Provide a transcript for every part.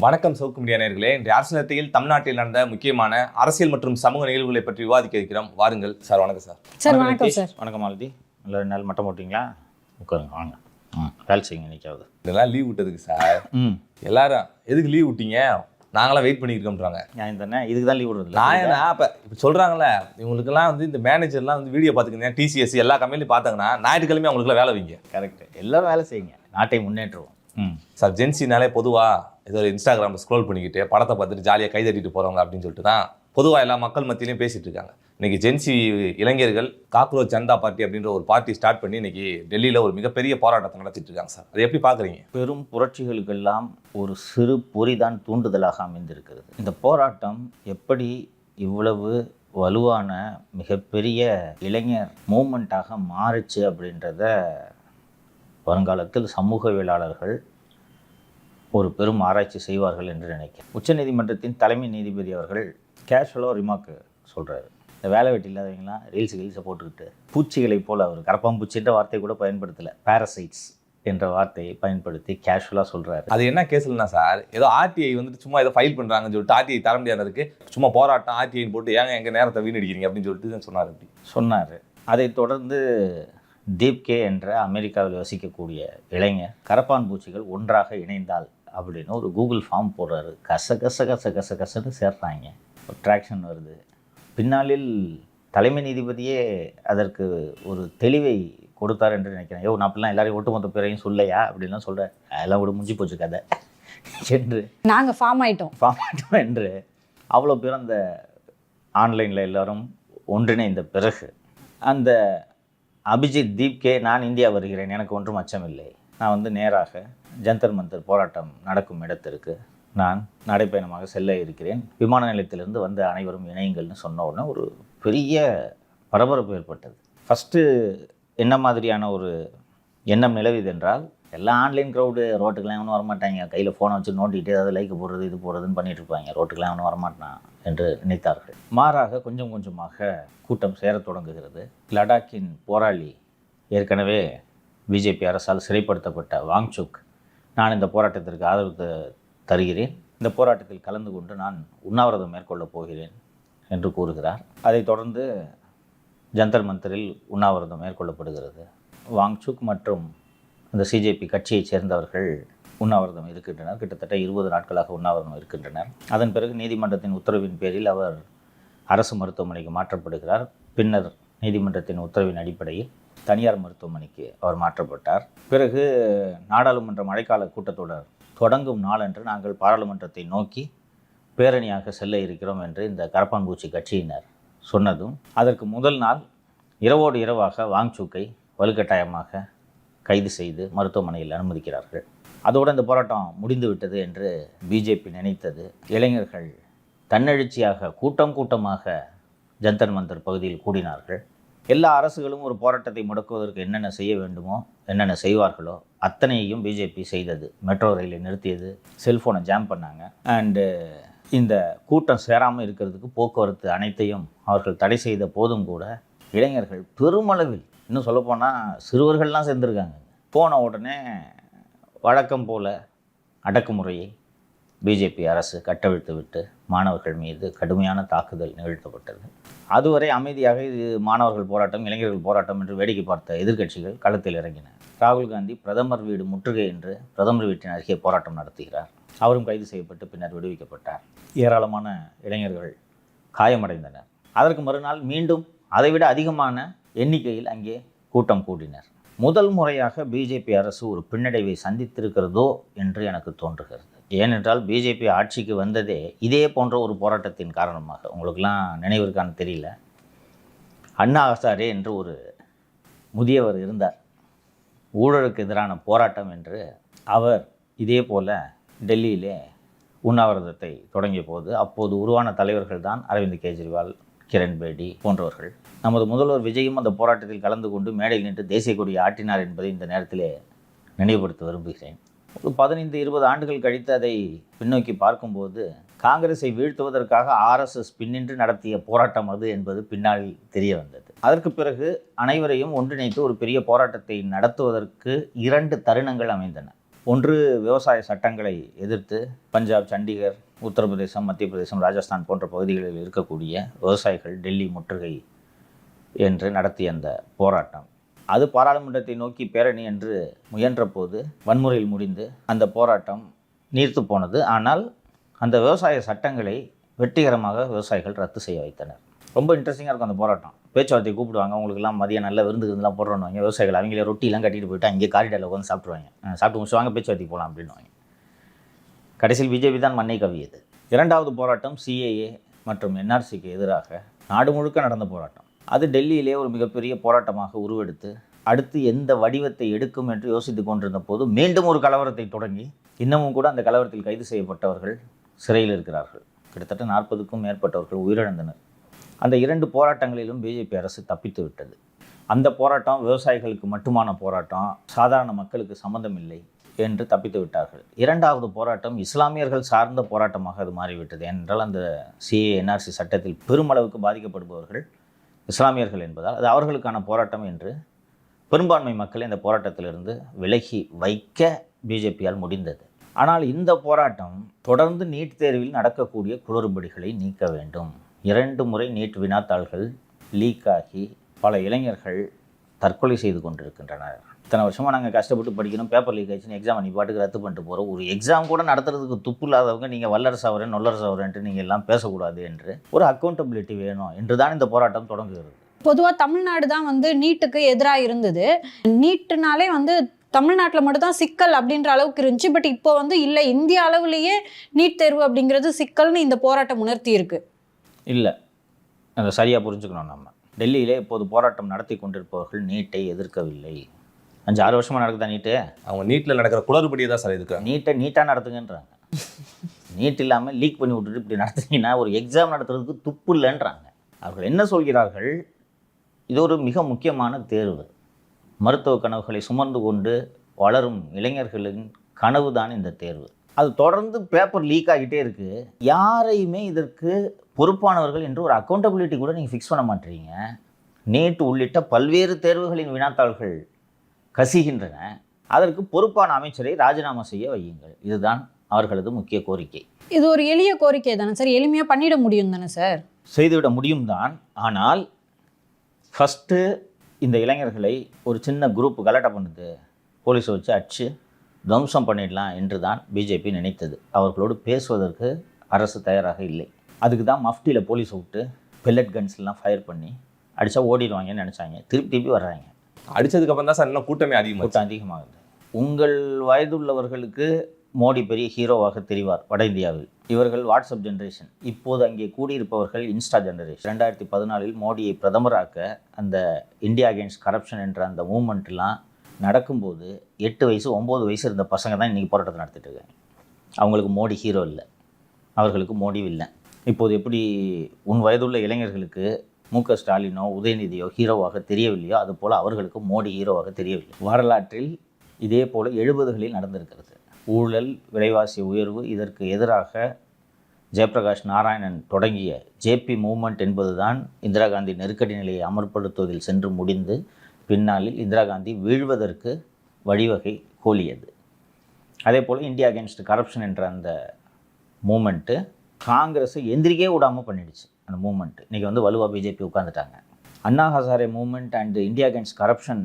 வணக்கம் சவுக்கு மீடியா நேயர்களே. இன்றைய அரசியல் தமிழ்நாட்டில் நடந்த முக்கியமான அரசியல் மற்றும் சமூக நிகழ்வுகளை பற்றி விவாதிக்க இருக்கிறோம். வாருங்கள் சார். வணக்கம் சார். சார் வணக்கம் சார். வணக்கம் மாலதி. நல்ல நாள் மட்டம் போட்டிங்களா? உட்காருங்க, வாங்க. வேலை செய்யுங்க. இன்னைக்காவது இதெல்லாம் லீவ் விட்டதுக்கு சார். எல்லாரும் எதுக்கு லீவ் விட்டீங்க? நாங்களாம் வெயிட் பண்ணியிருக்கோம்ன்றாங்க. நான் தானே இதுக்கு தான் லீவ் விடுறது. நான் ஏன்னா இப்போ சொல்கிறாங்களே, இவங்களுக்கெல்லாம் வந்து இந்த மேனேஜர்லாம் வந்து வீடியோ பார்த்துக்கிங்க, டிசிஎஸ் எல்லா கம்பெனிலையும் பார்த்தாங்கன்னா ஞாயிற்றுக்கிழமை அவங்களுக்குலாம் வேலை வைங்க. கரெக்டு. எல்லோரும் வேலை செய்யுங்க, நாட்டை முன்னேற்றுவோம். சார் ஜென்சினாலே பொதுவாக ஏதோ இன்ஸ்டாகிராமில் ஸ்க்ரோல் பண்ணிக்கிட்டு படத்தை பார்த்துட்டு ஜாலியாக கை தட்டிட்டு போகிறவங்க அப்படின்னு சொல்லிட்டு தான் பொதுவாக எல்லா மக்கள் மத்தியிலையும் பேசிகிட்டு இருக்காங்க. இன்றைக்கி ஜென்சி இளைஞர்கள் காக்ரோச் ஜனதா பார்ட்டி அப்படின்ற ஒரு பார்ட்டி ஸ்டார்ட் பண்ணி இன்றைக்கி டெல்லியில் ஒரு மிகப்பெரிய போராட்டத்தை நடத்திட்டு இருக்காங்க சார். அதை எப்படி பார்க்குறீங்க? பெரும் புரட்சிகளுக்கெல்லாம் ஒரு சிறு பொறிதான் தூண்டுதலாக அமைந்திருக்கிறது. இந்த போராட்டம் எப்படி இவ்வளவு வலுவான மிகப்பெரிய இளைஞர் மூமெண்ட்டாக மாறுச்சு அப்படின்றத வருங்காலத்தில் சமூகவியலாளர்கள் ஒரு பெரும் ஆராய்ச்சி செய்வார்கள் என்று நினைக்கிறேன். உச்சநீதிமன்றத்தின் தலைமை நீதிபதி அவர்கள் கேஷுவலாக ரிமார்க்கு சொல்கிறாரு. இந்த வேலை வெட்டி இல்லாதவங்களாம் ரீல்ஸை போட்டுக்கிட்டு பூச்சிகளைப் போல், அவர் கரப்பாம்பூச்சின்ற வார்த்தை கூட பயன்படுத்தலை, பேரசைட்ஸ் என்ற வார்த்தையை பயன்படுத்தி கேஷுவலாக சொல்கிறாரு. அது என்ன கேஸ்லன்னா சார், ஏதோ ஆர்டிஐ வந்துட்டு சும்மா ஏதோ ஃபைல் பண்ணுறாங்கன்னு சொல்லிட்டு ஆர்டிஐ தர முடியாததுக்கு சும்மா போராட்டம் ஆர்டிஐன்னு போட்டு ஏங்க எங்கள் நேரத்தை வீணடிக்கிறீங்க அப்படின்னு சொல்லிட்டு சொன்னார். அப்படி சொன்னார். அதைத் தொடர்ந்து தீப்கே என்ற அமெரிக்காவில் வசிக்கக்கூடிய இளைஞர் கரப்பான் பூச்சிகள் ஒன்றாக இணைந்தால் அப்படின்னு ஒரு கூகுள் ஃபார்ம் போடுறாரு. கசன்னு சேர்றாங்க. ட்ராக்ஷன் வருது. பின்னாளில் தலைமை நீதிபதியே அதற்கு ஒரு தெளிவை கொடுத்தார் என்று நினைக்கிறேன். நான் அப்படிலாம் எல்லாரையும் ஒட்டுமொத்த பேரையும் சொல்லையா அப்படின்லாம் சொல்கிறேன். அதெல்லாம் விட முடிஞ்சு போச்சு கதை என்று நாங்கள் ஃபார்ம் ஆகிட்டோம் என்று அவ்வளோ பேர் அந்த ஆன்லைனில் எல்லோரும் ஒன்றிணைந்த பிறகு அந்த அபிஜித் தீப்கே, நான் இந்தியா வருகிறேன், எனக்கு ஒன்றும் அச்சமில்லை, நான் நேராக ஜந்தர் மந்தர் போராட்டம் நடக்கும் இடத்திற்கு நான் நடைப்பயணமாக செல்ல இருக்கிறேன், விமான நிலையத்திலிருந்து வந்து அனைவரும் இணையுங்கள்னு சொன்ன உடனே ஒரு பெரிய பரபரப்பு ஏற்பட்டது. ஃபஸ்ட்டு என்ன மாதிரியான ஒரு எண்ணம் நிலவிது என்றால், எல்லாம் ஆன்லைன் க்ரௌடு, ரோட்டுக்கெலாம் எவனும் வரமாட்டாங்க, கையில் ஃபோனை வச்சு நோண்டிகிட்டே ஏதாவது லைக் போடுறது இது போடுறதுன்னு பண்ணிகிட்டு இருப்பாங்க, ரோட்டுக்கெலாம் எவனும் வரமாட்டான் என்று நினைத்தார்கள். மாறாக கொஞ்சம் கொஞ்சமாக கூட்டம் சேரத் தொடங்குகிறது. லடாக்கின் போராளி, ஏற்கனவே பிஜேபி அரசால் சிறைப்படுத்தப்பட்ட வாங்சுக், நான் இந்த போராட்டத்திற்கு ஆதரவு தருகிறேன், இந்த போராட்டத்தில் கலந்து கொண்டு நான் உண்ணாவிரதம் மேற்கொள்ளப் போகிறேன் என்று கூறுகிறார். அதைத் தொடர்ந்து ஜந்தர் மந்தரில் உண்ணாவிரதம் மேற்கொள்ளப்படுகிறது. வாங்சுக் மற்றும் அந்த சிஜேபி கட்சியைச் சேர்ந்தவர்கள் உண்ணாவிரதம் இருக்கின்றனர். கிட்டத்தட்ட 20 நாட்களாக உண்ணாவிரதம் இருக்கின்றனர். அதன் பிறகு நீதிமன்றத்தின் உத்தரவின் பேரில் அவர் அரசு மருத்துவமனைக்கு மாற்றப்படுகிறார். பின்னர் நீதிமன்றத்தின் உத்தரவின் அடிப்படையில் தனியார் மருத்துவமனைக்கு அவர் மாற்றப்பட்டார். பிறகு நாடாளுமன்ற மழைக்கால கூட்டத்தொடர் தொடங்கும் நாளன்று நாங்கள் பாராளுமன்றத்தை நோக்கி பேரணியாக செல்ல இருக்கிறோம் என்று இந்த கரப்பான்பூச்சி கட்சியினர் சொன்னதும், அதற்கு முதல் நாள் இரவோடு இரவாக வாங்சுக்கை வலுக்கட்டாயமாக கைது செய்து மருத்துவமனையில் அனுமதிக்கிறார்கள். அதோடு இந்த போராட்டம் முடிந்து விட்டது என்று பிஜேபி நினைத்தது. இளைஞர்கள் தன்னெழுச்சியாக கூட்டமாக ஜந்தர் மந்தர் பகுதியில் கூடினார்கள். எல்லா அரசுகளும் ஒரு போராட்டத்தை முடக்குவதற்கு என்னென்ன செய்ய வேண்டுமோ, என்னென்ன செய்வார்களோ அத்தனையையும் பிஜேபி செய்தது. மெட்ரோ ரயிலை நிறுத்தியது, செல்ஃபோனை ஜாம் பண்ணாங்க, அண்டு இந்த கூட்டம் சேராமல் இருக்கிறதுக்கு போக்குவரத்து அனைத்தையும் அவர்கள் தடை செய்த போதும் கூட இளைஞர்கள் பெருமளவில், இன்னும் சொல்லப்போனால் சிறுவர்கள்லாம் சேர்ந்துருக்காங்க. போன உடனே வழக்கம் போல் அடக்குமுறையை பிஜேபி அரசு கட்டவிழ்த்து விட்டு மாணவர்கள் மீது கடுமையான தாக்குதல் நிகழ்த்தப்பட்டது. அதுவரை அமைதியாக இது மாணவர்கள் போராட்டம், இளைஞர்கள் போராட்டம் என்று வேடிக்கை பார்த்த எதிர்க்கட்சிகள் களத்தில் இறங்கின. ராகுல் காந்தி பிரதமர் வீடு முற்றுகை என்று பிரதமர் வீட்டின் அருகே போராட்டம் நடத்துகிறார். அவரும் கைது செய்யப்பட்டு பின்னர் விடுவிக்கப்பட்டார். ஏராளமான இளைஞர்கள் காயமடைந்தனர். அதற்கு மறுநாள் மீண்டும் அதைவிட அதிகமான எண்ணிக்கையில் அங்கே கூட்டம் கூடினர். முதல் முறையாக பிஜேபி அரசு ஒரு பின்னடைவை சந்தித்திருக்கிறதோ என்று எனக்கு தோன்றுகிறது. ஏனென்றால் பிஜேபி ஆட்சிக்கு வந்ததே இதே போன்ற ஒரு போராட்டத்தின் காரணமாக. உங்களுக்கெல்லாம் நினைவிற்கான தெரியல, அண்ணா ஹசாரே என்று ஒரு முதியவர் இருந்தார். ஊழலுக்கு எதிரான போராட்டம் என்று அவர் இதே போல் டெல்லியிலே உண்ணாவிரதத்தை தொடங்கிய போது அப்போது உருவான தலைவர்கள் தான் அரவிந்த் கெஜ்ரிவால், கிரண் பேடி போன்றவர்கள். நமது முதல்வர் விஜயும் அந்த போராட்டத்தில் கலந்து கொண்டு மேடையில் நின்று தேசிய கொடியை ஆட்டினார் என்பதை இந்த நேரத்திலே நினைவுபடுத்த விரும்புகிறேன். ஒரு 15-20 ஆண்டுகள் கழித்து அதை பின்னோக்கி பார்க்கும்போது காங்கிரஸை வீழ்த்துவதற்காக ஆர்எஸ்எஸ் பின்னின்று நடத்திய போராட்டம் அது என்பது பின்னால் தெரிய வந்தது. அதற்கு பிறகு அனைவரையும் ஒன்றிணைத்து ஒரு பெரிய போராட்டத்தை நடத்துவதற்கு 2 தருணங்கள் அமைந்தன. ஒன்று, விவசாய சட்டங்களை எதிர்த்து பஞ்சாப், சண்டிகர், உத்தரப்பிரதேசம், மத்திய பிரதேசம், ராஜஸ்தான் போன்ற பகுதிகளில் இருக்கக்கூடிய விவசாயிகள் டெல்லி முற்றுகை என்று நடத்திய அந்த போராட்டம், அது பாராளுமன்றத்தை நோக்கி பேரணி என்று முயன்ற போது வன்முறையில் முடிந்து அந்த போராட்டம் நீர்த்து போனது. ஆனால் அந்த விவசாய சட்டங்களை வெற்றிகரமாக விவசாயிகள் ரத்து செய்ய வைத்தனர். ரொம்ப இன்ட்ரெஸ்டிங்காக இருக்கும் அந்த போராட்டம். பேச்சுவார்த்தை கூப்பிடுவாங்க, அவங்களுக்குலாம் மதியம் நல்ல விருந்துலாம் போடுறோன்னு விவசாயிகள் அவங்களே ரொட்டிலாம் கட்டிட்டு போயிட்டு அங்கே காரிடாரில் உட்காந்து சாப்பிட்ருவாங்க. சாப்பிட்டு முடிச்சுவாங்க, பேச்சுவார்த்தைக்கு போகலாம் அப்படின்னுவாங்க. கடைசியில் பிஜேபி தான் மண்ணை கவ்வியது. இரண்டாவது போராட்டம் சிஏஏ மற்றும் என்ஆர்சிக்கு எதிராக நாடு முழுக்க நடந்த போராட்டம். அது டெல்லியிலே ஒரு மிகப்பெரிய போராட்டமாக உருவெடுத்து அடுத்து எந்த வடிவத்தை எடுக்கும் என்று யோசித்து கொண்டிருந்த போது மீண்டும் ஒரு கலவரத்தை தொடங்கி இன்னமும் கூட அந்த கலவரத்தில் கைது செய்யப்பட்டவர்கள் சிறையில் இருக்கிறார்கள். கிட்டத்தட்ட 40க்கும் மேற்பட்டவர்கள் உயிரிழந்தனர். அந்த 2 போராட்டங்களிலும் பிஜேபி அரசு தப்பித்து விட்டது. அந்த போராட்டம் விவசாயிகளுக்கு மட்டுமான போராட்டம், சாதாரண மக்களுக்கு சம்மந்தம் இல்லை என்று தப்பித்து விட்டார்கள். இரண்டாவது போராட்டம் இஸ்லாமியர்கள் சார்ந்த போராட்டமாக அது மாறிவிட்டது. ஏனென்றால் அந்த சிஏ என்ஆர்சி சட்டத்தில் பெருமளவுக்கு பாதிக்கப்படுபவர்கள் இஸ்லாமியர்கள் என்பதால் அது அவர்களுக்கான போராட்டம் என்று பெரும்பான்மை மக்களை இந்த போராட்டத்திலிருந்து விலகி வைக்க பிஜேபியால் முடிந்தது. ஆனால் இந்த போராட்டம் தொடர்ந்து நீட் தேர்வில் நடக்கக்கூடிய குளறுபடிகளை நீக்க வேண்டும். 2 முறை நீட் வினாத்தாள்கள் லீக் ஆகி பல இளைஞர்கள் தற்கொலை செய்து கொண்டிருக்கின்றனர். இத்தனை வருஷமாக நாங்கள் கஷ்டப்பட்டு படிக்கணும், பேப்பர் லீக் ஆயிடுச்சுன்னு எக்ஸாம் நீ பாட்டுக்கு ரத்து பண்ணிட்டு போகிறோம். ஒரு எக்ஸாம் கூட நடத்துறதுக்கு துப்பு இல்லாதவங்க நீங்கள் வல்லரசு ஆகிறேன் நொல்லரசு ஆகிறேன்ட்டு நீங்கள் எல்லாம் பேசக்கூடாது என்று ஒரு அக்கௌண்டபிலிட்டி வேணும் என்று தான் இந்த போராட்டம் தொடங்குகிறது. பொதுவாக தமிழ்நாடு தான் நீட்டுக்கு எதிராக இருந்தது. நீட்டுனாலே தமிழ்நாட்டில் மட்டும்தான் சிக்கல் அப்படின்ற அளவுக்கு இருந்துச்சு. பட் இப்போ இல்லை, இந்திய அளவுலேயே நீட் தேர்வு அப்படிங்கிறது சிக்கல்னு இந்த போராட்டம் உணர்த்தி இருக்கு. இல்லை, அதை சரியாக புரிஞ்சுக்கணும். நம்ம டெல்லியிலே இப்போது போராட்டம் நடத்தி கொண்டிருப்பவர்கள் நீட்டை எதிர்க்கவில்லை. 5-6 வருஷமாக நடக்குதா நீட்டு? அவங்க நீட்டில் நடக்கிற குளறுபடியை தான் சார் எதுக்கு நீட்டாக நடத்துங்கன்றாங்க. நீட் இல்லாமல் லீக் பண்ணி விட்டுட்டு இப்படி நடத்துனீங்கன்னா ஒரு எக்ஸாம் நடத்துறதுக்கு துப்பு இல்லைன்றாங்க. அவர்கள் என்ன சொல்கிறார்கள்? இது ஒரு மிக முக்கியமான தேர்வு. மருத்துவ கனவுகளை சுமந்து கொண்டு வளரும் இளைஞர்களின் கனவு தான் இந்த தேர்வு. அது தொடர்ந்து பேப்பர் லீக் ஆகிட்டே இருக்குது. யாரையுமே இதற்கு பொறுப்பானவர்கள் என்று ஒரு அக்கௌண்டபிலிட்டி கூட நீங்கள் ஃபிக்ஸ் பண்ண மாட்டீங்க. நீட் உள்ளிட்ட பல்வேறு தேர்வுகளின் வினாத்தாள்கள் கசிகின்றன. அதற்கு பொறுப்பான அமைச்சரை ராஜினாமா செய்ய வையுங்கள். இதுதான் அவர்களது முக்கிய கோரிக்கை. இது ஒரு எளிய கோரிக்கை தானே சார்? எளிமையாக பண்ணிட முடியும் தானே சார்? செய்துவிட முடியும் தான். ஆனால் ஃபஸ்ட்டு இந்த இளைஞர்களை ஒரு சின்ன குரூப் கலாட்டா பண்ணுது, போலீஸை வச்சு அடிச்சு துவம்சம் பண்ணிடலாம் என்று தான் பிஜேபி நினைத்தது. அவர்களோடு பேசுவதற்கு அரசு தயாராக இல்லை. அதுக்கு தான் மஃப்டியில் போலீஸை விட்டு பெல்லட் கன்ஸ்லாம் ஃபயர் பண்ணி அடித்தா ஓடிடுவாங்கன்னு நினச்சாங்க. திருப்பி வர்றாங்க. அடித்ததுக்கப்புறம் தான் சார் இன்னும் கூட்டம் அதிகமாகுது. உங்கள் வயதுள்ளவர்களுக்கு மோடி பெரிய ஹீரோவாக தெரிவார் வட இந்தியாவில். இவர்கள் வாட்ஸ்அப் ஜென்ரேஷன். இப்போது அங்கே கூடியிருப்பவர்கள் இன்ஸ்டா ஜென்ரேஷன். 2014 மோடியை பிரதமராக்க அந்த இந்தியா அகெயின்ஸ்ட் கரப்ஷன் என்ற அந்த மூமெண்ட்லாம் நடக்கும்போது 8 வயசு 9 வயசு இருந்த பசங்க தான் இன்றைக்கி போராட்டத்தை நடத்திட்டு இருக்காங்க. அவங்களுக்கு மோடி ஹீரோ இல்லை, அவர்களுக்கு மோடி வில்லன். இப்போது எப்படி உன் வயதுள்ள இளைஞர்களுக்கு மு.க. ஸ்டாலினோ உதயநிதியோ ஹீரோவாக தெரியவில்லையோ அதுபோல் அவர்களுக்கு மோடி ஹீரோவாக தெரியவில்லை. வரலாற்றில் இதே போல் 70களில் நடந்திருக்கிறது. ஊழல், விலைவாசி உயர்வு, இதற்கு எதிராக ஜெயபிரகாஷ் நாராயணன் தொடங்கிய ஜேபி மூவ்மெண்ட் என்பது தான் இந்திரா காந்தி நெருக்கடி நிலையை அமல்படுத்துவதில் சென்று முடிந்து பின்னாளில் இந்திரா காந்தி வீழ்வதற்கு வழிவகை கோலியது. அதே போல் இந்தியா அகெயின்ஸ்ட் கரப்ஷன் என்ற அந்த மூமெண்ட்டு காங்கிரஸை எந்திரிக்கே விடாமல் பண்ணிடுச்சு. அந்த மூமெண்ட் இன்றைக்கி வலுவாக பிஜேபி உட்காந்துட்டாங்க. Anna Hazare moment and India against corruption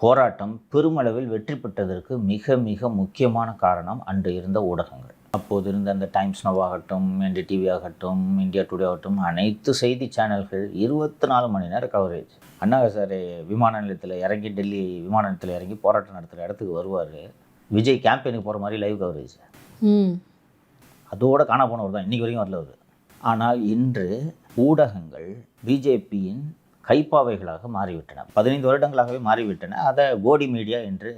போராட்டம் பெருமளவில் வெற்றி பெற்றதற்கு மிக மிக முக்கியமான காரணம் அன்று இருந்த ஊடகங்கள். அப்போது இருந்த அந்த டைம்ஸ் நவ் ஆகட்டும், NDTV ஆகட்டும், இந்தியா டுடே ஆகட்டும், அனைத்து செய்தி சேனல்கள் 24 மணி நேரம் கவரேஜ். அண்ணா ஹசாரே விமான நிலையத்தில் இறங்கி, டெல்லி விமான நிலையத்தில் இறங்கி போராட்டம் நடத்துகிற இடத்துக்கு வருவார். விஜய் கேம்பெயினுக்கு போகிற மாதிரி லைவ் கவரேஜ். அதோடு காண போனவர் தான், இன்றைக்கி வரைக்கும் வரல அவர். ஆனால் இன்று ஊடகங்கள் பிஜேபியின் கைப்பாவைகளாக மாறிவிட்டன. 15 வருடங்களாகவே மாறிவிட்டன. அதை கோடி மீடியா என்று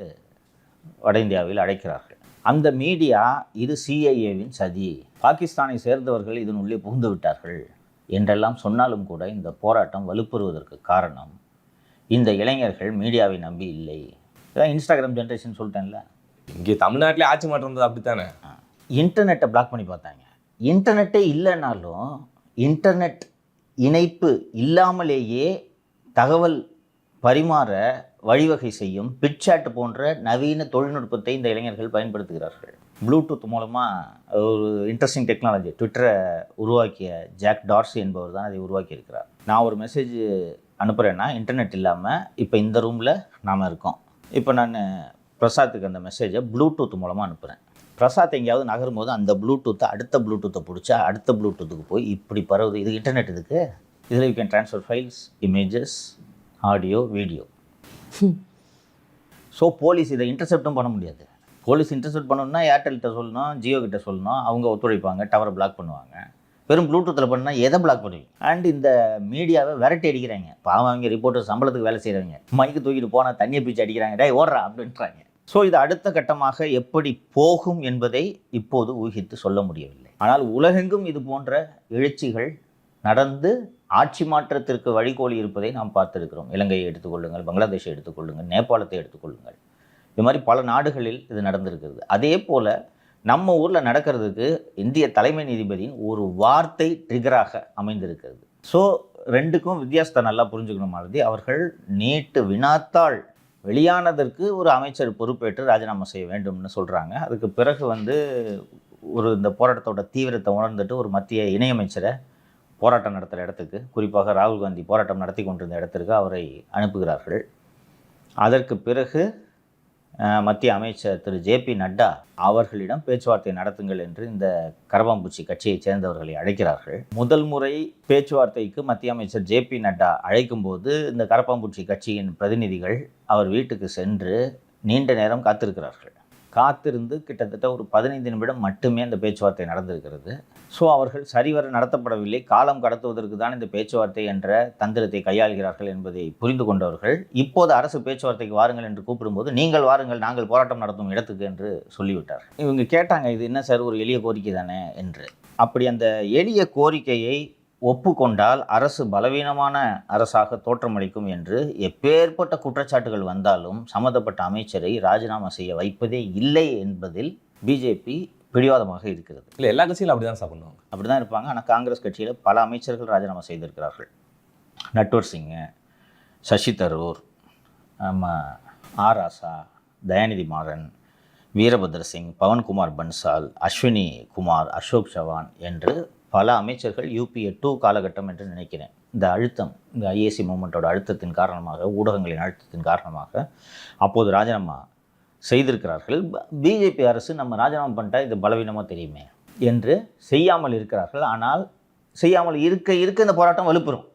வட இந்தியாவில் அழைக்கிறார்கள். அந்த மீடியா இது சிஐஏவின் சதி, பாகிஸ்தானை சேர்ந்தவர்கள் இதனுள்ளே புகுந்து விட்டார்கள் என்றெல்லாம் சொன்னாலும் கூட இந்த போராட்டம் வலுப்பெறுவதற்கு காரணம் இந்த இளைஞர்கள் மீடியாவை நம்பி இல்லை. இதான் இன்ஸ்டாகிராம் ஜென்ரேஷன் சொல்லிட்டேன்ல. இங்கே தமிழ்நாட்டிலே ஆட்சி மாற்றம் இருந்தது அப்படித்தானே. இன்டர்நெட்டை பிளாக் பண்ணி பார்த்தாங்க. இன்டர்நெட்டே இல்லைனாலும் இன்டர்நெட் இணைப்பு இல்லாமலேயே தகவல் பரிமாற வழிவகை செய்யும் பிட்சாட் போன்ற நவீன தொழில்நுட்பத்தை இந்த இளைஞர்கள் பயன்படுத்துகிறார்கள். ப்ளூடூத் மூலமாக ஒரு இன்ட்ரெஸ்டிங் டெக்னாலஜி ட்விட்டரை உருவாக்கிய ஜாக் டார்சி என்பவர் தான் அதை உருவாக்கியிருக்கிறார். நான் ஒரு மெசேஜ் அனுப்புகிறேன்னா இன்டர்நெட் இல்லாமல் இப்போ இந்த ரூமில் நாம் இருக்கோம். இப்போ நான் பிரசாத்துக்கு அந்த மெசேஜை ப்ளூடூத் மூலமாக அனுப்புகிறேன். பிரசாத் எங்கேயாவது நகரும் போது அந்த ப்ளூடூத்தை அடுத்த ப்ளூடூத்தை பிடிச்சா அடுத்த ப்ளூடூத்துக்கு போய் இப்படி பரவுது. இது இன்டர்நெட். இதுக்கு இதில் you can transfer files, images, audio, video. So police இதை இன்டர்செப்டும் பண்ண முடியாது. போலீஸ் இன்டர்செப்ட் பண்ணணும்னா ஏர்டெல்கிட்ட சொல்லணும், ஜியோ கிட்ட சொல்லணும், அவங்க ஒத்துழைப்பாங்க, டவரை பிளாக் பண்ணுவாங்க. வெறும் ப்ளூடூத்தில் பண்ணால் எதை பிளாக் பண்ணுவீங்க? அண்ட் இந்த மீடியாவை விரட்டி அடிக்கிறாங்க. பாவம் அவங்க ரிப்போர்ட்டர் சம்பளத்துக்கு வேலை செய்கிறவங்க மைக்கு தூக்கிட்டு போனால் தண்ணியை பிடிச்சி அடிக்கிறாங்க, டேய் ஓடுறா அப்படின்றாங்க. ஸோ இது அடுத்த கட்டமாக எப்படி போகும் என்பதை இப்போது ஊகித்து சொல்ல முடியவில்லை. ஆனால் உலகெங்கும் இது போன்ற எழுச்சிகள் நடந்து ஆட்சி மாற்றத்திற்கு வழிகோலி இருப்பதை நாம் பார்த்திருக்கிறோம். இலங்கையை எடுத்துக்கொள்ளுங்கள், பங்களாதேஷை எடுத்துக்கொள்ளுங்கள், நேபாளத்தை எடுத்துக்கொள்ளுங்கள். இது மாதிரி பல நாடுகளில் இது நடந்திருக்கிறது. அதே போல் நம்ம ஊரில் நடக்கிறதுக்கு இந்திய தலைமை நீதிபதியின் ஒரு வார்த்தை ட்ரிகராக அமைந்திருக்கிறது. ஸோ ரெண்டுக்கும் வித்தியாசத்தை நல்லா புரிஞ்சுக்கணும். மாதிரி அவர்கள் நீட்டு வினாத்தாள் வெளியானதற்கு ஒரு அமைச்சர் பொறுப்பேற்று ராஜினாமா செய்ய வேண்டும்னு சொல்கிறாங்க. அதுக்கு பிறகு ஒரு இந்த போராட்டத்தோட தீவிரத்தை உணர்ந்துட்டு ஒரு மத்திய இணையமைச்சரை போராட்டம் நடத்துகிற இடத்துக்கு, குறிப்பாக ராகுல் காந்தி போராட்டம் நடத்தி கொண்டிருந்த இடத்திற்கு அவரை அனுப்புகிறார்கள். அதற்கு பிறகு மத்திய அமைச்சர் திரு ஜே.பி. நட்டா அவர்களிடம் பேச்சுவார்த்தை நடத்துங்கள் என்று இந்த கரப்பாம்பூச்சி கட்சியைச் சேர்ந்தவர்களை அழைக்கிறார்கள். முதல் முறை பேச்சுவார்த்தைக்கு மத்திய அமைச்சர் ஜே.பி. நட்டா அழைக்கும்போது இந்த கரப்பாம்பூச்சி கட்சியின் பிரதிநிதிகள் அவர் வீட்டுக்கு சென்று நீண்ட நேரம் காத்திருக்கிறார்கள். காத்திருந்து கிட்டத்தட்ட ஒரு 15 நிமிடம் மட்டுமே அந்த பேச்சுவார்த்தை நடந்திருக்கிறது. ஸோ அவர்கள் சரிவர நடத்தப்படவில்லை. காலம் கடத்துவதற்கு தான் இந்த பேச்சுவார்த்தை என்ற தந்திரத்தை கையாளுகிறார்கள் என்பதை புரிந்து கொண்டவர்கள் இப்போது அரசு பேச்சுவார்த்தைக்கு வாருங்கள் என்று கூப்பிடும்போது, நீங்கள் வாருங்கள், நாங்கள் போராட்டம் நடத்தும் இடத்துக்கு என்று சொல்லிவிட்டார். இவங்க கேட்டாங்க, இது என்ன சார் ஒரு எளிய கோரிக்கை தானே என்று. அப்படி அந்த எளிய கோரிக்கையை ஒப்புக்கொண்டால் அரசு பலவீனமான அரசாக தோற்றமளிக்கும் என்று எப்பேற்பட்ட குற்றச்சாட்டுகள் வந்தாலும் சம்மந்தப்பட்ட அமைச்சரை ராஜினாமா செய்ய வைப்பதே இல்லை என்பதில் பிஜேபி பிடிவாதமாக இருக்கிறது. இல்லை, எல்லா கட்சியிலும் அப்படி தான் சார் பண்ணுவாங்க. அப்படி தான் இருப்பாங்க. ஆனால் காங்கிரஸ் கட்சியில் பல அமைச்சர்கள் ராஜினாமா செய்திருக்கிறார்கள். நட்வர் சிங்கு, சசி தரூர், ஆர் ராசா, தயாநிதி மாறன், வீரபத்ர சிங், பவன்குமார் பன்சால், அஸ்வினி குமார், அசோக் சவான் என்று பல அமைச்சர்கள் UPA 2 காலகட்டம் என்று நினைக்கிறேன். இந்த அழுத்தம், இந்த ஐஏசி மூமெண்ட்டோட அழுத்தத்தின் காரணமாக, ஊடகங்களின் அழுத்தத்தின் காரணமாக அப்போது ராஜினாமா செய்திருக்கிறார்கள். பிஜேபி அரசு நம்ம ராஜினாமா பண்ணிட்டா இது பலவீனமாக தெரியுமே என்று செய்யாமல் இருக்கிறார்கள். ஆனால் செய்யாமல் இருக்க இந்த போராட்டம் வலுப்பெறும்.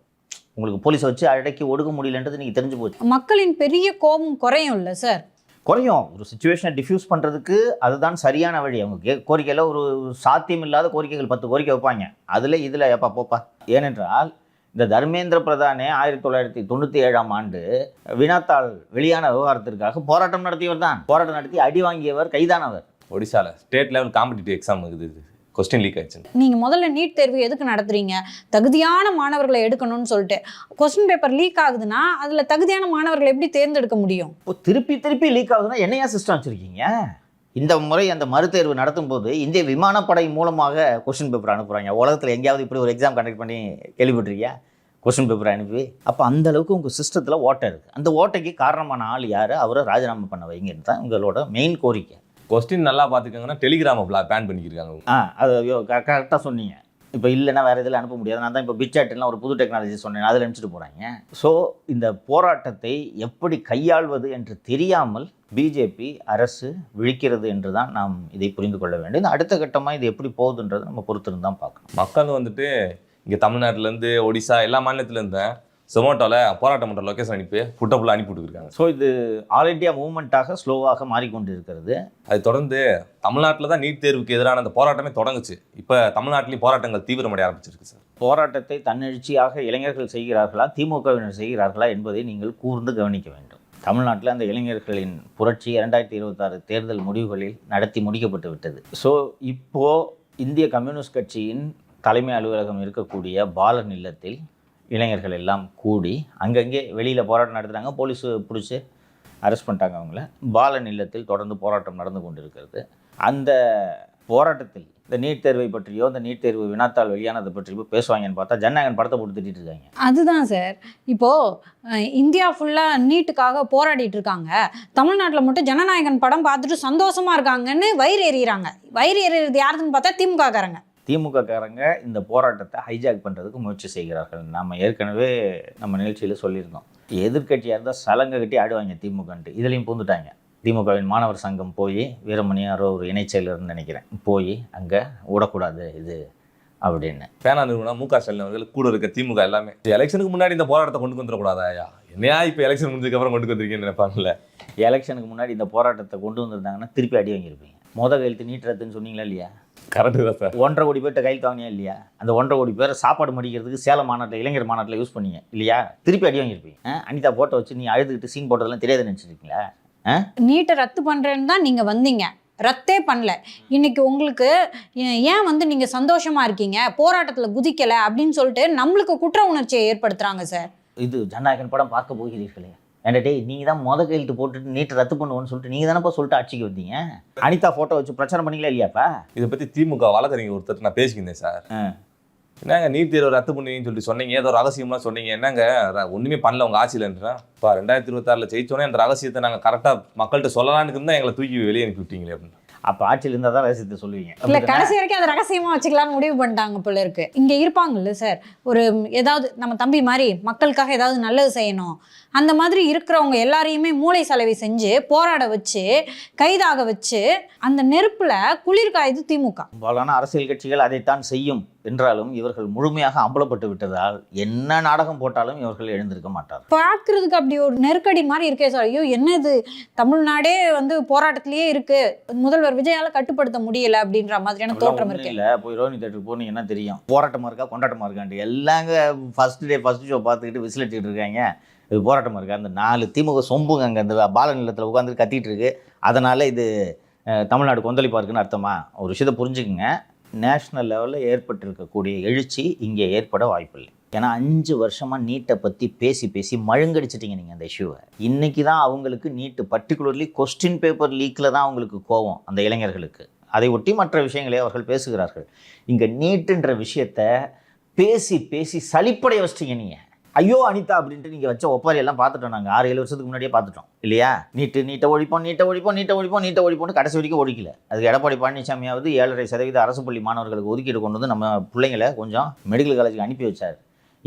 உங்களுக்கு போலீஸை வச்சு அடக்கி ஒடுக்க முடியலன்றது நீங்கள் தெரிஞ்சு போச்சு. மக்களின் பெரிய கோபம் குறையும் இல்லை சார்? குறையும். ஒரு சுச்சுவேஷனை டிஃப்யூஸ் பண்ணுறதுக்கு அதுதான் சரியான வழி. அவங்க கோரிக்கையில் ஒரு சாத்தியம் இல்லாத கோரிக்கைகள் 10 கோரிக்கை வைப்பாங்க. இதில் எப்பா போப்பா. ஏனென்றால் இந்த தர்மேந்திர பிரதானே 1997ஆம் ஆண்டு வினாத்தாள் வெளியான விவகாரத்திற்காக போராட்டம் நடத்தியவர் தான். போராட்டம் நடத்தி அடி வாங்கியவர், கைதானவர். ஒடிசாவில் ஸ்டேட் லெவல் காம்படிட்டிவ் எக்ஸாம் இருக்குது, கொஸ்டின் லீக் ஆயிடுச்சு. நீங்கள் முதல்ல நீட் தேர்வு எதுக்கு நடத்துறீங்க? தகுதியான மாணவர்களை எடுக்கணும்னு சொல்லிட்டு. கொஸ்டின் பேப்பர் லீக் ஆகுதுன்னா அதில் தகுதியான மாணவர்களை எப்படி தேர்ந்தெடுக்க முடியும்? இப்போ திருப்பி லீக் ஆகுதுன்னா என்னையா சிஸ்டம் வச்சுருக்கீங்க? இந்த முறை அந்த மறுதேர்வு நடத்தும் போது இந்திய விமானப்படை மூலமாக கொஸ்டின் பேப்பர் அனுப்புகிறாங்க. உலகத்தில் எங்கேயாவது இப்படி ஒரு எக்ஸாம் கண்டக்ட் பண்ணி கேள்விப்பட்டிருக்கியா? கொஸ்டின் பேப்பர் அனுப்பி. அப்போ அந்த அளவுக்கு உங்கள் சிஸ்டத்தில் ஓட்டை இருக்குது. அந்த ஓட்டைக்கு காரணமான ஆள் யார்? அவரை ராஜினாமா பண்ண வைங்கிறது தான் உங்களோட மெயின் கோரிக்கை. கொஸ்டின் நல்லா பார்த்துக்கங்கன்னா டெலிகிராமை பேன் பண்ணிக்கிருக்காங்க. அது கரெக்டாக சொன்னீங்க. இப்போ இல்லைன்னா வேறு இதில் அனுப்ப முடியாது. நான் தான் இப்போ பிட்சாட்லாம் ஒரு புது டெக்னாலஜி சொன்னேன், அதில் அனுப்பிச்சிட்டு போகிறாங்க. ஸோ இந்த போராட்டத்தை எப்படி கையாள்வது என்று தெரியாமல் பிஜேபி அரசு விழிக்கிறது என்று தான் நாம் இதை புரிந்து கொள்ள வேண்டும். இந்த அடுத்த கட்டமாக இது எப்படி போகுதுன்றதை நம்ம பொறுத்திருந்து தான் பார்க்கணும். மக்கள் இங்கே தமிழ்நாட்டிலேருந்து, ஒடிசா, எல்லா மாநிலத்திலேருந்து சொமோட்டோவில் போராட்டம் பண்ணுற லொக்கேஷன் அனுப்பி ஃபுட்டபுல்லாக அனுப்பி விட்டுருக்காங்க. ஸோ இது ஆல் இண்டியா மூவ்மெண்ட்டாக ஸ்லோவாக மாறிக்கொண்டு இருக்கிறது. அது தொடர்ந்து தமிழ்நாட்டில் தான் நீட் தேர்வுக்கு எதிரான அந்த போராட்டமே தொடங்குச்சு. இப்போ தமிழ்நாட்டிலையும் போராட்டங்கள் தீவிரமடைய ஆரம்பிச்சிருக்கு சார். போராட்டத்தை தன்னெழுச்சியாக இளைஞர்கள் செய்கிறார்களா, திமுகவினர் செய்கிறார்களா என்பதை நீங்கள் கூர்ந்து கவனிக்க வேண்டும். தமிழ்நாட்டில் அந்த இளைஞர்களின் புரட்சி 2026 தேர்தல் முடிவுகளில் நடத்தி முடிக்கப்பட்டு விட்டது. ஸோ இப்போது இந்திய கம்யூனிஸ்ட் கட்சியின் தலைமை அலுவலகம் இருக்கக்கூடிய பாலன் இல்லத்தில் இளைஞர்கள் எல்லாம் கூடி அங்கங்கே வெளியில் போராட்டம் நடத்துகிறாங்க. போலீஸு பிடிச்சி அரெஸ்ட் பண்ணிட்டாங்க அவங்கள. பாலன் இல்லத்தில் தொடர்ந்து போராட்டம் நடந்து கொண்டிருக்கிறது. அந்த போராட்டத்தில் இந்த நீட் தேர்வை பற்றியோ இந்த நீட் தேர்வு வினாத்தாள் வெளியானதை பற்றியோ பேசுவாங்கன்னு பார்த்தா ஜனநாயகன் படத்தை போட்டு திட்டிட்டு இருக்காங்க. அதுதான் சார். இப்போது இந்தியா ஃபுல்லாக நீட்டுக்காக போராடிட்டு இருக்காங்க, தமிழ்நாட்டில் மட்டும் ஜனநாயகன் படம் பார்த்துட்டு சந்தோஷமாக இருக்காங்கன்னு வயிறு எறிகிறாங்க. வயிறு எறிகிறது யாருன்னு பார்த்தா திமுககாரங்க. திமுககாரங்க இந்த போராட்டத்தை ஹைஜாக் பண்ணுறதுக்கு முயற்சி செய்கிறார்கள். நம்ம ஏற்கனவே நம்ம நிகழ்ச்சியில் சொல்லியிருந்தோம். எதிர்க்கட்சியாக இருந்தால் சலங்கை கட்டி ஆடுவாங்க திமுகன்ட்டு. இதுலேயும் பூந்துட்டாங்க. திமுகவின் மாணவர் சங்கம் போய் வீரமணி யாரோ ஒரு இணைச்செயலர்னு நினைக்கிறேன், போய் அங்கே விடக்கூடாது இது அப்படின்னு. பேனா நிறுவனம் மு.க. ஸ்டாலின் அவர்கள் கூட இருக்க திமுக எல்லாமே எலெக்ஷனுக்கு முன்னாடி இந்த போராட்டத்தை கொண்டு வந்துடக்கூடாதா? என்னையா இப்போ எலெக்ஷன் முடிஞ்சதுக்கப்புறம் கொண்டு வந்திருக்கீங்கன்னு நினைப்பாங்கல்ல. எலெக்ஷனுக்கு முன்னாடி இந்த போராட்டத்தை கொண்டு வந்திருந்தாங்கன்னா திருப்பி அடி வாங்கியிருப்பீங்க. கையெழுத்து நீட் ரத்துன்னு சொன்னீங்களா இல்லையா? கரெக்டு தான் சார். 1.5 கோடி பேர்கிட்ட கையெழுத்து வாங்கினியா இல்லையா? அந்த 1.5 கோடி பேரை சாப்பாடு மடிக்கிறதுக்கு சேலம் மாநாட்டில் இளைஞர் மாநாட்டில் யூஸ் பண்ணீங்க இல்லையா? திருப்பி அடி வாங்கியிருப்பீங்க. அனிதா போட்டோ வச்சு நீ அழுதுகிட்டு சீன் போட்டதெல்லாம் தெரியாதுன்னு நினச்சிருக்கீங்களா? நீட்டை ரத்து பண்ணுறேன்னு தான் நீங்கள் வந்தீங்க, ரத்தே பண்ணல. இன்னைக்கு உங்களுக்கு ஏன் வந்து நீங்கள் சந்தோஷமாக இருக்கீங்க, போராட்டத்தில் குதிக்கலை அப்படின்னு சொல்லிட்டு நம்மளுக்கு குற்ற உணர்ச்சியை ஏற்படுத்துகிறாங்க சார். இது ஜனநாயகன் படம் பார்க்க போகிறீர்களே ஏன்டா நீங்கள் தான் கையெழுத்து போட்டுட்டு நீட்டை ரத்து பண்ணுவோன்னு சொல்லிட்டு நீங்கள் தானப்பா சொல்லிட்டு ஆட்சிக்கு வந்தீங்க. அனிதா ஃபோட்டோ வச்சு பிரச்சாரம் பண்ணிங்களா இல்லையாப்பா? இதை பற்றி திமுக வழக்கறிஞர் ஒருத்தர் நான் பேசிக்கிருந்தேன் சார். என்னங்க நீட் தேர்வு ரத்து பண்ணுவீங்கன்னு சொல்லிட்டு சொன்னீங்க, ஏதோ ரகசியம்லாம் சொன்னீங்க. என்னங்க ஒன்றுமே பண்ணல உங்கள் ஆட்சியிலன்றேன். இப்போ 2026 ஜெயிச்சோன்னே அந்த ரகசியத்தை நாங்கள் கரெக்டாக மக்கள்கிட்ட சொல்லலான்னு இருந்தால் எங்களை தூக்கி வெளியே அனுப்பி விட்டீங்களே அப்படின்னு. அப்போ ஆட்சியில் இருந்தால் தான் ரகசியத்தை சொல்லுவீங்க. இல்லை, கடைசி வரைக்கும் அதை ரகசியமாக வச்சுக்கலாம்னு முடிவு பண்ணிட்டாங்க போல இருக்கு. இங்கே இருப்பாங்கல்ல சார், ஒரு ஏதாவது நம்ம தம்பி மாதிரி மக்களுக்காக ஏதாவது நல்லது செய்யணும், அந்த மாதிரி இருக்கிறவங்க எல்லாரையுமே மூளை செலவை செஞ்சு போராட வச்சு கைதாக வச்சு அந்த நெருப்புல குளிர் காயுது திமுக. பெரும்பாலான அரசியல் கட்சிகள் அதைத்தான் செய்யும் என்றாலும் இவர்கள் முழுமையாக அம்பலப்பட்டு விட்டதால் என்ன நாடகம் போட்டாலும் இவர்கள் எழுந்திருக்க மாட்டார். பார்க்கறதுக்கு அப்படி ஒரு நெருக்கடி மாதிரி இருக்கே சார். ஐயோ என்ன இது, தமிழ்நாடே வந்து போராட்டத்திலேயே இருக்கு, முதல்வர் விஜயால கட்டுப்படுத்த முடியல அப்படின்ற மாதிரியான தோற்றம் இருக்கு. இல்ல போய் ரோஹினி தேட்டருக்கு போனீங்கன்னா தெரியும், போராட்டமா இருக்கா கொண்டாட்டமா இருக்காண்டு எல்லாங்க ஃபர்ஸ்ட் ஷோ பார்த்துக்கிட்டு விசில் அடிச்சுட்டு இருக்காங்க. இது போராட்டமாக இருக்குது. அந்த 4 திமுக சொம்புங்க அங்கே அந்த பால நிலத்தில் உட்காந்துட்டு கத்திட்டு இருக்கு. அதனால் இது தமிழ்நாடு கொந்தளிப்பாக இருக்குன்னு அர்த்தமா? ஒரு விஷயத்தை புரிஞ்சுக்குங்க, நேஷ்னல் லெவலில் ஏற்பட்டிருக்கக்கூடிய எழுச்சி இங்கே ஏற்பட வாய்ப்பில்லை. ஏன்னா 5 வருஷமாக நீட்டை பற்றி பேசி பேசி மழுங்கடிச்சிட்டிங்க நீங்கள் அந்த இஷ்யூவை. இன்றைக்கி தான் அவங்களுக்கு நீட்டு பர்டிகுலர்லி கொஸ்டின் பேப்பர் லீக்கில் தான் அவங்களுக்கு கோவம் அந்த இளைஞர்களுக்கு. அதை ஒட்டி மற்ற விஷயங்களே அவர்கள் பேசுகிறார்கள். இங்கே நீட்டுன்ற விஷயத்தை பேசி பேசி சலிப்படைய வச்சிட்டிங்க நீங்கள். ஐயோ அனிதா அப்படின்ட்டு நீங்கள் வச்ச ஒப்பாரியெல்லாம் பார்த்துட்டோம். நாங்கள் 6-7 வருஷத்துக்கு முன்னாடியே பார்த்துட்டோம் இல்லையா? நீட்டை ஒழிப்போம் கடைசி வரைக்கும் ஒழிக்கல. அதுக்கு எடப்பாடி பழனிசாமியாவது 7.5% அரசு பள்ளி மாணவர்களுக்கு ஒதுக்கீடு கொண்டு வந்து நம்ம பிள்ளைங்களை கொஞ்சம் மெடிக்கல் காலேஜுக்கு அனுப்பி வச்சார்.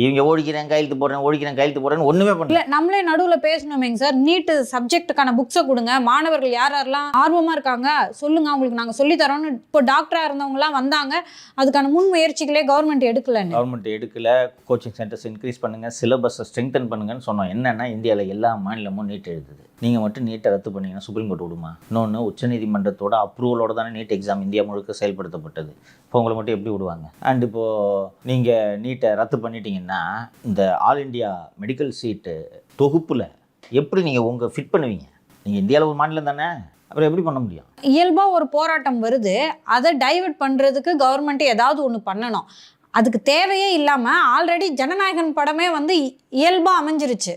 இவங்க ஓடிக்கிறேன் கையெழுத்து போடுறேன்னு ஒன்றுமே பண்ணல. நம்மளே நடுவில் பேசணுமேங்க சார். நீட்டு சப்ஜெக்ட்டுக்கான புக்ஸை கொடுங்க, மாணவர்கள் யாரெல்லாம் ஆர்வமாக இருக்காங்க சொல்லுங்க, அவங்களுக்கு நாங்கள் சொல்லித்தரோன்னு. இப்போ டாக்டராக இருந்தவங்கலாம் வந்தாங்க, அதுக்கான முன் முயற்சிகளே கவர்மெண்ட் எடுக்கல. கோச்சிங் சென்டர்ஸ் இன்க்ரீஸ் பண்ணுங்கள், சிலபஸை ஸ்ட்ரெங்தன் பண்ணுங்கன்னு சொன்னோம். என்னென்னா இந்தியாவில் எல்லா மாநிலமும் நீட் எழுதுது. நீங்கள் மட்டும் நீட்டை ரத்து பண்ணிங்கன்னா சுப்ரீம் கோர்ட் விடுமா? இன்னொன்று உச்சநீதிமன்றத்தோட அப்ரூவலோட தானே நீட் எக்ஸாம் இந்தியா முழுக்க செயல்படுத்தப்பட்டது. இப்போ உங்களை மட்டும் எப்படி விடுவாங்க? அண்ட் இப்போது நீங்கள் நீட்டை ரத்து பண்ணிட்டீங்கன்னா இந்த ஆல் இண்டியா மெடிக்கல் சீட்டு தொகுப்பில் எப்படி நீங்கள் உங்கள் ஃபிட் பண்ணுவீங்க? நீங்கள் இந்தியாவில் ஒரு மாநிலம் தானே, அப்புறம் எப்படி பண்ண முடியும்? இயல்பாக ஒரு போராட்டம் வருது, அதை டைவர்ட் பண்ணுறதுக்கு கவர்மெண்ட் ஏதாவது ஒன்று பண்ணணும். அதுக்கு தேவையே இல்லாமல் ஆல்ரெடி ஜனநாயகன் படமே வந்து இயல்பாக அமைஞ்சிருச்சு.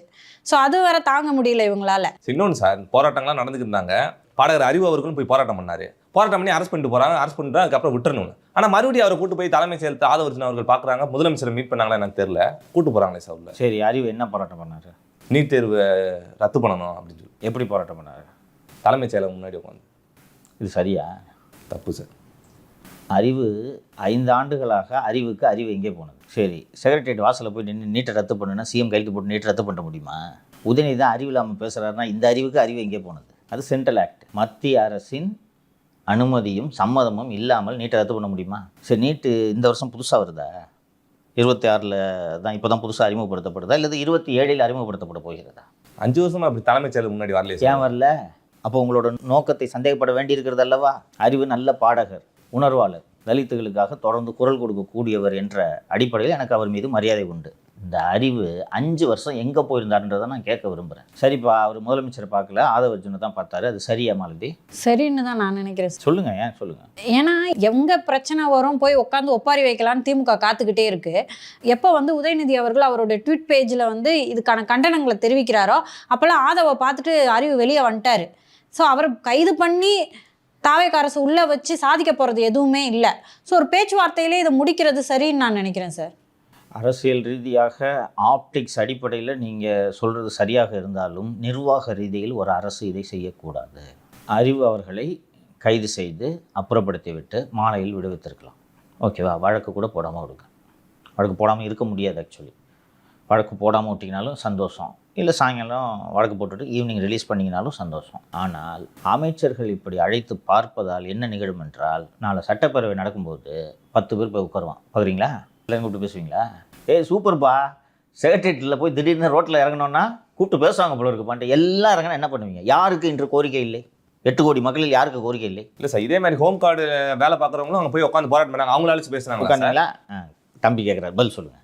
ஸோ அது வேற தாங்க முடியல இவங்களால. இன்னொன்று சார், போராட்டங்கள்லாம் நடந்துக்கிட்டு இருந்தாங்க. பாடகர் அறிவு அவர்களும் போய் போராட்டம் பண்ணார். போராட்டம் பண்ணி அரெஸ்ட் பண்ணிட்டு போகிறாங்க. அரெஸ்ட் பண்ணிட்டு அதுக்கப்புறம் விட்டுறணும். ஆனால் மறுபடியும் அவரை கூட்டு போய் தலைமை செயலர் ஆதவர்ஜன் அவர்கள் பார்க்குறாங்க. முதலமைச்சரை மீட் பண்ணாங்களா எனக்கு தெரியல, கூட்டு போகிறாங்களே சார் உள்ள. சரி, அறிவு என்ன போராட்டம் பண்ணார்? நீட் தேர்வு ரத்து பண்ணணும் அப்படின்னு சொல்லி. எப்படி போராட்டம் பண்ணார்? தலைமை செயலர் முன்னாடி உட்காந்து. இது சரியா? தப்பு சார். அறிவு 5 ஆண்டுகளாக அறிவு எங்கே போனது? சரி, செக்ரட்டரியேட் வாசலில் போய் நின்று நீட்டை ரத்து பண்ணுன்னா சிஎம் கையெழுத்து போட்டு நீட்டை ரத்து பண்ண முடியுமா? உதயநிதி தான் அறிவு இல்லாமல் பேசுகிறாருன்னா இந்த அறிவு எங்கே போனது? அது சென்ட்ரல் ஆக்ட். மத்திய அரசின் அனுமதியும் சம்மதமும் இல்லாமல் நீட்டை ரத்து பண்ண முடியுமா? சரி, நீட்டு இந்த வருஷம் புதுசாக வருதா? 26 தான் இப்போ தான் புதுசாக அறிமுகப்படுத்தப்படுதா, இல்லை 27 அறிமுகப்படுத்தப்பட போகிறதா? 5 வருஷமா அப்படி தலைமை செயலர் முன்னாடி வரலையே. ஏன் வரல? அப்போ உங்களோட நோக்கத்தை சந்தேகப்பட வேண்டி இருக்கிறது அல்லவா? அறிவு நல்ல பாடகர், உணர்வாளர், தலித்துகளுக்காக தொடர்ந்து குரல் கொடுக்கக்கூடியவர் என்ற அடிப்படையில் எனக்கு அவர் மீது மரியாதை உண்டு. இந்த அறிவு 5 வருஷம் எங்கே போயிருந்தாருன்றதை நான் கேட்க விரும்புகிறேன். சரிப்பா, அவர் முதலமைச்சரை பார்க்கல, ஆதவர்ஜுனை தான் பார்த்தாரு. அது சரியா மாலதி? சரின்னு தான் நான் நினைக்கிறேன். சொல்லுங்க, ஏன் சொல்லுங்க. ஏன்னா எங்க பிரச்சனை வரும் போய் உட்காந்து ஒப்பாரி வைக்கலான்னு திமுக காத்துக்கிட்டே இருக்கு. எப்போ வந்து உதயநிதி அவர்கள் அவருடைய ட்விட் பேஜில் வந்து இதுக்கான கண்டனங்களை தெரிவிக்கிறாரோ அப்போல்லாம் ஆதவை பார்த்துட்டு அறிவு வெளியே வந்துட்டாரு. ஸோ அவரை கைது பண்ணி தாவேக அரசு உள்ள வச்சு சாதிக்க போறது எதுவுமே இல்லை. ஸோ ஒரு பேச்சுவார்த்தையிலே இதை முடிக்கிறது சரின்னு நான் நினைக்கிறேன் சார். அரசியல் ரீதியாக ஆப்டிக்ஸ் அடிப்படையில் நீங்கள் சொல்கிறது சரியாக இருந்தாலும் நிர்வாக ரீதியில் ஒரு அரசு இதை செய்யக்கூடாது. அறிவு அவர்களை கைது செய்து அப்புறப்படுத்தி விட்டு மாலையில் விடுவித்திருக்கலாம். ஓகேவா? வழக்கு கூட போடாமல் விடுங்க. வழக்கு போடாமல் இருக்க முடியாது. ஆக்சுவலி வழக்கு போடாமல் விட்டிங்கனாலும் சந்தோஷம், இல்லை சாயங்காலம் வழக்கு போட்டுட்டு ஈவினிங் ரிலீஸ் பண்ணிங்கனாலும் சந்தோஷம். ஆனால் அமைச்சர்கள் இப்படி அழைத்து பார்ப்பதால் என்ன நிகழும் என்றால், நாளை சட்டப்பேரவை நடக்கும்போது 10 பேர் போய் உட்காருவான். பார்க்குறீங்களா? இல்லைன்னு கூப்பிட்டு பேசுவீங்களா? சூப்பர்ப்பா, செக்ரட்டரியேட்டில் போய் திடீர்னு ரோட்டில் இறங்கணுன்னா கூப்பிட்டு பேசுவாங்க போல இருக்கு பாட்டு. எல்லாம் இறங்கினா என்ன பண்ணுவீங்க? யாருக்கு இன்று கோரிக்கை இல்லை? 8 கோடி மக்களில் யாருக்கு கோரிக்கை இல்லை? இல்லை சார், இதே மாதிரி ஹோம் கார்டு வேலை பார்க்குறவங்களும் அங்கே போய் உட்காந்து போராட்டம் பண்ணாங்க. அவங்கள அழைச்சி பேசுகிறாங்க. உட்காந்துங்களா? தம்பி கேட்குறாரு, பதில் சொல்லுங்கள்.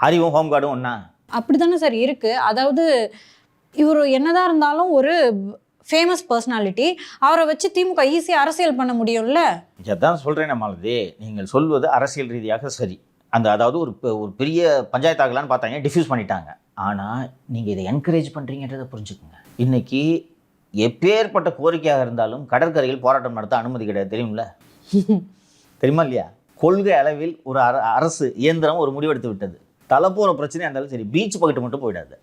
அறிவும் ஹோம் கார்டும் ஒன்றா? அப்படி தானே சார் இருக்கு. அதாவது இவர் என்னதான் இருந்தாலும் ஒரு ஃபேமஸ் பர்சனாலிட்டி, அவரை வச்சு திமுக ஈஸியாக அரசியல் பண்ண முடியும்ல. இதான் சொல்கிறேன் நம்மளது. நீங்கள் சொல்வது அரசியல் ரீதியாக சரி. அதாவது ஒரு பெரிய பஞ்சாயத்து ஆகலான்னு பார்த்தாங்க, டிஃப்யூஸ் பண்ணிட்டாங்க. ஆனால் நீங்கள் இதை என்கரேஜ் பண்ணுறீங்கன்றதை புரிஞ்சுக்கோங்க. இன்றைக்கி எப்பேற்பட்ட கோரிக்கையாக இருந்தாலும் கடற்கரையில் போராட்டம் நடத்த அனுமதி கிடையாது. தெரியுமில்ல? தெரியுமா இல்லையா? கொள்கை அளவில் ஒரு அரசு இயந்திரம் ஒரு முடிவெடுத்து விட்டது. தலை போகிற பிரச்சனையாக இருந்தாலும் சரி, பீச் பக்கெட்டு மட்டும் போயிடாது.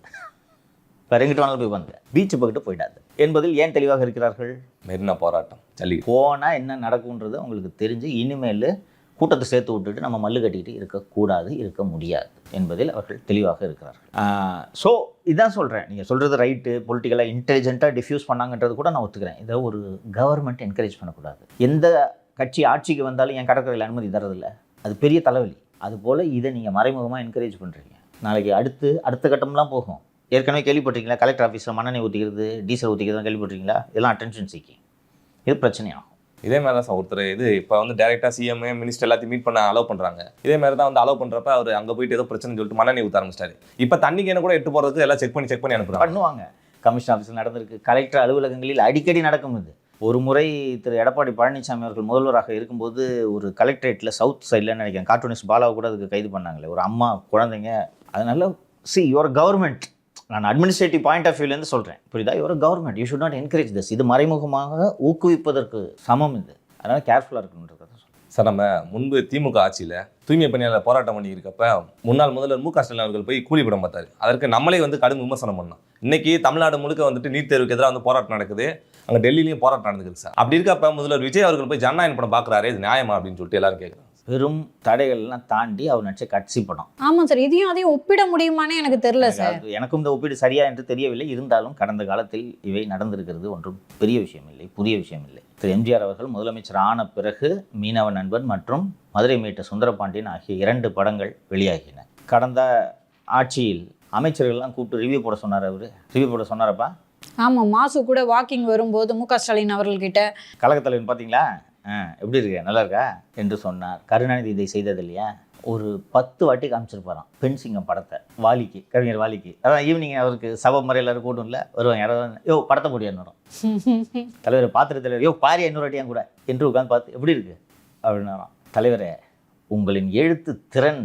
வேறு எங்கிட்ட வேணாலும் போய் வந்து பீச் பக்கெட்டு போயிடாது என்பதில் ஏன் தெளிவாக இருக்கிறார்கள்? மெரினா போராட்டம் சரி போனால் என்ன நடக்கும்ன்றது அவங்களுக்கு தெரிஞ்சு இனிமேல் கூட்டத்தை சேர்த்து விட்டுட்டு நம்ம மல்லு கட்டிக்கிட்டு இருக்கக்கூடாது, இருக்க முடியாது என்பதில் அவர்கள் தெளிவாக இருக்கிறார்கள். ஸோ இதான் சொல்கிறேன். நீங்கள் சொல்கிறது ரைட்டு. பொலிட்டிக்கலாக இன்டெலிஜென்ட்டாக டிஃப்யூஸ் பண்ணாங்கன்றது கூட நான் ஒத்துக்கிறேன். இதை ஒரு கவர்மெண்ட் என்கரேஜ் பண்ணக்கூடாது. எந்த கட்சி ஆட்சிக்கு வந்தாலும் என் கடற்கரையில் அனுமதி தரதில்லை. அது பெரிய தலைவலி. அதுபோல் இதை நீங்கள் மறைமுகமாக என்கரேஜ் பண்ணுறீங்க. நாளைக்கு அடுத்த கட்டம்லாம் போகும். ஏற்கனவே கேள்விப்பட்டிருக்கீங்களா? கலெக்டர் ஆஃபீஸில் மண்ணெண்ணெய் ஊற்றிக்கிறது, டீசல் ஊற்றிக்கிறது கேள்விப்பட்டிருக்கீங்களா? இதெல்லாம் அட்டென்ஷன் சீக்கிங். இது பிரச்சனையாகும். இதே மாதிரி தான் சார் ஒருத்தர் இப்போ டேரெக்டாக சிஎம் மினிஸ்டர் எல்லாத்தையும் மீட் பண்ண அலோவ் பண்ணுறாங்க. இதே மாதிரி தான் அலோவ் பண்ணுறப்ப அவர் அங்கே போயிட்டு ஏதோ பிரச்சனை சொல்லிட்டு மண்ணெண்ணெய் ஊற்ற ஆரம்பிச்சிட்டாரு. இப்போ தண்ணி கேன கூட எட்டு போகிறதுக்கு எல்லாம் செக் பண்ணி அனுப்புகிறாங்க. பண்ணுவாங்க. கமிஷன் ஆஃபீஸில் நடந்திருக்கு. கலெக்டர் அலுவலகங்களில் அடிக்கடி நடக்கும். இது ஒரு முறை திரு எடப்பாடி பழனிசாமி அவர்கள் முதல்வராக இருக்கும்போது ஒரு கலெக்டரேட்டில் சவுத் சைடில் நினைக்கிறேன் கார்ட்டூனிஸ்ட் பாலாவை கூட அதுக்கு கைது பண்ணாங்களே, ஒரு அம்மா குழந்தைங்க. அதனால யுவர் கவர்மெண்ட், நான் அட்மினிஸ்ட்ரேட்டிவ் பாயிண்ட் ஆஃப் வியூலேருந்து சொல்கிறேன், புரியுதா? Your government, you should not encourage this. இது மறைமுகமாக ஊக்குவிப்பதற்கு சமம். இது அதனால் கேர்ஃபுல்லாக இருக்கணுன்றதை சார். நம்ம முன்பு திமுக ஆட்சியில் தூய்மை பணியாளர் போராட்டம் பண்ணி இருக்கப்ப முன்னாள் முதல்வர் மு.க. ஸ்டாலின் அவர்கள் போய் கூலிப்படம் பார்த்தாரு. அதற்கு நம்மளே கடும் விமர்சனம் பண்ணோம். இன்னைக்கு தமிழ்நாடு முழுக்க நீட் தேர்வுக்கு எதிராக போராட்டம் நடக்குது. அங்கே டெல்லியிலையும் போராட்டம் நடந்துக்குது சார். அப்படி இருக்கப்ப முதல்வர் விஜய் அவர்கள் போய் ஜனநாயகம் படம் பார்க்குறாரு, இது நியாயமா அப்படின்னு சொல்லிட்டு எல்லாரும் கேட்குறாங்க. பெரும் தடைகள்லாம் தாண்டி அவர் நடிச்ச கட்சி படம். ஆமாம் சார், இதையும் அதையும் ஒப்பிட முடியுமானே எனக்கு தெரியல சார். எனக்கும் இந்த ஒப்பீடு சரியா என்று தெரியவில்லை. இருந்தாலும் கடந்த காலத்தில் இவை நடந்திருக்கிறது ஒன்றும் பெரிய விஷயம் இல்லை, புதிய விஷயம் இல்லை. திரு எம்ஜிஆர் அவர்கள் முதலமைச்சர் ஆன பிறகு மீனவ நண்பன் மற்றும் மதுரை மீட்ட சுந்தரபாண்டியன் ஆகிய 2 படங்கள் வெளியாகின. கடந்த ஆட்சியில் அமைச்சர்கள்லாம் கூப்பிட்டு ரிவ்யூ போட சொன்னார். அவர் ரிவ்யூ போட சொன்னாரப்பா. ஆமாம், மாசு கூட வாக்கிங் வரும்போது மு.க. ஸ்டாலின் அவர்கள்கிட்ட கழகத்தலைவன் பார்த்தீங்களா, எப்படி இருக்கு, நல்லா இருக்கா என்று சொன்னார். கருணாநிதி இதை செய்தது இல்லையா? ஒரு 10 வாட்டி காமிச்சிருப்பாராம் பெண்சிங்கம் படத்தை வாலிக்கு, கவிஞர் வாலிக்கு. அதான் ஈவினிங் அவருக்கு சபை எல்லாரும் கூட்டம் இல்லை வருவாங்க. யாராவது படத்தை போடியாரும் தலைவரை பார்த்துட்டு தலைவர் பாரியா 100 வாட்டியான் கூட என்று உட்காந்து பார்த்து எப்படி இருக்கு அப்படின்னாராம். தலைவரே, உங்களின் எழுத்து திறன்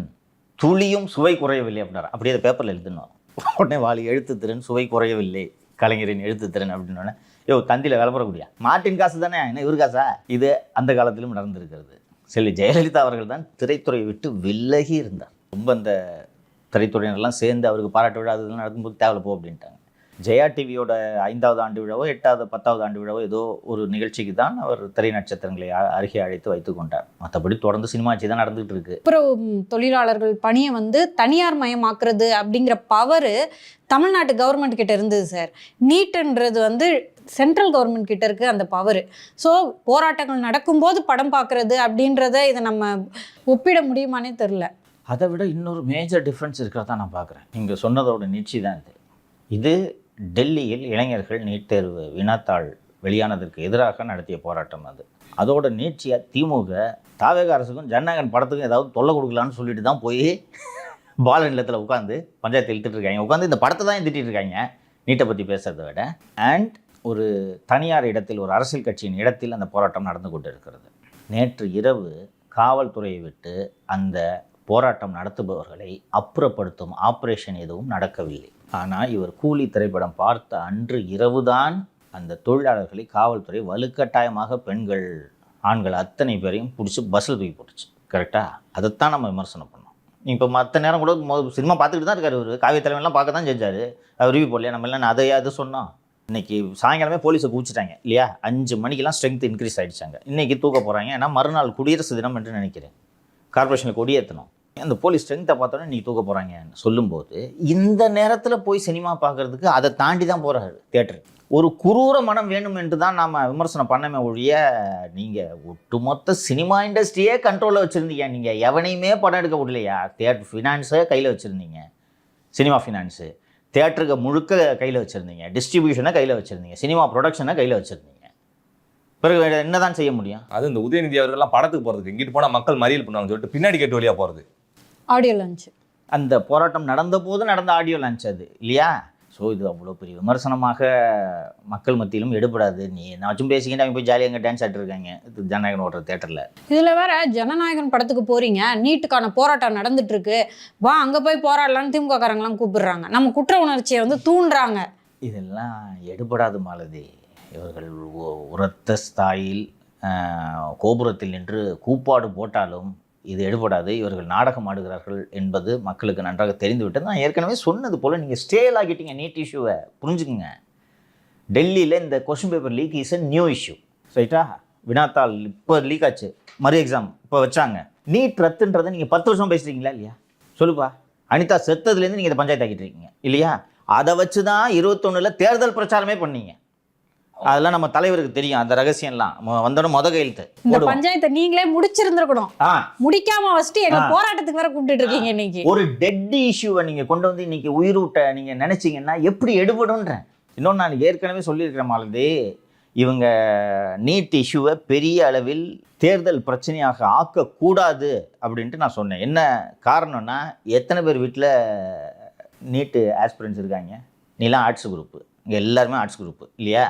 துளியும் சுவை குறையவில்லை அப்படின்னாரா. அப்படியே அதை பேப்பரில் எழுதுனோம். உடனே வாலி எழுத்து திறன் சுவை குறையவில்லை, கலைஞரின் எழுத்து திறன் அப்படின்னோடனே தந்தியில் விளம்பரக்கூடியா மார்ட்டின் காசு தானே, என்ன இவர் காசா? இது அந்த காலத்திலும் நடந்திருக்கிறது. செல்வி ஜெயலலிதா அவர்கள் தான் திரைத்துறையை விட்டு விலகி இருந்தார். ரொம்ப அந்த திரைத்துறையினரெல்லாம் சேர்ந்து அவருக்கு பாராட்டு விழா அதெல்லாம் நடக்கும்போது தேவையில்ல போ அப்படின்ட்டாங்க. ஜெயா டிவியோட 5வது ஆண்டு விழாவோ 8வது 10வது ஆண்டு விழாவோ ஏதோ ஒரு நிகழ்ச்சிக்கு தான் அவர் திரை நட்சத்திரங்களை அருகே அழைத்து வைத்து கொண்டார். மற்றபடி தொடர்ந்து சினிமா ஆட்சி தான் நடந்துகிட்டு இருக்கு. அப்புறம் தொழிலாளர்கள் பணியை தனியார் மயமாக்குறது அப்படிங்கிற பவர் தமிழ்நாட்டு கவர்மெண்ட் கிட்ட இருந்தது சார். நீட்ன்றது சென்ட்ரல் கவர்மெண்ட் கிட்ட இருக்கு அந்த பவர். ஸோ போராட்டங்கள் நடக்கும்போது படம் பார்க்கறது அப்படின்றத இதை நம்ம ஒப்பிட முடியுமானே தெரில. அதை விட இன்னொரு மேஜர் டிஃப்ரென்ஸ் இருக்கிறதா நான் பார்க்குறேன். நீங்கள் சொன்னதோட நீட்சி தான் இது. டெல்லியில் இளைஞர்கள் நீட் தேர்வு வினாத்தாள் வெளியானதற்கு எதிராக நடத்திய போராட்டம் அது. அதோட நீட்சியாக திமுக தாவேக அரசுக்கும் ஜனநாயகன் படத்துக்கும் ஏதாவது தொல்லை கொடுக்கலான்னு சொல்லிட்டு தான் போய் பால நிலத்தில் உட்காந்து பஞ்சாயத்து இழுத்துட்டு இருக்காங்க. உட்காந்து இந்த படத்தை தான் திட்டிகிட்டு இருக்காங்க நீட்டை பற்றி பேசுகிறத விட. அண்ட் ஒரு தனியார் இடத்தில், ஒரு அரசியல் கட்சியின் இடத்தில் அந்த போராட்டம் நடந்து கொண்டு இருக்கிறது. நேற்று இரவு காவல்துறையை விட்டு அந்த போராட்டம் நடத்துபவர்களை அப்புறப்படுத்தும் ஆப்ரேஷன் எதுவும் நடக்கவில்லை. ஆனால் இவர் கூலி திரைப்படம் பார்த்த அன்று இரவுதான் அந்த தொழிலாளர்களை காவல்துறை வலுக்கட்டாயமாக பெண்கள் ஆண்கள் அத்தனை பேரையும் பிடிச்சி பஸ்ஸில் தூக்கி போட்டுச்சு. கரெக்டாக? அதைத்தான் நம்ம விமர்சனம் பண்ணோம். இப்போ மற்ற நேரம் கூட சினிமா பார்த்துக்கிட்டு தான் இருக்காரு அவர். காவிய தலைவன்லாம் பார்க்க தான் செஞ்சார். அவர் ரிவ்யூ போடலையா? நம்ம எல்லாம் அது சொன்னோம். இன்றைக்கி சாயங்காலமே போலீஸை கூச்சிட்டாங்க இல்லையா? 5 மணிக்கெல்லாம் ஸ்ட்ரென்த் இன்க்ரீஸ் ஆகிடுச்சாங்க. இன்றைக்கி தூக்க போகிறாங்க. ஏன்னா மறுநாள் குடியரசு தினம் என்று நினைக்கிறேன். கார்பரேஷனில் கொடியேற்றணும். அந்த போலீஸ் ஸ்ட்ரென்த்தை பார்த்தோன்னே இன்றைக்கி தூக்க போகிறாங்கன்னு சொல்லும்போது இந்த நேரத்தில் போய் சினிமா பார்க்குறதுக்கு அதை தாண்டி தான் போகிறாரு தியேட்டருக்கு. ஒரு குரூர மனம் வேணும் என்று தான் நாம் விமர்சனம் பண்ணமே ஒழிய, நீங்கள் ஒட்டுமொத்த சினிமா இண்டஸ்ட்ரியே கண்ட்ரோலில் வச்சுருந்தீங்க. நீங்கள் எவனையுமே படம் எடுக்க முடியலையா? தியேட்டர் ஃபினான்ஸை கையில் வச்சுருந்தீங்க, சினிமா ஃபினான்ஸு தியேட்டருக்கு முழுக்க கையில் வச்சுருந்தீங்க, டிஸ்ட்ரிபியூஷனை கையில் வச்சுருந்தீங்க, சினிமா ப்ரொடக்ஷனை கையில் வச்சுருந்தீங்க. பிறகு என்ன தான் செய்ய முடியும்? அது இந்த உதயநிதி அவர்கள்லாம் படத்துக்கு போகிறதுக்கு இங்கிட்டு போனால் மக்கள் மறியல் பண்ணுவாங்க சொல்லிட்டு பின்னாடி கேட்டு வழியாக போகிறது. ஆடியோ லான்ச் அந்த போராட்டம் நடந்த போது நடந்த ஆடியோ லான்ச் அது இல்லையா? ஸோ இது அவ்வளோ பெரிய விமர்சனமாக மக்கள் மத்தியிலும் எடுபடாது. நீ என்னாச்சும் பேசிக்கிட்டு அவங்க போய் ஜாலியாக அங்கே டான்ஸ் ஆகிட்டுருக்காங்க இது ஜனநாயகன் ஓடுற தேட்டரில். இதில் வேற ஜனநாயகன் படத்துக்கு போகிறீங்க, நீட்டுக்கான போராட்டம் நடந்துட்டு இருக்கு, வா அங்கே போய் போராடலான்னு திமுக காரங்களாம் கூப்பிடுறாங்க, நம்ம குற்ற உணர்ச்சியை வந்து தூண்டுறாங்க. இதெல்லாம் எடுபடாது மாலதி. இவர்கள் உரத்த ஸ்தாயில் கோபுரத்தில் நின்று கூப்பாடு போட்டாலும் இது எடுபடாது. இவர்கள் நாடகம் ஆடுகிறார்கள் என்பது மக்களுக்கு நன்றாக தெரிந்துவிட்டது. நான் ஏற்கனவே சொன்னது போல் நீங்கள் ஸ்டேல் ஆகிட்டீங்க நீட் இஷ்யூவை. புரிஞ்சுக்குங்க. டெல்லியில் இந்த question paper leak is a new issue. ரைட்டா? வினாத்தாள் இப்போ லீக் ஆச்சு, மறு எக்ஸாம் இப்போ வச்சாங்க. நீட் ரத்துன்றதை நீங்கள் 10 வருஷம் பேசுகிறீங்களா இல்லையா? சொல்லுப்பா. அனிதா செத்ததுலேருந்து நீங்கள் இதை பஞ்சாயத்து ஆக்கிட்டு இருக்கீங்க இல்லையா? அதை வச்சு தான் 21 தேர்தல் பிரச்சாரமே பண்ணீங்க. அதெல்லாம் நம்ம தலைவருக்கு தெரியும் அந்த ரகசியம்லாம். வந்தோட கையெழுத்து இந்த பஞ்சாயத்தை நீங்களே முடிச்சிருந்துருக்கணும், முடிக்காம வச்சுட்டு எங்க போராட்டத்துக்கு வேற கூப்பிட்டு இருக்கீங்க. இன்னைக்கு ஒரு டெட் இஷ்யூவை நீங்க கொண்டு வந்து இன்னைக்கு உயிரூட்ட நீங்க நினைச்சீங்கன்னா எப்படி எடுபடும்ன்றேன். இன்னொன்று நான் ஏற்கனவே சொல்லியிருக்கிறேன் மாலதி, இவங்க நீட் இஷ்யூவை பெரிய அளவில் தேர்தல் பிரச்சனையாக ஆக்கக்கூடாது அப்படின்ட்டு நான் சொன்னேன். என்ன காரணம்னா, எத்தனை பேர் வீட்டில் நீட்டு ஆஸ்பிரன்ஸ் இருக்காங்க? நீலாம் ஆர்ட்ஸ் குரூப்பு, இங்கே எல்லாருமே ஆர்ட்ஸ் குரூப்பு இல்லையா?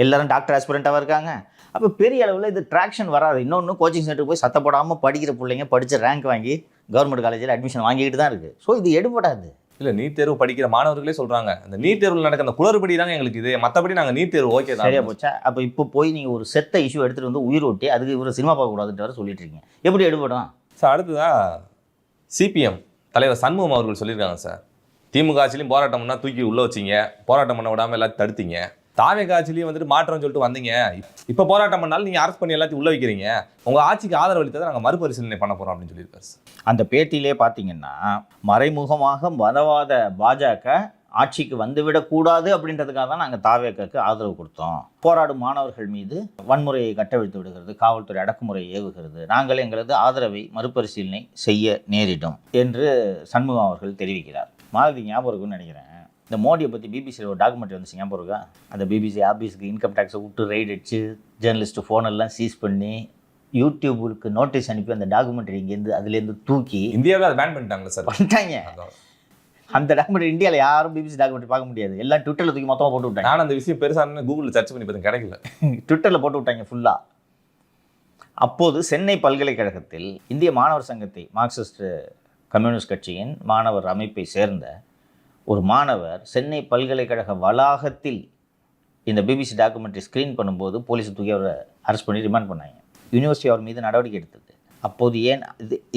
எல்லாரும் டாக்டர் ஆஸ்பிரண்ட்டாக இருக்காங்க. அப்போ பெரிய அளவில் இது ட்ராக்ஷன் வராது. இன்னொன்று, கோச்சிங் சென்டருக்கு போய் சத்தப்படாமல் படிக்கிற பிள்ளைங்க படித்த ரேங்க் வாங்கி கவர்மெண்ட் காலேஜில் அட்மிஷன் வாங்கிக்கிட்டு தான் இருக்குது. ஸோ இது எடுபடாது. இல்லை, நீட் தேர்வு படிக்கிற மாணவர்களே சொல்கிறாங்க, அந்த நீட் தேர்வில் நடக்கிற அந்த குளறுபடி தாங்க எங்களுக்கு இது, மற்றபடி நாங்கள் நீட் தேர்வு ஓகே தான். சரியா போச்சா? அப்போ இப்போ போய் நீங்கள் ஒரு செத்த இஷ்யூ எடுத்துகிட்டு வந்து உயிர் ஓட்டி அதுக்கு இவர் சினிமா பார்க்கக்கூடாதுன்ற வர சொல்லிட்டு இருக்கீங்க. எப்படி எடுபடும் சார்? அடுத்ததான் சிபிஎம் தலைவர் சண்முகம் அவர்கள் சொல்லியிருக்காங்க சார், திமுக ஆட்சியிலையும் போராட்டம்னா தூக்கி உள்ளே வச்சிங்க, போராட்டம் பண்ண விடாமல் எல்லாத்தையும் தடுத்தீங்க. தாவேக ஆட்சிலையும் வந்துட்டு மாற்றம்னு சொல்லிட்டு வந்தீங்க, இப்போ போராட்டம் பண்ணாலும் நீங்கள் அரெஸ்ட் பண்ணி எல்லாத்தையும் உள்ள வைக்கிறீங்க, உங்கள் ஆட்சிக்கு ஆதரவு அளித்ததை நாங்கள் மறுபரிசீலனை பண்ண போகிறோம் அப்படின்னு சொல்லியிருக்காரு சார். அந்த பேட்டியிலே பார்த்தீங்கன்னா, மறைமுகமாக மதவாத பாஜக ஆட்சிக்கு வந்துவிடக்கூடாது அப்படின்றதுக்காக தான் நாங்கள் தாவேக்கு ஆதரவு கொடுத்தோம். போராடும் மாணவர்கள் மீது வன்முறையை கட்டவிழ்த்து விடுகிறது, காவல்துறை அடக்குமுறை ஏவுகிறது, நாங்கள் எங்களது ஆதரவை மறுபரிசீலனை செய்ய நேரிடும் என்று சண்முகம் அவர்கள் தெரிவிக்கிறார். மாலதி ஞாபகம் இருக்குன்னு நினைக்கிறேன், இந்த மோடியை பற்றி பிபிசியில் ஒரு டாக்குமெண்ட்ரி வந்துச்சு, ஞாபகம் இருக்கா? அந்த பிபிசி ஆஃபீஸுக்கு இன்கம் டேக்ஸை விட்டு ரைட் அடிச்சு ஜேர்னலிஸ்ட்டு ஃபோனெல்லாம் சீஸ் பண்ணி யூடியூபுக்கு நோட்டீஸ் அனுப்பி அந்த டாக்குமெண்ட்ரி இங்கேருந்து அதுலேருந்து தூக்கி இந்தியாவில் அதை பேன் பண்ணிட்டாங்க சார். பண்ணிட்டாங்க. அந்த டாக்குமெண்ட்ரி இந்தியாவில் யாரும் பிபிசி டாக்குமெண்ட்ரி பார்க்க முடியாது, எல்லாம் ட்விட்டரில் தூக்கி மொத்தமாக போட்டு விட்டாங்க. நான் அந்த விஷயம் பெருசாக கூகுளில் சர்ச் பண்ணி பார்த்தேன், கிடைக்கல. ட்விட்டரில் போட்டு விட்டாங்க ஃபுல்லாக. அப்போது சென்னை பல்கலைக்கழகத்தில் இந்திய மாணவர் சங்கத்தை, மார்க்சிஸ்ட் கம்யூனிஸ்ட் கட்சியின் மாணவர் அமைப்பை சேர்ந்த ஒரு மாணவர் சென்னை பல்கலைக்கழக வளாகத்தில் இந்த பிபிசி டாக்குமெண்ட்ரி ஸ்க்ரீன் பண்ணும்போது போலீஸ் தூக்கி அவரை அரெஸ்ட் பண்ணி ரிமாண்ட் பண்ணாங்க. யூனிவர்சிட்டி அவர் மீது நடவடிக்கை எடுத்தது. அப்போது ஏன்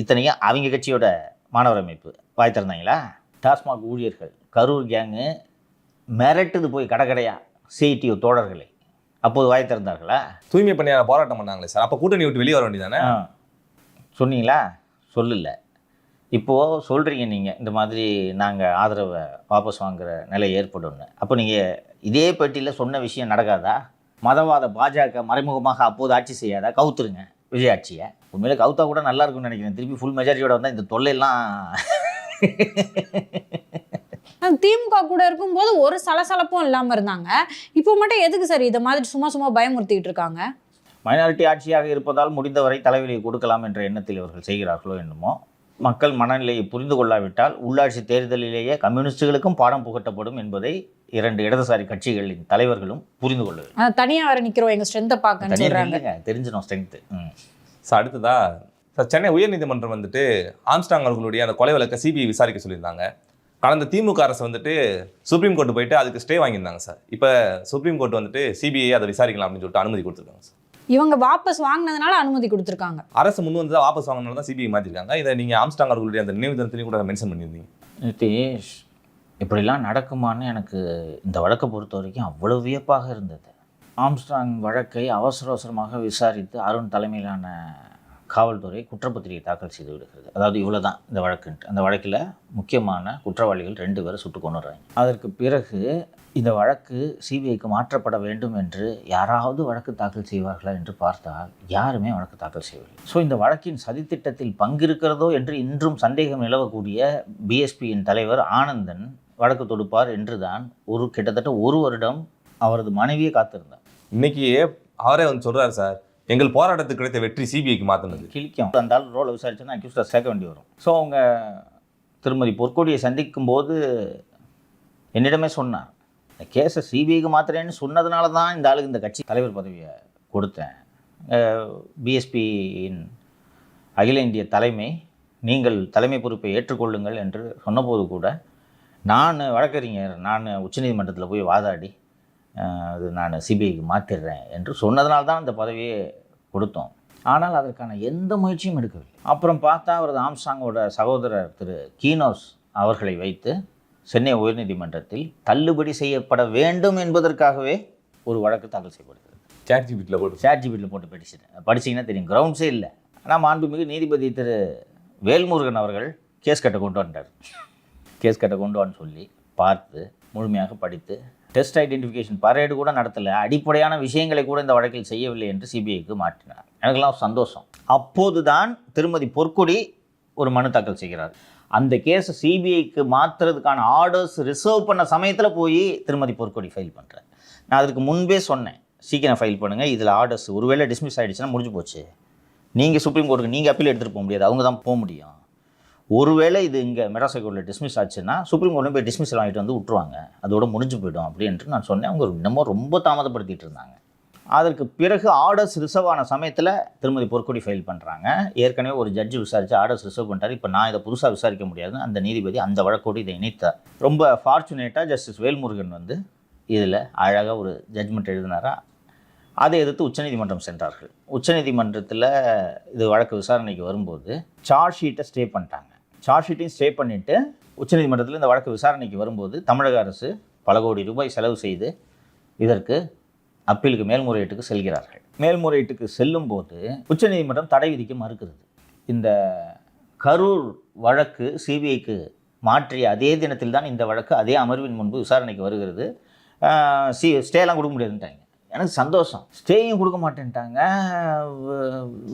இத்தனையும் அவங்க கட்சியோட மாணவர் அமைப்பு வாய் திறந்தாங்களா? டாஸ்மாக் ஊழியர்கள், கரூர் கேங்கு மிரட்டுது போய் கடைக்கடையா சிஐடிஓ தோழர்களை, அப்போது வாய் திறந்தார்களா? தூய்மை பணியாளர் போராட்டம் பண்ணாங்களே சார், அப்போ கூட்டணி விட்டு வெளியே வர வேண்டியதானே? சொன்னீங்களா? சொல்லலை. இப்போது சொல்கிறீங்க நீங்கள் இந்த மாதிரி நாங்கள் ஆதரவை வாபஸ் வாங்குகிற நிலை ஏற்படும்னு. அப்போ நீங்கள் இதே பேட்டியில் சொன்ன விஷயம் நடக்காதா? மதவாத பாஜக மறைமுகமாக அப்போது ஆட்சி செய்யாதா? கவுத்துருங்க விஜய் ஆட்சியை. உண்மையிலே கவுத்தா கூட நல்லா இருக்கும்னு நினைக்கிறேன். திருப்பி ஃபுல் மெஜாரிட்டியோட வந்தால் இந்த தொல்லையெல்லாம். திமுக கூட இருக்கும்போது ஒரு சலசலப்பும் இல்லாமல் இருந்தாங்க, இப்போ மட்டும் எதுக்கு சார் இதை மாதிரி சும்மா சும்மா பயமுறுத்திக்கிட்டு இருக்காங்க? மைனாரிட்டி ஆட்சியாக இருப்பதால் முடிந்தவரை தலைவலியை கொடுக்கலாம் என்ற எண்ணத்தில் இவர்கள் செய்கிறார்களோ என்னமோ. மக்கள் மனநிலையை புரிந்து கொள்ளாவிட்டால் உள்ளாட்சி தேர்தலிலேயே கம்யூனிஸ்டுகளுக்கும் பாடம் புகட்டப்படும் என்பதை 2 இடதுசாரி கட்சிகளின் தலைவர்களும் புரிந்து கொள்ள தனியாக வர நிற்கிறோம், எங்கள் ஸ்ட்ரென்த்தை பார்க்க சொல்கிறாங்க. தெரிஞ்சிடும் ஸ்ட்ரென்த்து. சார் அடுத்ததா சார், சென்னை உயர்நீதிமன்றம் வந்துட்டு ஆம்ஸ்டாங் அவர்களுடைய அந்த கொலை வழக்கை சிபிஐ விசாரிக்க சொல்லியிருந்தாங்க. கடந்த திமுக அரசு வந்துட்டு சுப்ரீம் கோர்ட் போயிட்டு அதுக்கு ஸ்டே வாங்கியிருந்தாங்க சார். இப்போ சுப்ரீம் கோர்ட் வந்துட்டு சிபிஐ அதை விசாரிக்கலாம் அப்படின்னு சொல்லிட்டு அனுமதி கொடுத்துருக்காங்க சார். இவங்க வாபஸ் வாங்கினதுனால அனுமதி கொடுத்துருக்காங்க. அரசு முன் வந்து வாபஸ் வாங்கினால தான் சிபிஐ மாற்றிருக்காங்க. இதை நீங்கள் ஆம்ஸ்டாங் அவர்களுடைய அந்த நினைவு தினத்திலையும் கூட மென்ஷன் பண்ணியிருந்தீங்க. நிதிஷ், இப்படிலாம் நடக்குமான்னு எனக்கு இந்த வழக்கை பொறுத்த வரைக்கும் அவ்வளோ வியப்பாக இருந்தது. ஆம்ஸ்டாங் வழக்கை அவசரமாக விசாரித்து அருண் தலைமையிலான காவல்துறை குற்றப்பத்திரிகை தாக்கல் செய்து விடுகிறது. அதாவது இவ்வளோ தான் இந்த வழக்குன்ட்டு. அந்த வழக்கில் முக்கியமான குற்றவாளிகள் 2 பேரை சுட்டு கொண்டுறாங்க. அதற்கு பிறகு இந்த வழக்கு சிபிஐக்கு மாற்றப்பட வேண்டும் என்று யாராவது வழக்கு தாக்கல் செய்வார்களா என்று பார்த்தால் யாருமே வழக்கு தாக்கல் செய்யவில்லை. ஸோ இந்த வழக்கின் சதித்திட்டத்தில் பங்கிருக்கிறதோ என்று இன்றும் சந்தேகம் நிலவக்கூடிய பிஎஸ்பியின் தலைவர் ஆனந்தன் வழக்கு தொடுப்பார் என்று தான் கிட்டத்தட்ட 1 வருடம் அவரது மனைவியை காத்திருந்தார். இன்னைக்கு அவரே வந்து சொல்கிறார் சார், எங்கள் போராட்டத்துக்கு கிடைத்த வெற்றி சிபிஐக்கு மாற்றினது. கிழிக்கும். அந்த ஆள் ரோலை விசாரிச்சுன்னா அக்யூஸ்டாக சேர்க்க வேண்டி வரும். ஸோ அவங்க திருமதி பொற்கொடியை சந்திக்கும் போது என்னிடமே சொன்னார், இந்த கேஸை சிபிஐக்கு மாத்திரேன்னு சொன்னதுனால தான் இந்த ஆளுக்கு இந்த கட்சி தலைவர் பதவியை கொடுத்தேன். பிஎஸ்பியின் அகில இந்திய தலைமை நீங்கள் தலைமை பொறுப்பை ஏற்றுக்கொள்ளுங்கள் என்று சொன்னபோது கூட நான் வழக்கறிஞர், நான் உச்சநீதிமன்றத்தில் போய் வாதாடி அது நான் சிபிஐக்கு மாற்றிடுறேன் என்று சொன்னதுனால தான் அந்த பதவியை கொடுத்தோம். ஆனால் அதற்கான எந்த முயற்சியும் எடுக்கவில்லை. அப்புறம் பார்த்தா அவரது ஆம்ஸ்டாங்கோட சகோதரர் திரு கீனோஸ் அவர்களை வைத்து சென்னை உயர்நீதிமன்றத்தில் தள்ளுபடி செய்யப்பட வேண்டும் என்பதற்காகவே ஒரு வழக்கு தாக்கல் செய்யப்படுகிறது. சாட் ஜிபிட்டியில் போட்டு படிச்சிங்கன்னா தெரியும், கிரவுண்ட்ஸே இல்லை. ஆனால் மாண்புமிகு நீதிபதி திரு வேல்முருகன் அவர்கள் கேஸ் கட்ட கொண்டு வந்தார். கேஸ் கட்ட கொண்டு வான்னு சொல்லி பார்த்து முழுமையாக படித்து டெஸ்ட் ஐடென்டிஃபிகேஷன் பரேடு கூட நடத்தலை, அடிப்படையான விஷயங்களை கூட இந்த வழக்கில் செய்யவில்லை என்று சிபிஐக்கு மாற்றினார். எனக்கெல்லாம் சந்தோஷம். அப்போது தான் திருமதி பொற்கொடி ஒரு மனு தாக்கல் செய்கிறார். அந்த கேஸை சிபிஐக்கு மாற்றுறதுக்கான ஆர்டர்ஸ் ரிசர்வ் பண்ண சமயத்தில் போய் திருமதி பொற்கொடி ஃபைல் பண்ணுறேன். நான் அதுக்கு முன்பே சொன்னேன், சீக்கிரம் ஃபைல் பண்ணுங்கள், இதில் ஆர்டர்ஸ் ஒருவேளை டிஸ்மிஸ் ஆகிடுச்சுன்னா முடிஞ்சு போச்சு. நீங்கள் சுப்ரீம் கோர்ட்டுக்கு நீங்கள் அப்பீல் எடுத்துகிட்டு போக முடியாது, அவங்க தான் போக முடியும். ஒருவேளை இது இங்கே மெட்ராஸ் ஹைகோர்ட்டில் டிஸ்மிஸ் ஆச்சுன்னா சுப்ரீம் கோர்ட்டில் போய் டிஸ்மிஸ் வாங்கிட்டு வந்து விட்டுருவாங்க, அதோட முடிஞ்சு போய்டும் அப்படின்ட்டு நான் சொன்னேன். அவங்க இன்னமும் ரொம்ப தாமதப்படுத்திட்டு இருந்தாங்க. அதற்கு பிறகு ஆர்டர்ஸ் ரிசர்வ் ஆன சமயத்தில் திருமதி பொற்கொடி ஃபைல் பண்ணுறாங்க. ஏற்கனவே ஒரு ஜட்ஜு விசாரித்து ஆர்டர்ஸ் ரிசர்வ் பண்ணிட்டார். இப்போ நான் இதை புதுசாக விசாரிக்க முடியாதுன்னு அந்த நீதிபதி அந்த வழக்கோடு இதை இணைத்தார். ரொம்ப ஃபார்ச்சுனேட்டாக ஜஸ்டிஸ் வேல்முருகன் வந்து இதில் அழகாக ஒரு ஜட்ஜ்மெண்ட் எழுதினாரா. அதை எதிர்த்து உச்சநீதிமன்றம் சென்றார்கள். உச்சநீதிமன்றத்தில் இது வழக்கு விசாரணைக்கு வரும்போது சார்ஜ் ஷீட்டை ஸ்டே பண்ணிட்டாங்க. சார்ஜ் ஷீட்டையும் ஸ்டே பண்ணிவிட்டு உச்சநீதிமன்றத்தில் இந்த வழக்கு விசாரணைக்கு வரும்போது தமிழக அரசு பல கோடி ரூபாய் செலவு செய்து இதற்கு அப்பீலுக்கு மேல்முறையீட்டுக்கு செல்கிறார்கள். மேல்முறையீட்டுக்கு செல்லும்போது உச்சநீதிமன்றம் தடை விதிக்க மறுக்கிறது. இந்த கரூர் வழக்கு சிபிஐக்கு மாற்றிய அதே தினத்தில் தான் இந்த வழக்கு அதே அமர்வின் முன்பு விசாரணைக்கு வருகிறது. ஸ்டேலாம் கொடுக்க முடியாதுன்ட்டாங்க. எனக்கு சந்தோஷம். ஸ்டேயும் கொடுக்க மாட்டேன்ட்டாங்க.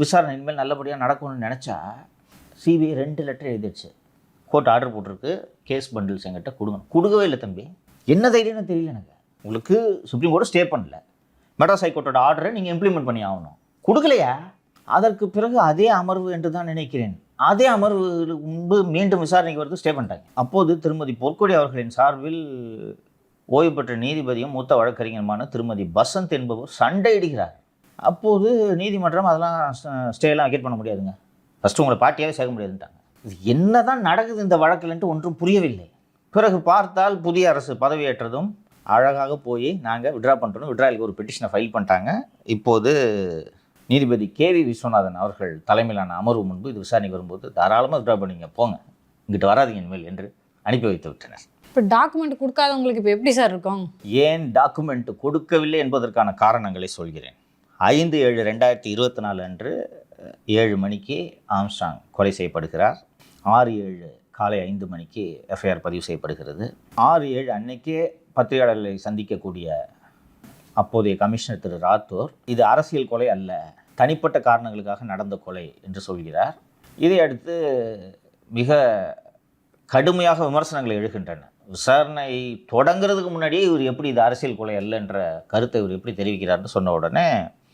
விசாரணை இனிமேல் நல்லபடியாக நடக்கணும்னு நினச்சா சிபிஐ 2 லெட்டர் எழுதிடுச்சு. கோர்ட் ஆர்டர் போட்டிருக்கு, கேஸ் பண்டில்ஸ் எங்கிட்ட கொடுக்கவே இல்லை தம்பி. என்ன தைரியம்னு தெரியல எனக்கு. உங்களுக்கு சுப்ரீம் கோர்ட் ஸ்டே பண்ணல, மெட்ராஸ் ஹைகோர்ட்டோட ஆர்டரை நீங்கள் இம்ப்ளிமெண்ட் பண்ணி ஆகணும், கொடுக்கலையா? அதற்கு பிறகு அதே அமர்வு என்று தான் நினைக்கிறேன், அதே அமர்வு முன்பு மீண்டும் விசாரணைக்கு வருது, ஸ்டே பண்ணிட்டாங்க. அப்போது திருமதி பொற்கொடி அவர்களின் சார்பில் ஓய்வு பெற்ற நீதிபதியும் மூத்த வழக்கறிஞருமான திருமதி பசந்த் என்பவர் சண்டையிடுகிறார். அப்போது நீதிமன்றம் அதெல்லாம் ஸ்டேலாம் அகேட் பண்ண முடியாதுங்க, ஃபஸ்ட்டு உங்களை பார்ட்டியாகவே சேர்க்க முடியாதுன்ட்டாங்க. இது என்ன தான் நடக்குது இந்த வழக்கில்ன்ட்டு ஒன்றும் புரியவில்லை. பிறகு பார்த்தால் புதிய அரசு பதவியேற்றதும் அழகாக போய் நாங்கள் விட்ரா பண்ணுறோம், விட்ராலுக்கு ஒரு பெட்டிஷனை ஃபைல் பண்ணிட்டாங்க. இப்போது நீதிபதி கேவி விஸ்வநாதன் அவர்கள் தலைமையிலான அமர்வு முன்பு இது விசாரணைக்கு வரும்போது தாராளமாக விட்ரா பண்ணிங்க, போங்க, இங்கிட்ட வராதிங்க இனிமேல் என்று அனுப்பி வைத்து விட்டனர். இப்போ டாக்குமெண்ட் கொடுக்காதவங்களுக்கு இப்போ எப்படி சார் இருக்கும்? ஏன் டாக்குமெண்ட் கொடுக்கவில்லை என்பதற்கான காரணங்களை சொல்கிறேன். 5/7/2024 அன்று 7 மணிக்கு ஆம்ஸ்டாங் கொலை செய்யப்படுகிறார். 6/7 காலை 5 மணிக்கு எஃப்ஐஆர் பதிவு செய்யப்படுகிறது. 6/7 அன்னைக்கே பத்திரிகையாளர்களை சந்திக்கக்கூடிய அப்போதைய கமிஷனர் திரு ராத்தோர் இது அரசியல் கொலை அல்ல, தனிப்பட்ட காரணங்களுக்காக நடந்த கொலை என்று சொல்கிறார். இதை அடுத்து மிக கடுமையாக விமர்சனங்களை எழுகின்றன. விசாரணை தொடங்குறதுக்கு முன்னாடியே இவர் எப்படி இது அரசியல் கொலை அல்ல என்ற கருத்தை இவர் எப்படி தெரிவிக்கிறார்னு சொன்ன உடனே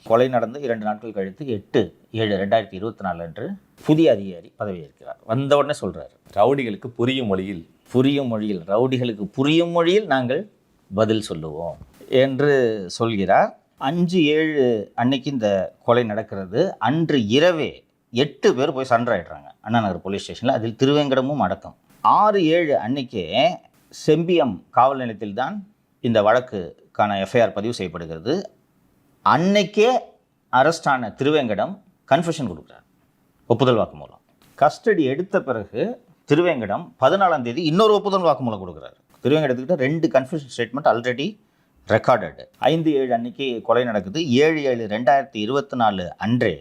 கொலை நடந்து 2 நாட்கள் கழித்து 8/7/2024 அன்று புதிய அதிகாரி பதவியேற்கிறார். வந்த உடனே சொல்கிறார், ரவுடிகளுக்கு புரியும் மொழியில் ரவுடிகளுக்கு புரியும் மொழியில் நாங்கள் பதில் சொல்லுவோம் என்று சொல்கிறார். 5/7 அன்னைக்கு இந்த கொலை நடக்கிறது. அன்று இரவே 8 பேர் போய் சரண்டர் ஆகிடுறாங்க அண்ணா நகர் போலீஸ் ஸ்டேஷனில். அதில் திருவேங்கடமும் அடக்கம். 6/7 அன்னைக்கே செம்பியம் காவல் நிலையத்தில் தான் இந்த வழக்குக்கான எஃப்ஐஆர் பதிவு செய்யப்படுகிறது. அன்னைக்கே அரெஸ்டான திருவேங்கடம் கன்ஃபெஷன் கொடுக்குறார், ஒப்புதல் வாக்குமூலம். கஸ்டடி எடுத்த பிறகு திருவேங்கடம் 14ஆம் தேதி இன்னொரு ஒப்புதல் வாக்குமூலம் கொடுக்குறாரு. திருவேங்கடத்துக்கிட்ட 2 கன்ஃபெஷன் ஸ்டேட்மெண்ட் ஆல்ரெடி ரெக்கார்டடு. 5/7 அன்னைக்கு கொலை நடக்குது. 7/7/2024 அன்றே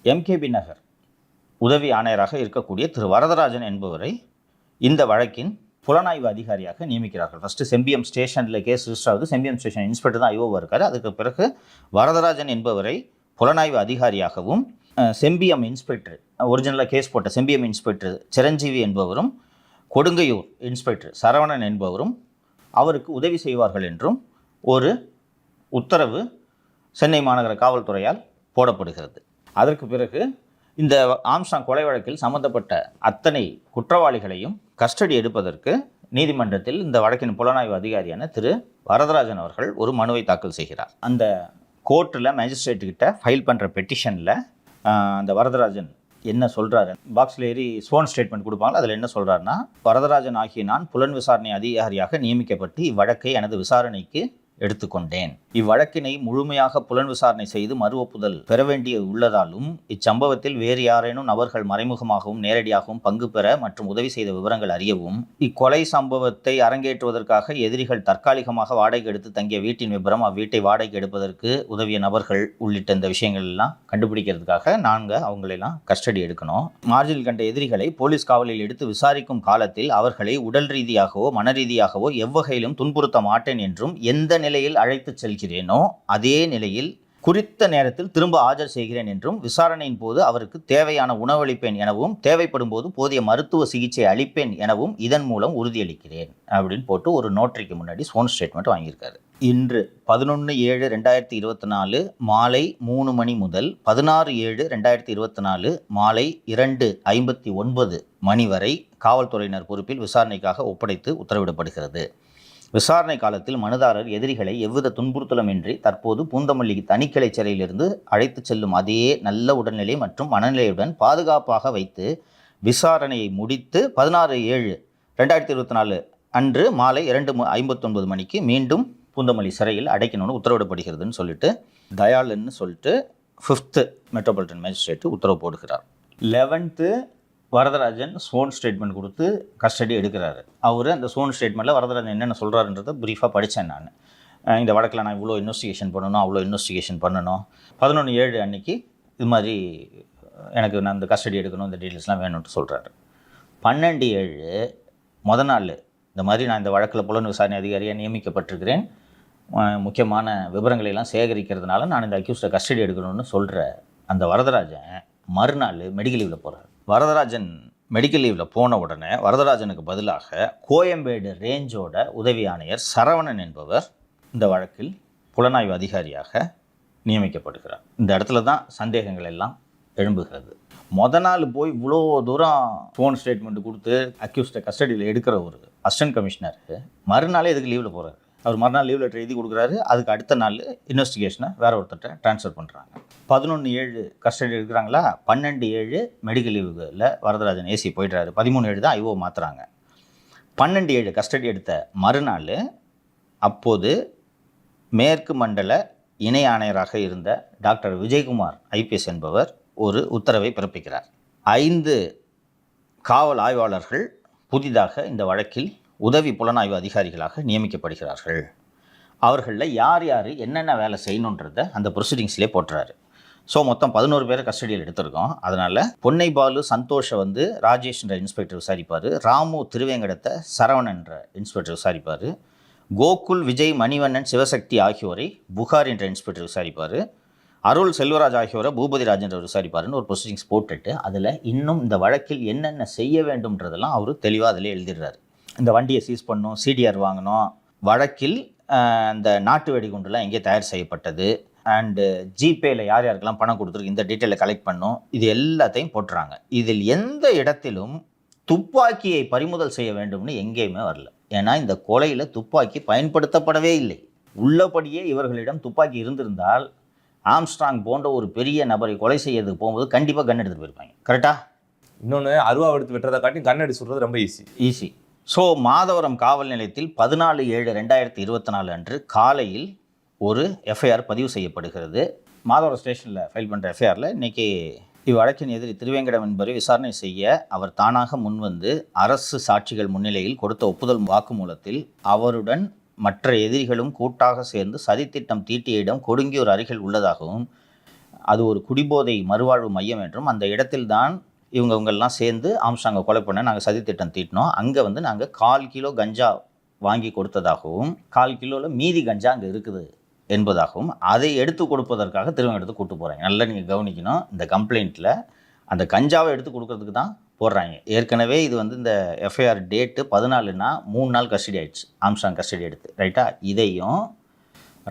எம்கேபி நகர் உதவி ஆணையராக இருக்கக்கூடிய திரு வரதராஜன் என்பவரை இந்த வழக்கின் புலனாய்வு அதிகாரியாக நியமிக்கிறார்கள். ஃபஸ்ட்டு செம்பியம் ஸ்டேஷனில் கேஸ் ரிஜிஸ்டர் ஆகுது. செம்பியம் ஸ்டேஷன் இன்ஸ்பெக்டர் தான் ஐஓவாக இருக்கார். அதுக்கு பிறகு வரதராஜன் என்பவரை புலனாய்வு அதிகாரியாகவும், செம்பியம் இன்ஸ்பெக்டர் ஒரிஜினலாக கேஸ் போட்ட செம்பியம் இன்ஸ்பெக்டர் சிரஞ்சீவி என்பவரும், கொடுங்கையூர் இன்ஸ்பெக்டர் சரவணன் என்பவரும் அவருக்கு உதவி செய்வார்கள் என்றும் ஒரு உத்தரவு சென்னை மாநகர காவல்துறையால் போடப்படுகிறது. அதற்கு பிறகு இந்த ஆம்ஸ்ட்ராங் கொலை வழக்கில் சம்பந்தப்பட்ட அத்தனை குற்றவாளிகளையும் கஸ்டடி எடுப்பதற்கு நீதிமன்றத்தில் இந்த வழக்கின் புலனாய்வு அதிகாரியான திரு வரதராஜன் அவர்கள் ஒரு மனுவை தாக்கல் செய்கிறார். அந்த கோர்ட்டில் மேஜிஸ்ட்ரேட்டுக்கிட்ட ஃபைல் பண்ணுற பெட்டிஷனில் அந்த வரதராஜன் என்ன சொல்கிறாரு, பாக்ஸில் ஏறி ஸ்வோன் ஸ்டேட்மெண்ட் கொடுப்பாங்க. அதில் என்ன சொல்கிறாருன்னா, வரதராஜன் ஆகிய நான் புலன் விசாரணை அதிகாரியாக நியமிக்கப்பட்டு இவ்வழக்கை எனது விசாரணைக்கு எடுத்துக்கொண்டேன். இவ்வழக்கினை முழுமையாக புலன் விசாரணை செய்து மறு ஒப்புதல் பெற வேண்டிய உள்ளதாலும் இச்சம்பவத்தில் வேறு யாரேனும் நபர்கள் மறைமுகமாகவும் நேரடியாகவும் பங்கு பெற மற்றும் உதவி செய்த விவரங்கள் அறியவும், இக்கொலை சம்பவத்தை அரங்கேற்றுவதற்காக எதிரிகள் தற்காலிகமாக வாடகை எடுத்து தங்கிய வீட்டின் விபரம், அவ்வீட்டை வாடகை எடுப்பதற்கு உதவிய நபர்கள் உள்ளிட்ட இந்த விஷயங்கள் எல்லாம் கண்டுபிடிக்கிறதுக்காக நாங்கள் அவங்களெல்லாம் கஸ்டடி எடுக்கணும். மார்ஜில் கண்ட எதிரிகளை போலீஸ் காவலில் எடுத்து விசாரிக்கும் காலத்தில் அவர்களை உடல் ரீதியாகவோ மன ரீதியாகவோ எவ்வகையிலும் துன்புறுத்த மாட்டேன் என்றும், எந்த நிலையில் அழைத்து செல்கிறேனோ அதே நிலையில் குறித்த நேரத்தில் திரும்ப ஆஜர் செய்கிறேன் என்றும், விசாரணையின் போது அவருக்கு தேவையான உணவளிப்பேன் எனவும், தேவைப்படும் போது போதிய மருத்துவ சிகிச்சை அளிப்பேன் எனவும் இதன் மூலம் உறுதியளிக்கிறேன் அப்படின்னு போட்டு ஒரு நோட்டரிக்கு முன்னாடி ஸ்வோன் ஸ்டேட்மெண்ட் வாங்கியிருக்காரு. இன்று 11/7/2024 மாலை 3 மணி முதல் 16/7/2024 மாலை 2:59 மணி வரை காவல்துறையினர் பொறுப்பில் விசாரணைக்காக ஒப்படைத்து உத்தரவிடப்படுகிறது. விசாரணை காலத்தில் மனுதாரர் எதிரிகளை எவ்வித துன்புறுத்தலுமின்றி தற்போது பூந்தமல்லி தனிக்கிளை சிறையிலிருந்து அழைத்து செல்லும் அதே நல்ல உடல்நிலை மற்றும் மனநிலையுடன் பாதுகாப்பாக வைத்து விசாரணையை முடித்து 16/7/2024 அன்று மாலை 2:59 மணிக்கு மீண்டும் பூந்தமல்லி சிறையில் அடைக்கணும்னு உத்தரவிடப்படுகிறதுன்னு சொல்லிட்டு தயாளன்னு சொல்லிட்டு 5th மெட்ரோபாலிட்டன் மேஜிஸ்ட்ரேட்டு உத்தரவு போடுகிறார். 11th வரதராஜன் ஸ்வோன் ஸ்டேட்மெண்ட் கொடுத்து கஸ்டடி எடுக்கிறாரு. அவர் அந்த ஸ்வோன் ஸ்டேட்மெண்ட்டில் வரதராஜன் என்னென்ன சொல்கிறாருன்றதை ப்ரீஃபாக படித்தேன் நான். இந்த வழக்கில் நான் இவ்வளோ இன்வெஸ்டிகேஷன் பண்ணணும், அவ்வளோ இன்வெஸ்டிகேஷன் பண்ணணும், 11/7 அன்னைக்கு இது மாதிரி எனக்கு நான் இந்த கஸ்டடி எடுக்கணும், இந்த டீட்டெயில்ஸ்லாம் வேணும்னு சொல்கிறாரு. 12/7 மொதல் நாள் இந்த மாதிரி நான் இந்த வழக்கில் புலன் விசாரணை அதிகாரியாக நியமிக்கப்பட்டிருக்கிறேன், முக்கியமான விவரங்களையெல்லாம் சேகரிக்கிறதுனால நான் இந்த அக்யூஸ்டை கஸ்டடி எடுக்கணும்னு சொல்கிற அந்த வரதராஜன் மறுநாள் மெடிக்கல் லீவில் போகிறார். வரதராஜன் மெடிக்கல் லீவில் போன உடனே வரதராஜனுக்கு பதிலாக கோயம்பேடு ரேஞ்சோட உதவி ஆணையர் சரவணன் என்பவர் இந்த வழக்கில் புலனாய்வு அதிகாரியாக நியமிக்கப்படுகிறார். இந்த இடத்துல தான் சந்தேகங்கள் எல்லாம் எழும்புகிறது. நாள் போய் இவ்வளோ தூரம் ஃபோன் ஸ்டேட்மெண்ட் கொடுத்து அக்யூஸ்டை கஸ்டடியில் எடுக்கிற ஒரு அசிஸ்டன்ட் கமிஷனர் மறுநாளே எதுக்கு லீவில் போகிறாரு? அவர் மறுநாள் லீவ் லெட்டர் எழுதி கொடுக்குறாரு. அதுக்கு அடுத்த நாள் இன்வெஸ்டிகேஷனை வேற ஒருத்தர்கிட்ட ட்ரான்ஸ்ஃபர் பண்ணுறாங்க. 11/7 கஸ்டடி எடுக்கிறாங்களா, 12/7 மெடிக்கல் லீவுகளில் வரதராஜன் ஏசி போய்ட்றாரு. 13/7 தான் ஐஓ மாற்றுறாங்க. 12/7 கஸ்டடி எடுத்த மறுநாள் அப்போது மேற்கு மண்டல இணை ஆணையராக இருந்த டாக்டர் விஜயகுமார் ஐபிஎஸ் என்பவர் ஒரு உத்தரவை பிறப்பிக்கிறார். 5 காவல் ஆய்வாளர்கள் புதிதாக இந்த வழக்கில் உதவி புலனாய்வு அதிகாரிகளாக நியமிக்கப்படுகிறார்கள். அவர்களில் யார் யார் என்னென்ன வேலை செய்யணுன்றதை அந்த ப்ரொசீடிங்ஸ்லேயே போட்டுறாரு. ஸோ மொத்தம் 11 பேரை கஸ்டடியில் எடுத்திருக்கோம். அதனால் பொன்னை பாலு சந்தோஷை வந்து ராஜேஷ்ன்ற இன்ஸ்பெக்டர் விசாரிப்பார், ராமு திருவேங்கடத்தை சரவணன்ற இன்ஸ்பெக்டர் விசாரிப்பார், கோகுல் விஜய் மணிவண்ணன் சிவசக்தி ஆகியோரை புகார் என்ற இன்ஸ்பெக்டர் விசாரிப்பார், அருள் செல்வராஜ் ஆகியோரை பூபதி ராஜேந்திர விசாரிப்பாருன்னு ஒரு ப்ரொசீடிங்ஸ் போட்டுட்டு அதில் இன்னும் இந்த வழக்கில் என்னென்ன செய்ய வேண்டும்ன்றதெல்லாம் அவர் தெளிவாக அதில் எழுதிடுறாரு. இந்த வண்டியை சீஸ் பண்ணணும், சிடிஆர் வாங்கணும், வழக்கில் இந்த நாட்டு வெடிகுண்டுலாம் எங்கே தயார் செய்யப்பட்டது, அண்டு ஜிபேயில் யார் யாருக்கெல்லாம் பணம் கொடுத்துருக்கு இந்த டீட்டெயிலை கலெக்ட் பண்ணணும், இது எல்லாத்தையும் போட்டுறாங்க. இதில் எந்த இடத்திலும் துப்பாக்கியை பறிமுதல் செய்ய வேண்டும்னு எங்கேயுமே வரல. ஏன்னா இந்த கொலையில் துப்பாக்கி பயன்படுத்தப்படவே இல்லை. உள்ளபடியே இவர்களிடம் துப்பாக்கி இருந்திருந்தால் ஆம்ஸ்ட்ராங் போன்ற ஒரு பெரிய நபரை கொலை செய்யறதுக்கு போகும்போது கண்டிப்பாக கன் எடுத்துகிட்டு போயிருப்பாங்க. கரெக்டாக இன்னொன்று அருவா எடுத்து வெட்டுறதை காட்டி கண்ணடி சுடுறது ரொம்ப ஈஸி. ஸோ மாதவரம் காவல் நிலையத்தில் 14/7/2024 அன்று காலையில் ஒரு எஃப்ஐஆர் பதிவு செய்யப்படுகிறது. மாதவரம் ஸ்டேஷனில் ஃபைல் பண்ணுற எஃப்ஐஆரில் இன்றைக்கி இவ்வழக்கின் எதிரி திருவேங்கடம் என்பவரை விசாரணை செய்ய அவர் தானாக முன்வந்து அரசு சாட்சிகள் முன்னிலையில் கொடுத்த ஒப்புதல் வாக்குமூலத்தில் அவருடன் மற்ற எதிரிகளும் கூட்டாக சேர்ந்து சதித்திட்டம் தீட்டிய இடம் கொடுங்கியூர் அருகில் உள்ளதாகவும் அது ஒரு குடிபோதை மறுவாழ்வு மையம் என்றும் அந்த இடத்தில்தான் இவங்கெல்லாம் சேர்ந்து ஆம்ஸ்ட்ராங்கை கொலை பண்ண நாங்கள் சதித்திட்டம் தீட்டினோம். அங்கே வந்து நாங்கள் 1/4 கிலோ கஞ்சா வாங்கி கொடுத்ததாகவும் 1/4 கிலோவில் மீதி கஞ்சா அங்கே இருக்குது என்பதாகவும் அதை எடுத்து கொடுப்பதற்காக திருவேங்கடத்துக்கு கூட்டு போகிறாங்க. நல்லா நீங்கள் கவனிக்கணும், இந்த கம்ப்ளைண்ட்டில் அந்த கஞ்சாவை எடுத்து கொடுக்கறதுக்கு தான் போடுறாங்க. ஏற்கனவே இது வந்து இந்த எஃப்ஐஆர் டேட்டு 14னா 3 நாள் கஸ்டடி ஆயிடுச்சு, ஆம்ஸ்ட்ராங் கஸ்டடி எடுத்து, ரைட்டா? இதையும்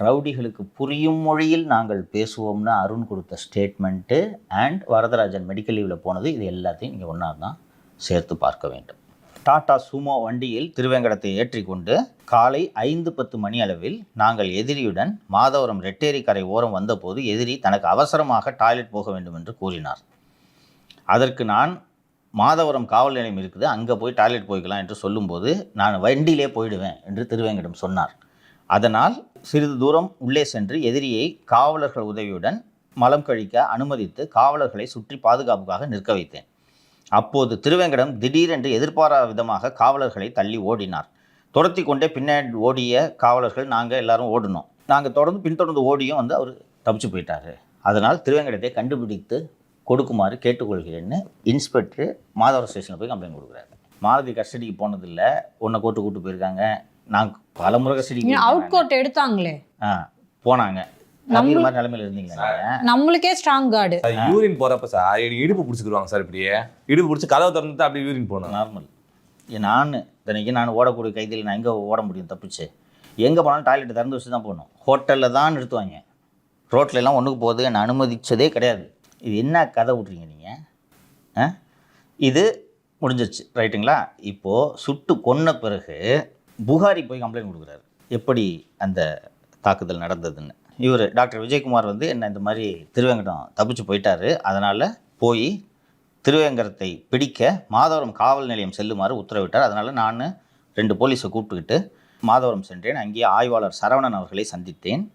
ரவுடிகளுக்கு புரியும் மொழியில் நாங்கள் பேசுவோம்னு அருண் கொடுத்த ஸ்டேட்மெண்ட்டு அண்ட் வரதராஜன் மெடிக்கல் லீவில் போனது, இது எல்லாத்தையும் நீங்கள் ஒன்றா தான் சேர்த்து பார்க்க வேண்டும். டாடா சுமோ வண்டியில் திருவேங்கடத்தை ஏற்றிக்கொண்டு காலை 5:10 மணி அளவில் நாங்கள் எதிரியுடன் மாதவரம் ரெட்டேரி கரை ஓரம் வந்தபோது எதிரி தனக்கு அவசரமாக டாய்லெட் போக வேண்டும் என்று கூறினார். அதற்கு நான் மாதவரம் காவல் நிலையம் இருக்குது, அங்கே போய் டாய்லெட் போய்க்கலாம் என்று சொல்லும்போது நான் வண்டியிலே போயிடுவேன் என்று திருவேங்கடம் சொன்னார். அதனால் சிறிது தூரம் உள்ளே சென்று எதிரியை காவலர்கள் உதவியுடன் மலம் கழிக்க அனுமதித்து காவலர்களை சுற்றி பாதுகாப்புக்காக நிற்க வைத்தேன். அப்போது திருவேங்கடம் திடீரென்று எதிர்பாராத விதமாக காவலர்களை தள்ளி ஓடினார். துரத்தி கொண்டே பின்னாடி ஓடிய காவலர்கள் நாங்கள் எல்லாரும் ஓடினோம். நாங்கள் பின்தொடர்ந்து ஓடியும் வந்து அவர் தப்பிச்சு போயிட்டார். அதனால் திருவேங்கடத்தை கண்டுபிடித்து கொடுக்குமாறு கேட்டுக்கொள்கிறேன்னு இன்ஸ்பெக்டர் மாதவரம் ஸ்டேஷனில் போய் கம்ப்ளைண்ட் கொடுக்குறாரு. மாலதி கஸ்டடிக்கு போனதில்லை, உன்னை கூட்டு போயிருக்காங்க, நாங்கள் பல முறை கஸ்டடிக்கு அவுட் கோட் எடுத்தாங்களே போனாங்க. மாதிரி நிலைமையில இருந்தீங்க, நம்மளுக்கே ஸ்ட்ராங் கார்டு. யூரின் போறப்ப சார் இடுப்பு பிடிச்சிக்கிடுவாங்க சார், இப்படியே இடுப்பு பிடிச்சி கதவை திறந்துட்டு அப்படியே யூரின் போகணும். நார்மல். நான் ஓடக்கூடிய கைதில் நான் எங்கே ஓட முடியும் தப்பிச்சு? எங்கே போனாலும் டாய்லெட் திறந்து வச்சு தான் போகணும். ஹோட்டலில் தான் நிறுத்துவாங்க, ரோட்டில் எல்லாம் ஒன்றுக்கு போகுது என்னை அனுமதிச்சதே கிடையாது. இது என்ன கதை விட்றீங்க நீங்கள்? இது முடிஞ்சிருச்சு, ரைட்டுங்களா? இப்போது சுட்டு கொன்ன பிறகு புகாரி போய் கம்ப்ளைண்ட் கொடுக்குறாரு எப்படி அந்த தாக்குதல் நடந்ததுன்னு. இவர் டாக்டர் விஜயகுமார் வந்து என்ன இந்த மாதிரி திருவேங்கடம் தப்பிச்சு போயிட்டார், அதனால் போய் திருவேங்கடத்தை பிடிக்க மாதவரம் காவல் நிலையம் செல்லுமாறு உத்தரவிட்டார். அதனால் நான் 2 போலீஸை கூப்பிட்டுக்கிட்டு மாதவரம் சென்றேன். அங்கே ஆய்வாளர் சரவணன் அவர்களை சந்தித்தேன்.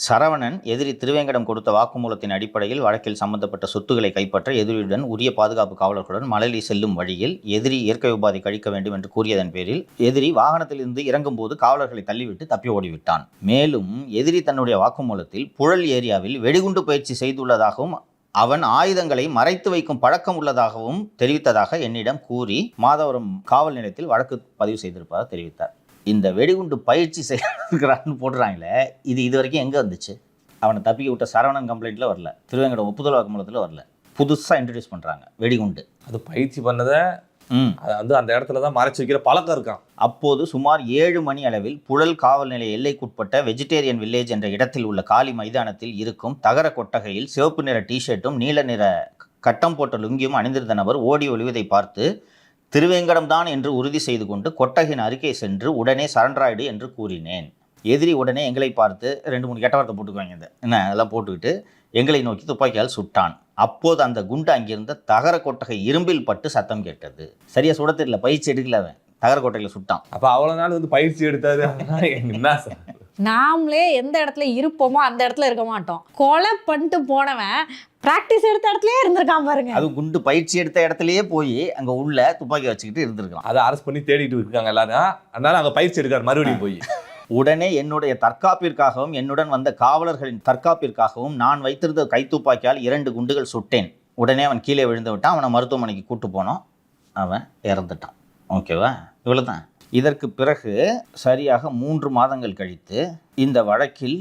சரவணன் எதிரி திருவேங்கடம் கொடுத்த வாக்குமூலத்தின் அடிப்படையில் வழக்கில் சம்பந்தப்பட்ட சொத்துக்களை கைப்பற்ற எதிரியுடன் உரிய பாதுகாப்பு காவலர்களுடன் மணலி செல்லும் வழியில் எதிரி இயற்கை உபாதை கழிக்க வேண்டும் என்று கூறியதன் பேரில் எதிரி வாகனத்திலிருந்து இறங்கும் போது காவலர்களை தள்ளிவிட்டு தப்பி ஓடிவிட்டான். மேலும் எதிரி தன்னுடைய வாக்குமூலத்தில் புழல் ஏரியாவில் வெடிகுண்டு பயிற்சி செய்துள்ளதாகவும் அவன் ஆயுதங்களை மறைத்து வைக்கும் பழக்கம் உள்ளதாகவும் தெரிவித்ததாக என்னிடம் கூறி மாதவரம் காவல் நிலையத்தில் வழக்கு பதிவு செய்திருப்பதாக தெரிவித்தார். இந்த வெடிகுண்டு பயிற்சி செய்யறான்னு போடுறாங்களே, இது வரைக்கும் எங்கே வந்துச்சு? அவனை தப்பிக்க விட்ட சரவணன் கம்ப்ளைண்ட்டில் வரல, திருவேங்கடம் ஒப்புதல் வாக்குமூலத்தில் வரல, புதுசாக இன்ட்ரடியூஸ் பண்ணுறாங்க வெடிகுண்டு. அது பயிற்சி பண்ணதை வந்து அந்த இடத்துல தான் மறைச்சு வைக்கிற பழக்கம் இருக்கான். அப்போது சுமார் 7 மணி அளவில் புழல் காவல் நிலைய எல்லைக்குட்பட்ட வெஜிடேரியன் வில்லேஜ் என்ற இடத்தில் உள்ள காலி மைதானத்தில் இருக்கும் தகர கொட்டகையில் சிவப்பு நிற டிஷர்ட்டும் நீல நிற கட்டம் போட்ட லுங்கியும் அணிந்திருந்த நபர் ஓடி ஒளிவதை பார்த்து திருவேங்கடம் தான் என்று உறுதி செய்து கொண்டு கொட்டகையின் அருகே சென்று உடனே சரண்டராய்டு என்று கூறினேன். எதிரி உடனே எங்களை பார்த்து 2-3 கெட்ட வார்த்தை போட்டுக்குவாங்க, என்ன அதெல்லாம் போட்டுக்கிட்டு எங்களை நோக்கி துப்பாக்கியால் சுட்டான். அப்போது அந்த குண்டு அங்கிருந்த தகர கொட்டகை இரும்பில் பட்டு சத்தம் கேட்டது. சரியா சுட தெரியல, பயிற்சி எடுக்கல, அவன் தகர கொட்டகையில் சுட்டான். அப்போ அவ்வளோ நாள் வந்து பயிற்சி எடுத்தாரு. என்ன சார், நாமளே எந்த இடத்துல இருப்போமோ அந்த இடத்துல இருக்க மாட்டோம். கொலை பண்ணிட்டு போனவன் பிராக்டிஸ் எடுத்த இடத்துலயே இருந்திருக்கான் பாருங்க. அது குண்டு பயிற்சி எடுத்த இடத்துலயே போய் அங்க உள்ள துப்பாக்கி வச்சுக்கிட்டு இருந்திருக்கான். அதை அரெஸ்ட் பண்ணி தேடிட்டு இருக்காங்க எல்லாரும். அதனால அங்கே பயிற்சி எடுக்காரு மறுபடியும் போய். உடனே என்னுடைய தற்காப்பிற்காகவும் என்னுடன் வந்த காவலர்களின் தற்காப்பிற்காகவும் நான் வைத்திருந்த கைத்துப்பாக்கியால் 2 குண்டுகள் சுட்டேன். உடனே அவன் கீழே விழுந்து விட்டான். அவனை மருத்துவமனைக்கு கூட்டு போனோம், அவன் இறந்துட்டான். ஓகேவா? இவ்வளோதான். இதற்கு பிறகு சரியாக 3 மாதங்கள் கழித்து இந்த வழக்கில்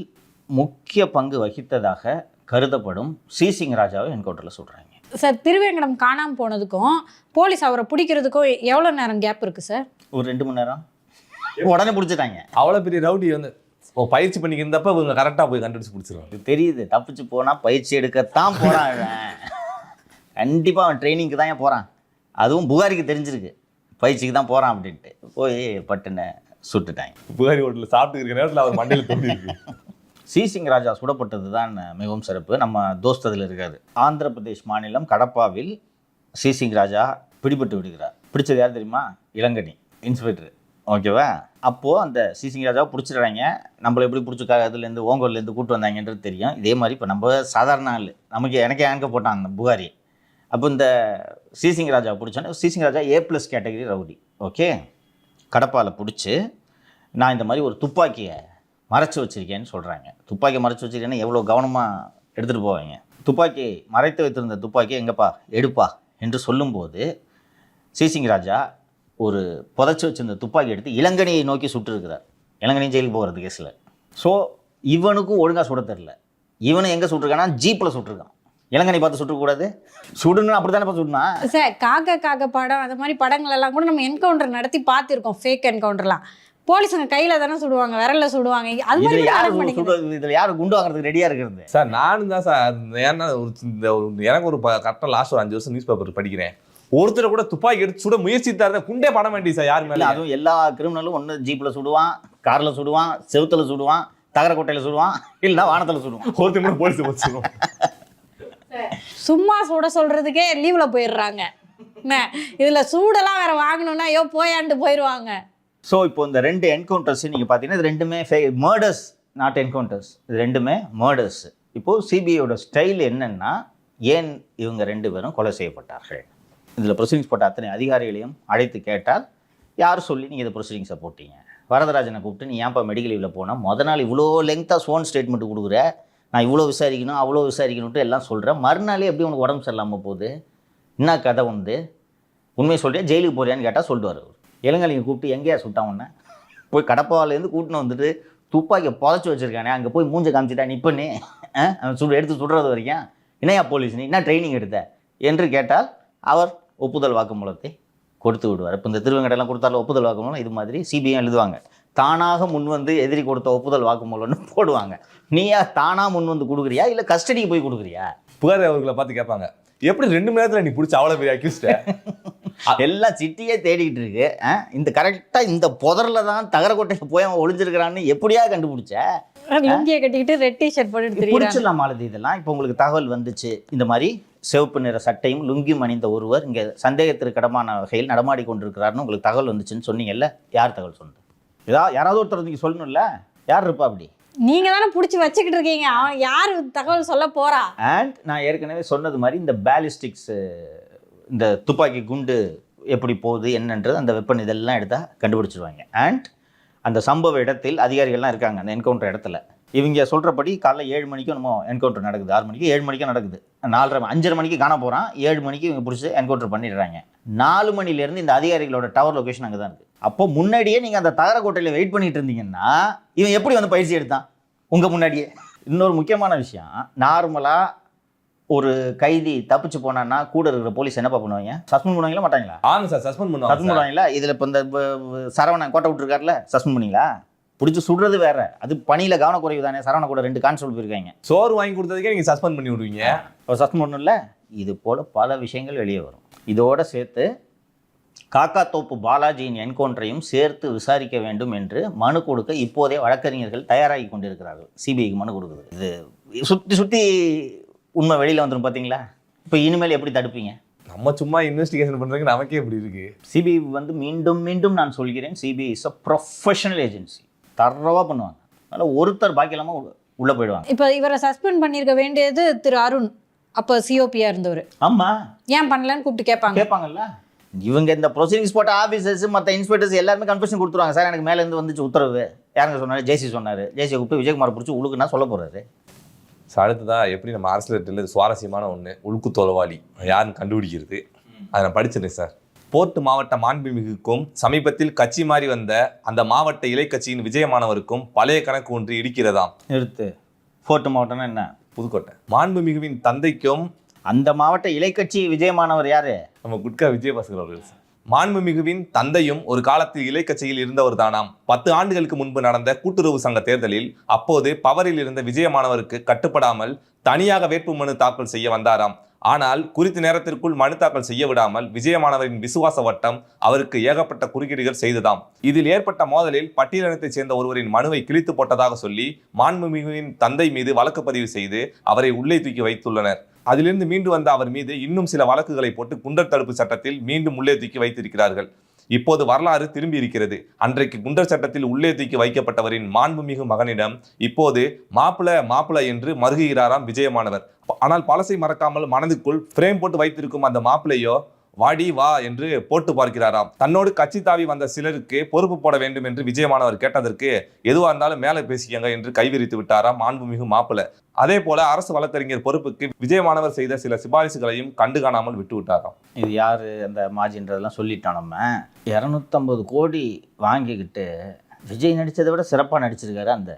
முக்கிய பங்கு வகித்ததாக கருதப்படும் சிசிங் ராஜாவை என்கவுண்டரில் சொல்கிறாங்க. சார், திருவேங்கடம் காணாமல் போனதுக்கும் போலீஸ் அவரை பிடிக்கிறதுக்கும் எவ்வளோ நேரம் கேப் இருக்குது சார்? ஒரு 2 மணி நேரம். உடனே பிடிச்சிட்டாங்க. அவ்வளோ பெரிய ரவுடி வந்து பயிற்சி பண்ணிக்கிறப்ப இவங்க கரெக்டாக போய் கண்டுபிடிச்சு பிடிச்சிருவாங்க. தெரியுது, தப்பிச்சு போனால் பயிற்சி எடுக்கத்தான் போகிறான். கண்டிப்பாக அவன் ட்ரைனிங்க்கு தான் போகிறான். அதுவும் புகாரிக்கு தெரிஞ்சிருக்கு பயிற்சிக்கு தான் போகிறான் அப்படின்ட்டு. போய் பட்டுன்னு சுட்டுட்டாங்க. புகாரி ஹோட்டலில் சாப்பிட்டு இருக்கிற நேரத்தில் அவர் மண்டையில் தோண்டிருக்கு. சிசிங் ராஜா சுடப்பட்டது தான் மிகவும் சிறப்பு. நம்ம தோஸ்ததில் இருக்காரு. ஆந்திர பிரதேஷ் மாநிலம் கடப்பாவில் சி சிங் ராஜா பிடிபட்டு விடுகிறார். பிடிச்சது யார் தெரியுமா? இளங்கனி இன்ஸ்பெக்டர். ஓகேவா? அப்போது அந்த சி சிங் ராஜாவை பிடிச்சிடுறாங்க. நம்மளை எப்படி பிடிச்சிருக்காங்க, அதுலேருந்து ஓங்கோல்லேருந்து கூப்பிட்டு வந்தாங்கன்றது தெரியும். இதே மாதிரி இப்போ நம்ம சாதாரண ஆள், எனக்கே அங்கே போட்டான் அந்த புகாரி. அப்போ இந்த சி சிங் ராஜாவை பிடிச்சோன்னே, C Singh Raja A+ category rowdy. Okay, கடப்பாவில் பிடிச்சி நான் இந்த மாதிரி ஒரு துப்பாக்கியை மறைச்சி வச்சுருக்கேன்னு சொல்கிறாங்க. துப்பாக்கியை மறைச்சி வச்சுருக்கேன்னு எவ்வளோ கவனமாக எடுத்துகிட்டு போவாங்க. துப்பாக்கி மறைத்து வைத்திருந்த துப்பாக்கி எங்கப்பா எடுப்பா என்று சொல்லும்போது சி சிங் ராஜா ஒரு புதைச்சி வச்சிருந்த துப்பாக்கி எடுத்து இளங்கனியை நோக்கி சுட்டுருக்கிறார். இளங்கனி ஜெயிலுக்கு போகிறது கேஸில். ஸோ இவனுக்கும் ஒழுங்காக சுட தெரில. இவனை எங்கே சுட்டிருக்கானா? ஜீப்பில் சுட்டிருக்கான். இளங்கனி பார்த்து சுட்டக்கூடாது, சுடுன்னு அப்படி தானே சுடுனா சார். காக்க படம் அந்த மாதிரி படங்கள் எல்லாம் கூட நம்ம என்கவுண்டர் நடத்தி பார்த்துருக்கோம். ஃபேக் என்கவுண்டர்லாம் போலீஸுங்க கையில தானே சுடுவாங்க, விரல்ல சுடுவாங்க. அது மாதிரி இதில் யார் குண்டு வாங்குறதுக்கு ரெடியாக இருக்கிறது? சார் நானும் தான் சார். ஏன்னா எனக்கு ஒரு கரெக்டாக லாஸ்ட் ஒரு 5 வருஷம் நியூஸ் பேப்பர் படிக்கிறேன். ஒருத்தரை கூட துப்பாக்கி எடுத்து சுட முயற்சித்தாரு, குண்டே பட வேண்டிய சார் யார் மேலே. அதுவும் எல்லா கிரிமினலும் ஒன்று ஜீப்பில் சுடுவான், காரில் சுடுவான், செவுத்தில் சுடுவான், தகரக்கோட்டையில் சுடுவான், இல்லைன்னா வானத்தில் சுடுவான். ஒருத்தர் போலீஸ் வச்சுருவோம். சும்மா சுட சொல்றதுக்கே லீவ்ல போயிடுறாங்க. என்ன இதுல சூடெல்லாம் வேற வாங்கணும்னா ஐயோ போயாண்டு போயிடுவாங்க. ஸோ இப்போ இந்த 2 என்கவுண்டர்ஸ் நீங்கள் பார்த்தீங்கன்னா இது ரெண்டுமே மர்டர்ஸ், நாட் என்கவுண்டர்ஸ். இது ரெண்டுமே மர்டர்ஸ். இப்போது சிபிஐயோட ஸ்டைல் என்னென்னா, ஏன் இவங்க 2 பேரும் கொலை செய்யப்பட்டார்கள்? இதில் ப்ரொசீடிங்ஸ் போட்ட அத்தனை அதிகாரிகளையும் அழைத்து கேட்டால் யார் சொல்லி நீங்கள் இதை ப்ரொசீடிங்ஸை போட்டீங்க? வரதராஜனை கூப்பிட்டு நீ ஏன்ப்பா மெடிக்கல் லீவில் போனால் மொதல் நாள் இவ்வளோ லெங்க்த்தாக ஸ்வோன் ஸ்டேட்மெண்ட் கொடுக்குற, நான் இவ்வளோ விசாரிக்கணும் அவ்வளோ விசாரிக்கணுன்ட்டு எல்லாம் சொல்கிறேன், மறுநாளே எப்படி உனக்கு உடம்பு சரியில்லாமல் போகுது, என்ன கதை வந்து உண்மையை சொல்கிறியா, ஜெயிலுக்கு போறியான்னு கேட்டால் சொல்லிட்டு இளங்கலிங்க கூப்பிட்டு எங்கேயா சுட்டான் உடனே போய் கடப்பாவிலேருந்து கூட்டின்னு வந்துட்டு துப்பாக்கியை புதைச்சி வச்சுருக்கானே, அங்கே போய் மூஞ்சை காமிச்சிட்டா நிப்பண்ணே அவன் எடுத்து சுடுறது வரைக்கும் என்னையா போலீஸ் நீ என்ன ட்ரைனிங் எடுத்த என்று கேட்டால் அவர் ஒப்புதல் வாக்குமூலத்தை கொடுத்து விடுவார். இப்போ இந்த திருவங்கடெல்லாம் கொடுத்தாலும் ஒப்புதல் வாக்குமூலம் இது மாதிரி சிபிஐ எழுதுவாங்க. தானாக முன் வந்து எதிரி கொடுத்த ஒப்புதல் வாக்குமூலம்னு போடுவாங்க. நீயா தானாக முன் வந்து கொடுக்குறியா இல்லை கஸ்டடிக்கு போய் கொடுக்குறியா? புகார் அவர்களை பார்த்து கேட்பாங்க, எப்படி 2 மணி நேரத்தில் நீ பிடிச்ச அவ்வளோ பெரிய அக்யூஸ்ட? எல்லாம் சிட்டியே தேடிக்கிட்டு இருக்கு. இந்த கரெக்டாக இந்த புதரில் தான் தகரக்கோட்டைக்கு போய் அவன் ஒளிஞ்சிருக்கிறான்னு எப்படியா கண்டுபிடிச்ச? இந்தியா கட்டிக்கிட்டு ரெட் டிஷர்ட் போட்டு பிடிச்சிடலாம் மாலதி. இதெல்லாம் இப்போ உங்களுக்கு தகவல் வந்துச்சு, இந்த மாதிரி சிவப்பு நிற சட்டையும் லுங்கியும் அணிந்த ஒருவர் இங்கே சந்தேகத்திற்கிடமான வகையில் நடமாடி கொண்டிருக்கிறாருன்னு உங்களுக்கு தகவல் வந்துச்சுன்னு சொன்னீங்கல்ல, யார் தகவல் சொன்னது? யாராவது ஒருத்தர் நீங்கள் சொல்லணும்ல, யார் இருப்பா அப்படி? நீங்க தானே பிடிச்சி வச்சுக்கிட்டு இருக்கீங்க, அவன் யார் தகவல் சொல்ல போறா? அண்ட் நான் ஏற்கனவே சொன்னது மாதிரி இந்த பேலிஸ்டிக்ஸ், இந்த துப்பாக்கி குண்டு எப்படி போகுது என்னன்றது அந்த வெப்பன் இதெல்லாம் எடுத்தால் கண்டுபிடிச்சிருவாங்க. அண்ட் அந்த சம்பவ இடத்தில் அதிகாரிகள்லாம் இருக்காங்க அந்த என்கவுண்டர் இடத்துல. இவங்க சொல்கிறபடி காலைல 7 மணிக்கும் நம்ம என்கவுண்டர் நடக்குது, 6 மணிக்கு 7 மணிக்கும் நடக்குது, 4:30 5:30 மணிக்கு காண போகிறான், 7 மணிக்கு இவங்க பிடிச்சி என்கவுண்டர் பண்ணிடுறாங்க. 4 மணிலேருந்து இந்த அதிகாரிகளோட டவர் லொக்கேஷன் அங்கே தான் இருக்குது. அப்போ முன்னாடியே நீங்கள் அந்த தகரக்கோட்டையில் வெயிட் பண்ணிட்டு இருந்தீங்கன்னா இவன் எப்படி வந்து பயிற்சி எடுத்தான் உங்கள் முன்னாடியே? இன்னொரு முக்கியமான விஷயம், நார்மலாக ஒரு கைதி தப்பிச்சு போனான்னா கூட இருக்கிற போலீஸ் என்னப்பா பண்ணுவாங்க? சஸ்பெண்ட் பண்ணுவாங்களா மாட்டாங்களா? ஆமாம் சார், சஸ்பெண்ட் பண்ணுவாங்களா? இதில் இப்போ இந்த சரவணன் கோட்டை விட்டுருக்காருல, சஸ்பெண்ட் பண்ணிங்களா? பிடிச்சி சுடுறது வேற, அது பணியில் கவனக்குறைவு தானே. சரவணன் கூட 2 கான்ஸ்டபிள் போயிருக்காங்க. சோறு வாங்கி கொடுத்ததுக்கே நீங்கள் சஸ்பெண்ட் பண்ணி விடுவீங்க. இப்போ சஸ்பெண்ட் பண்ணல. இது போல் பல விஷயங்கள் வெளியே வரும். இதோடு சேர்த்து காக்காத்தோப்பு பாலாஜியின் என்கவுண்டரையும் சேர்த்து விசாரிக்க வேண்டும் என்று மனு கொடுக்க இப்போதே வழக்கறிஞர்கள் தயாராகி கொண்டிருக்கிறார்கள். சிபிஐக்கு மனு கொடுக்குது. இது சுற்றி சுற்றி உண்மை வெளியில் வந்துடும் பார்த்தீங்களா? இப்போ இனிமேல் எப்படி தடுப்பீங்க? நம்ம சும்மா இன்வெஸ்டிகேஷன் பண்ணுறதுக்கு நமக்கே எப்படி இருக்குது? சிபிஐ வந்து மீண்டும் மீண்டும் நான் சொல்கிறேன், CBI is a professional agency. தரவாக பண்ணுவாங்க. அதனால் ஒருத்தர் பாக்கி இல்லாமல் உள்ளே போயிடுவாங்க. இப்போ இவரை சஸ்பெண்ட் பண்ணியிருக்க வேண்டியது திரு அருண், அப்போ சிஓபியா இருந்தவர். ஆமாம், ஏன் பண்ணலன்னு கூப்பிட்டு கேட்பாங்கல்ல. இவங்க இந்த ப்ரொசீடிங்ஸ் போட்ட ஆஃபீஸர்ஸ் மற்ற இன்ஸ்பெக்டர்ஸ் எல்லாருமே கன்ஃபெஷன் கொடுத்துருவாங்க. சார் எனக்கு மேலேருந்து வந்துச்சு உத்தரவு, யாருங்க சொன்னார்? ஜேசி சொன்னார். ஜேசியை கூப்பிட்டு விஜயகுமார் பிடிச்சி உழுக்குன்னா சொல்ல போகிறாரு. ஸோ அடுத்ததான் எப்படி நம்ம அரசியல் சுவாரஸ்யமான ஒன்று உழுக்கு தொலைவாளி யாருன்னு கண்டுபிடிக்கிறது. அதை நான் படிச்சிருந்தேன் சார். போர்ட் மாவட்ட மாண்புமிகுக்கும் சமீபத்தில் கட்சி மாறி வந்த அந்த மாவட்ட இலை கட்சியின் விஜயமானவருக்கும் பழைய கணக்கு ஒன்று இடிக்கிறதாம். எடுத்து போர்ட் மாவட்டம்னா என்ன? புதுக்கோட்டை. மாண்புமிகுவின் தந்தைக்கும் அந்த மாவட்ட இலை கட்சி விஜயமானவர் யாரு? நம்ம குட்கா விஜயபாஸ்கர் அவர்கள் சார். மாண்புமிகுவின் தந்தையும் ஒரு காலத்தில் இலை கட்சியில் இருந்தவர் தானாம். 10 ஆண்டுகளுக்கு முன்பு நடந்த கூட்டுறவு சங்க தேர்தலில் அப்போது பவரில் இருந்த விஜயமானவருக்கு கட்டுப்படாமல் தனியாக வேட்புமனு தாக்கல் செய்ய வந்தாராம். ஆனால் குறித்த நேரத்திற்குள் மனு தாக்கல் செய்ய விடாமல் விஜயமானவரின் விசுவாச வட்டம் அவருக்கு ஏகப்பட்ட குறுக்கீடுகள் செய்ததாம். இதில் ஏற்பட்ட மோதலில் பட்டியலினத்தைச் சேர்ந்த ஒருவரின் மனுவை கிழித்து போட்டதாக சொல்லி மாண்புமிகுவின் தந்தை மீது வழக்கு பதிவு செய்து அவரை உள்ளே தூக்கி வைத்துள்ளனர். அதிலிருந்து மீண்டு வந்த அவர் மீது இன்னும் சில வழக்குகளை போட்டு குண்டர் தடுப்பு சட்டத்தில் மீண்டும் உள்ளே தூக்கி வைத்திருக்கிறார்கள். இப்போது வரலாறு திரும்பி இருக்கிறது. அன்றைக்கு குண்டர் சட்டத்தில் உள்ளே தூக்கி வைக்கப்பட்டவரின் மாண்புமிகு மகனிடம் இப்போது மாப்பிள என்று மருகுகிறாராம் விஜயமானவர். ஆனால் பழசை மறக்காமல் மனதுக்குள் பிரேம் போட்டு வைத்திருக்கும் அந்த மாப்பிள்ளையோ வாடி வா என்று போட்டு பார்க்கிறாராம். தன்னோடு கட்சி தாவி வந்த சிலருக்கு பொறுப்பு போட வேண்டும் என்று விஜயமானவர் கேட்டதற்கு எதுவா இருந்தாலும் மேலே பேசிக்கங்க என்று கைவிரித்து விட்டாராம் மாண்புமிகு மாப்பிள்ளை. அதே போல அரசு வழக்கறிஞர் பொறுப்புக்கு விஜயமானவர் செய்த சில சிபாரிசுகளையும் கண்டு காணாமல் விட்டு விட்டாராம். இது யாரு அந்த மாஜின்றதெல்லாம் சொல்லிட்டோம். நம்ம 250 கோடி வாங்கிக்கிட்டு விஜய் நடித்ததை விட சிறப்பாக நடிச்சிருக்காரு அந்த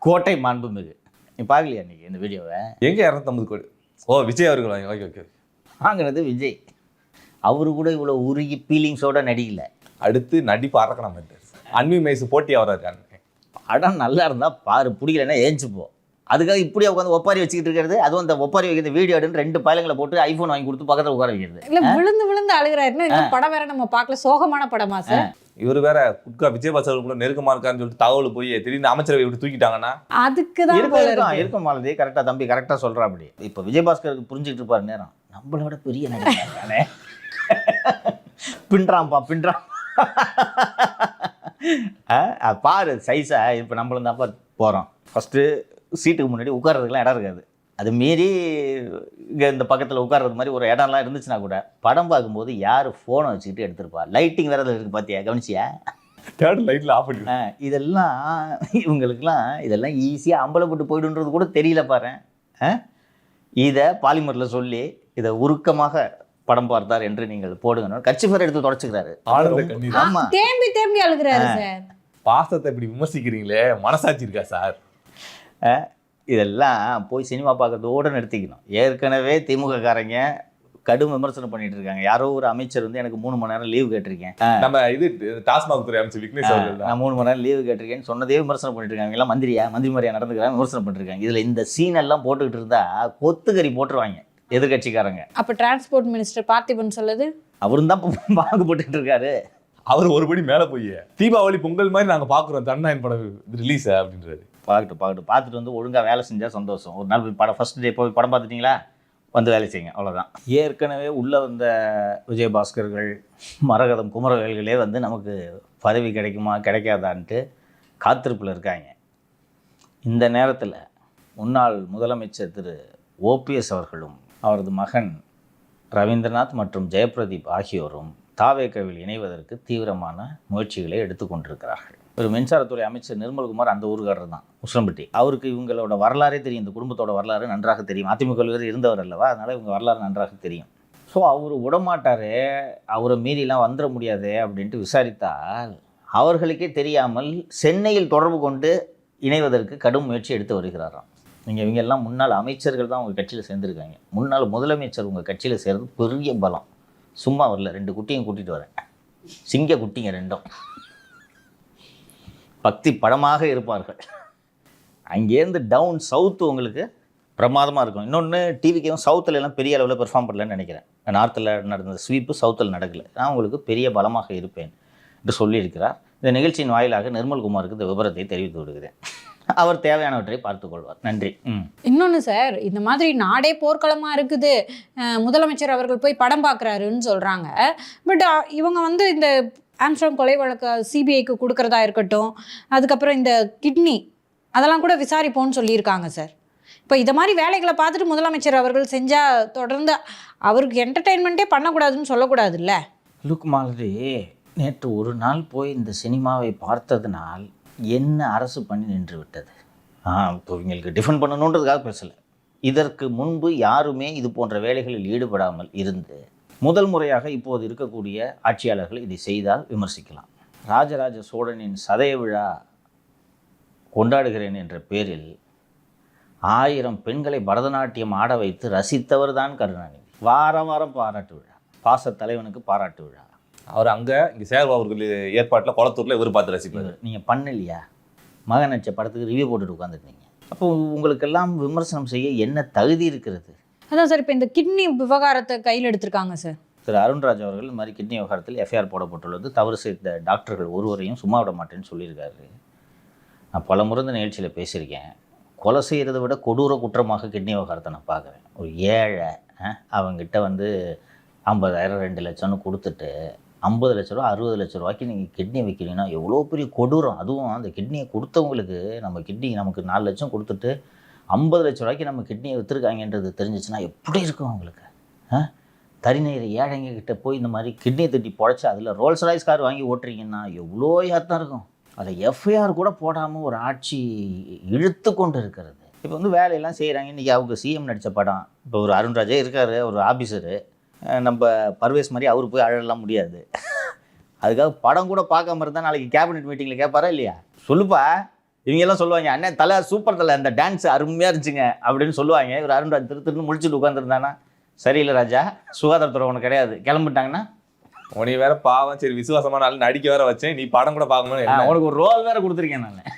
கோட்டை மாண்புமிகு. நீ பார்க்கலையா இன்னைக்கு இந்த வீடியோவை? எங்க 250 கோடி? ஓ, விஜய் அவர்கள் ஓகே ஓகே வாங்கினது விஜய். அவரு கூட இவ்வளோ உருகி ஃபீலிங்ஸோட நடிக்கல. அடுத்து நடிப்பு அரக்கணம் அன்வி மைசு போட்டி அவராக படம் நல்லா இருந்தால் பாரு, பிடிக்கலன்னா ஏஞ்சுப்போ. அதுக்காக இப்படியே உட்காந்து ஒப்பாரி வச்சுக்கிட்டு இருக்கிறது. அதுவும் அந்த ஒப்பாரி வைக்கிறது வீடியோ எடுன்னு 2 பயலங்களை போட்டு ஐஃபோன் வாங்கி கொடுத்து பக்கத்தில் உட்கார வைக்கிறது. இல்ல விழுந்து அழுகிறாருன்னு படம் வேற நம்ம பார்க்கல. சோகமான படமா சார்? இவர் வேற குட்கா விஜயபாஸ்கர் கூட நெருக்கமா இருக்காருன்னு சொல்லிட்டு தகவல் போய் திடீர்னு அமைச்சரவை விட்டு தூக்கிட்டாங்கன்னா அதுக்குதான் இருக்கும் மாலதி. கரெக்டாக தம்பி கரெக்டாக சொல்கிறா. அப்படி இப்போ விஜயபாஸ்கருக்கு புரிஞ்சுக்கிட்டு இருப்பாரு நேரம், நம்மளோட பெரிய நடிகை பின்றாம்பா பாரு சைஸா. இப்போ நம்மளும் தான் போகிறோம். ஃபஸ்ட்டு சீட்டுக்கு முன்னாடி உட்கார்றதுக்குலாம் இடம் இருக்காது. அது மீறி இங்கே இந்த பக்கத்தில் உட்கார்றது மாதிரி ஒரு இடம்லாம் இருந்துச்சுன்னா கூட படம் பார்க்கும்போது யார் ஃபோனை வச்சுக்கிட்டு எடுத்திருப்பா. லைட்டிங் வேறு இருக்குது பார்த்தியா, கவனிச்சியா? தேர்ட் லைட்டில் ஆஃப் பண்ணி இதெல்லாம் இவங்களுக்கெல்லாம் இதெல்லாம் ஈஸியாக அம்பலப்பட்டு போய்டுன்றது கூட தெரியல பாரு. இதை பாலிமரில் சொல்லி இதை உருக்கமாக படம் பார்த்தார் என்று நீங்கள் போடுங்க. கட்சி பேர் எடுத்து தொடச்சுக்கிறாரு. ஆமா, தேம்பி அழுகிறாரு சார். பாசத்தை இப்படி விமர்சிக்கிறீங்களே, மனசாட்சி இருக்கா சார்? இதெல்லாம் போய் சினிமா பார்க்கறதோடு நிறுத்திக்கணும். ஏற்கனவே திமுக காரங்க கடும் விமர்சனம் பண்ணிட்டு இருக்காங்க. யாரோ ஒரு அமைச்சர் வந்து எனக்கு 3 மணி நேரம் லீவு கேட்டிருக்கேன். நம்ம இது டாஸ்மாக் துறை அமைச்சர் விக்னேஷ் அவர்கள் நான் 3 மணி நேரம் லீவு கேட்டிருக்கேன்னு சொன்னதே விமர்சனம் பண்ணிட்டு இருக்காங்க. எல்லாம் மந்திரி மாதிரியா நடந்துக்கிறாங்க, விமர்சனம் பண்ணிருக்காங்க. இதுல இந்த சீன் எல்லாம் போட்டுக்கிட்டு இருந்தா கொத்துக்கறி போட்டுருவாங்க எதிர்கட்சிக்காரங்க. அப்ப டிரான்ஸ்போர்ட் மினிஸ்டர் பார்த்திபன் சொல்லுது அவரும் தான் பாகு போட்டுட்டு இருக்காரு. அவர் ஒருபடி மேல போய் தீபாவளி பொங்கல் மாதிரி நாங்க பாக்குறோம் தன்னாயின் படம் ரிலீஸ் அப்படின்றாரு. பார்த்துட்டு வந்து ஒழுங்காக வேலை செஞ்சால் சந்தோஷம். ஒரு நாள் போய் படம் ஃபஸ்ட் டே போய் படம் பார்த்துட்டிங்களா, வந்து வேலை செய்யுங்க, அவ்வளோதான். ஏற்கனவே உள்ளே வந்த விஜயபாஸ்கர்கள், மரகதம், குமரவேல்களே வந்து நமக்கு பதவி கிடைக்குமா கிடைக்காதான்ட்டு காத்திருப்பில் இருக்காங்க. இந்த நேரத்தில் முன்னாள் முதலமைச்சர் திரு ஓபிஎஸ் அவர்களும் அவரது மகன் ரவீந்திரநாத் மற்றும் ஜெயபிரதீப் ஆகியோரும் தாவேகவில் இணைவதற்கு தீவிரமான முயற்சிகளை எடுத்துக்கொண்டிருக்கிறார்கள். ஒரு மின்சாரத்துறை அமைச்சர் நிர்மல்குமார் அந்த ஊருக்காரர் தான், உசிலம்பட்டி. அவருக்கு இவங்களோட வரலாறே தெரியும். இந்த குடும்பத்தோட வரலாறு நன்றாக தெரியும். அதிமுக இருந்தவர் அல்லவா, அதனால் இவங்க வரலாறு நன்றாக தெரியும். ஸோ அவர் விடமாட்டாரே, அவரை மீறிலாம் வந்துட முடியாது அப்படின்ட்டு விசாரித்தால் அவர்களுக்கே தெரியாமல் சென்னையில் தொடர்பு கொண்டு இணைவதற்கு கடும் முயற்சி எடுத்து வருகிறாராம். இவங்கெல்லாம் முன்னாள் அமைச்சர்கள் தான் உங்கள் கட்சியில் சேர்ந்துருக்காங்க. முன்னாள் முதலமைச்சர் உங்கள் கட்சியில் சேர்றது பெரிய பலம். சும்மா வரல, 2 குட்டியும் கூட்டிகிட்டு வரேன். சிங்க குட்டிங்க 2ம் பக்தி படமாக இருப்பார்கள். அங்கேருந்து டவுன் சவுத்து உங்களுக்கு பிரமாதமாக இருக்கும். இன்னொன்று டிவிக்கும் சவுத்தில் எல்லாம் பெரிய அளவில் பெர்ஃபார்ம் பண்ணலன்னு நினைக்கிறேன். நார்த்தில் நடந்த ஸ்வீப்பு சவுத்தில் நடக்கலை. நான் உங்களுக்கு பெரிய பலமாக இருப்பேன் என்று சொல்லியிருக்கிறார். இந்த நிகழ்ச்சியின் வாயிலாக நிர்மல்குமாருக்கு இந்த விவரத்தை தெரிவித்து விடுகிறேன். அவர் தேவையானவற்றை பார்த்துக்கொள்வார். நன்றி. இன்னொன்று சார், இந்த மாதிரி நாடே போர்க்களமாக இருக்குது, முதலமைச்சர் அவர்கள் போய் படம் பார்க்குறாருன்னு சொல்கிறாங்க. பட் இவங்க வந்து இந்த ஆம்ஸ்ட்ராங் கொலை வழக்கு சிபிஐக்கு கொடுக்கறதா இருக்கட்டும், அதுக்கப்புறம் இந்த கிட்னி அதெல்லாம் கூட விசாரிப்போம்னு சொல்லியிருக்காங்க சார். இப்போ இதை மாதிரி வேலைகளை பார்த்துட்டு முதலமைச்சர் அவர்கள் செஞ்சால் தொடர்ந்து அவருக்கு என்டர்டெயின்மெண்ட்டே பண்ணக்கூடாதுன்னு சொல்லக்கூடாதுல்ல. லுக் மாலதி, நேற்று ஒரு நாள் போய் இந்த சினிமாவை பார்த்ததுனால் என்ன அரசு பண்ணி நின்று விட்டது. இப்போ இவங்களுக்கு டிஃபெண்ட் பண்ணணுன்றதுக்காக பேசலை. இதற்கு முன்பு யாருமே இது போன்ற வேலைகளில் ஈடுபடாமல் இருந்து முதல் முறையாக இப்போது இருக்கக்கூடிய ஆட்சியாளர்கள் இதை செய்தால் விமர்சிக்கலாம். ராஜராஜ சோழனின் சதய விழா கொண்டாடுகிறேன் என்ற பேரில் 1000 பெண்களை பரதநாட்டியம் ஆட வைத்து ரசித்தவர் தான் கருணாநிதி. வாரம் வாரம் பாராட்டு விழா, பாச தலைவனுக்கு பாராட்டு விழா. அவர் இங்கே சேர்வா அவர்கள் ஏற்பாட்டில் குளத்தூரில் இவர் பார்த்து ரசிப்பார். நீங்கள் பண்ணலையா? மகன் நடிச்ச படத்துக்கு ரிவ்யூ போட்டுட்டு உட்காந்துருந்தீங்க. அப்போ உங்களுக்கெல்லாம் விமர்சனம் செய்ய என்ன தகுதி இருக்கிறது? அதான் சார் இப்போ இந்த கிட்னி விவகாரத்தை கையில் எடுத்திருக்காங்க சார். திரு அருண்ராஜ் அவர்கள் இந்த மாதிரி கிட்னி விவகாரத்தில் எஃப்ஐஆர் போடப்பட்டுள்ளது, தவறு செய்த டாக்டர்கள் ஒருவரையும் சும்மா விட மாட்டேன்னு சொல்லியிருக்காரு. நான் பல முறை இந்த நிகழ்ச்சியில் பேசியிருக்கேன். கொலை செய்கிறத விட கொடூர குற்றமாக கிட்னி விவகாரத்தை நான் பார்க்குறேன். ஒரு ஏழை அவங்ககிட்ட வந்து 50,000 2 லட்சம்னு கொடுத்துட்டு 50 லட்ச ரூபா 60 லட்ச ரூபாய்க்கு நீங்கள் கிட்னி வைக்கிறீங்கன்னா எவ்வளோ பெரிய கொடூரம். அதுவும் அந்த கிட்னியை கொடுத்தவங்களுக்கு நம்ம கிட்னி நமக்கு 4 லட்சம் கொடுத்துட்டு 50 லட்ச ரூபாய்க்கு நம்ம கிட்னியை விற்றுருக்காங்கன்றது தெரிஞ்சிச்சுன்னா எப்படி இருக்கும் அவங்களுக்கு? தரிநீர் ஏழைங்க கிட்ட போய் இந்த மாதிரி கிட்னியை தட்டி பொழைச்சி அதில் ரோல்ஸ் ராய்ஸ் கார் வாங்கி ஓட்டுறீங்கன்னா எவ்வளோ யாத்தான் இருக்கும். அதில் எஃப்ஐஆர் கூட போடாமல் ஒரு ஆட்சி இழுத்து கொண்டு இருக்கிறது. இப்போ வந்து வேலையெல்லாம் செய்கிறாங்க. இன்றைக்கி அவங்க சிஎம் நடித்த படம், இப்போ ஒரு அருண்ராஜே இருக்கார், ஒரு ஆஃபீஸரு, நம்ம பர்வேஸ் மாதிரி அவர் போய் அழலாம் முடியாது. அதுக்காக படம் கூட பார்க்காம இருந்தால் நாளைக்கு கேபினெட் மீட்டிங்கில் கேட்பாரா இல்லையா? சொல்லுப்பா, இவங்கெல்லாம் சொல்லுவாங்க, அண்ணன் தலை சூப்பர் தலை, அந்த டான்ஸ் அருமையாக இருந்துச்சுங்க அப்படின்னு சொல்லுவாங்க. இவர் அருண்ராஜ் திருன்னு முடிச்சுட்டு உட்காந்துருந்தானா, சரியில்லை ராஜா, சுகாதாரத்துறை உனக்கு கிடையாது, கிளம்பிட்டாங்கன்னா உனி வேற பாவம், சரி விசுவாசமான ஆள் நடிக்க வேற வச்சேன், நீ படம் கூட பார்க்கணும், உனக்கு ஒரு ரோல் வேற கொடுத்துருக்கேன் நான்.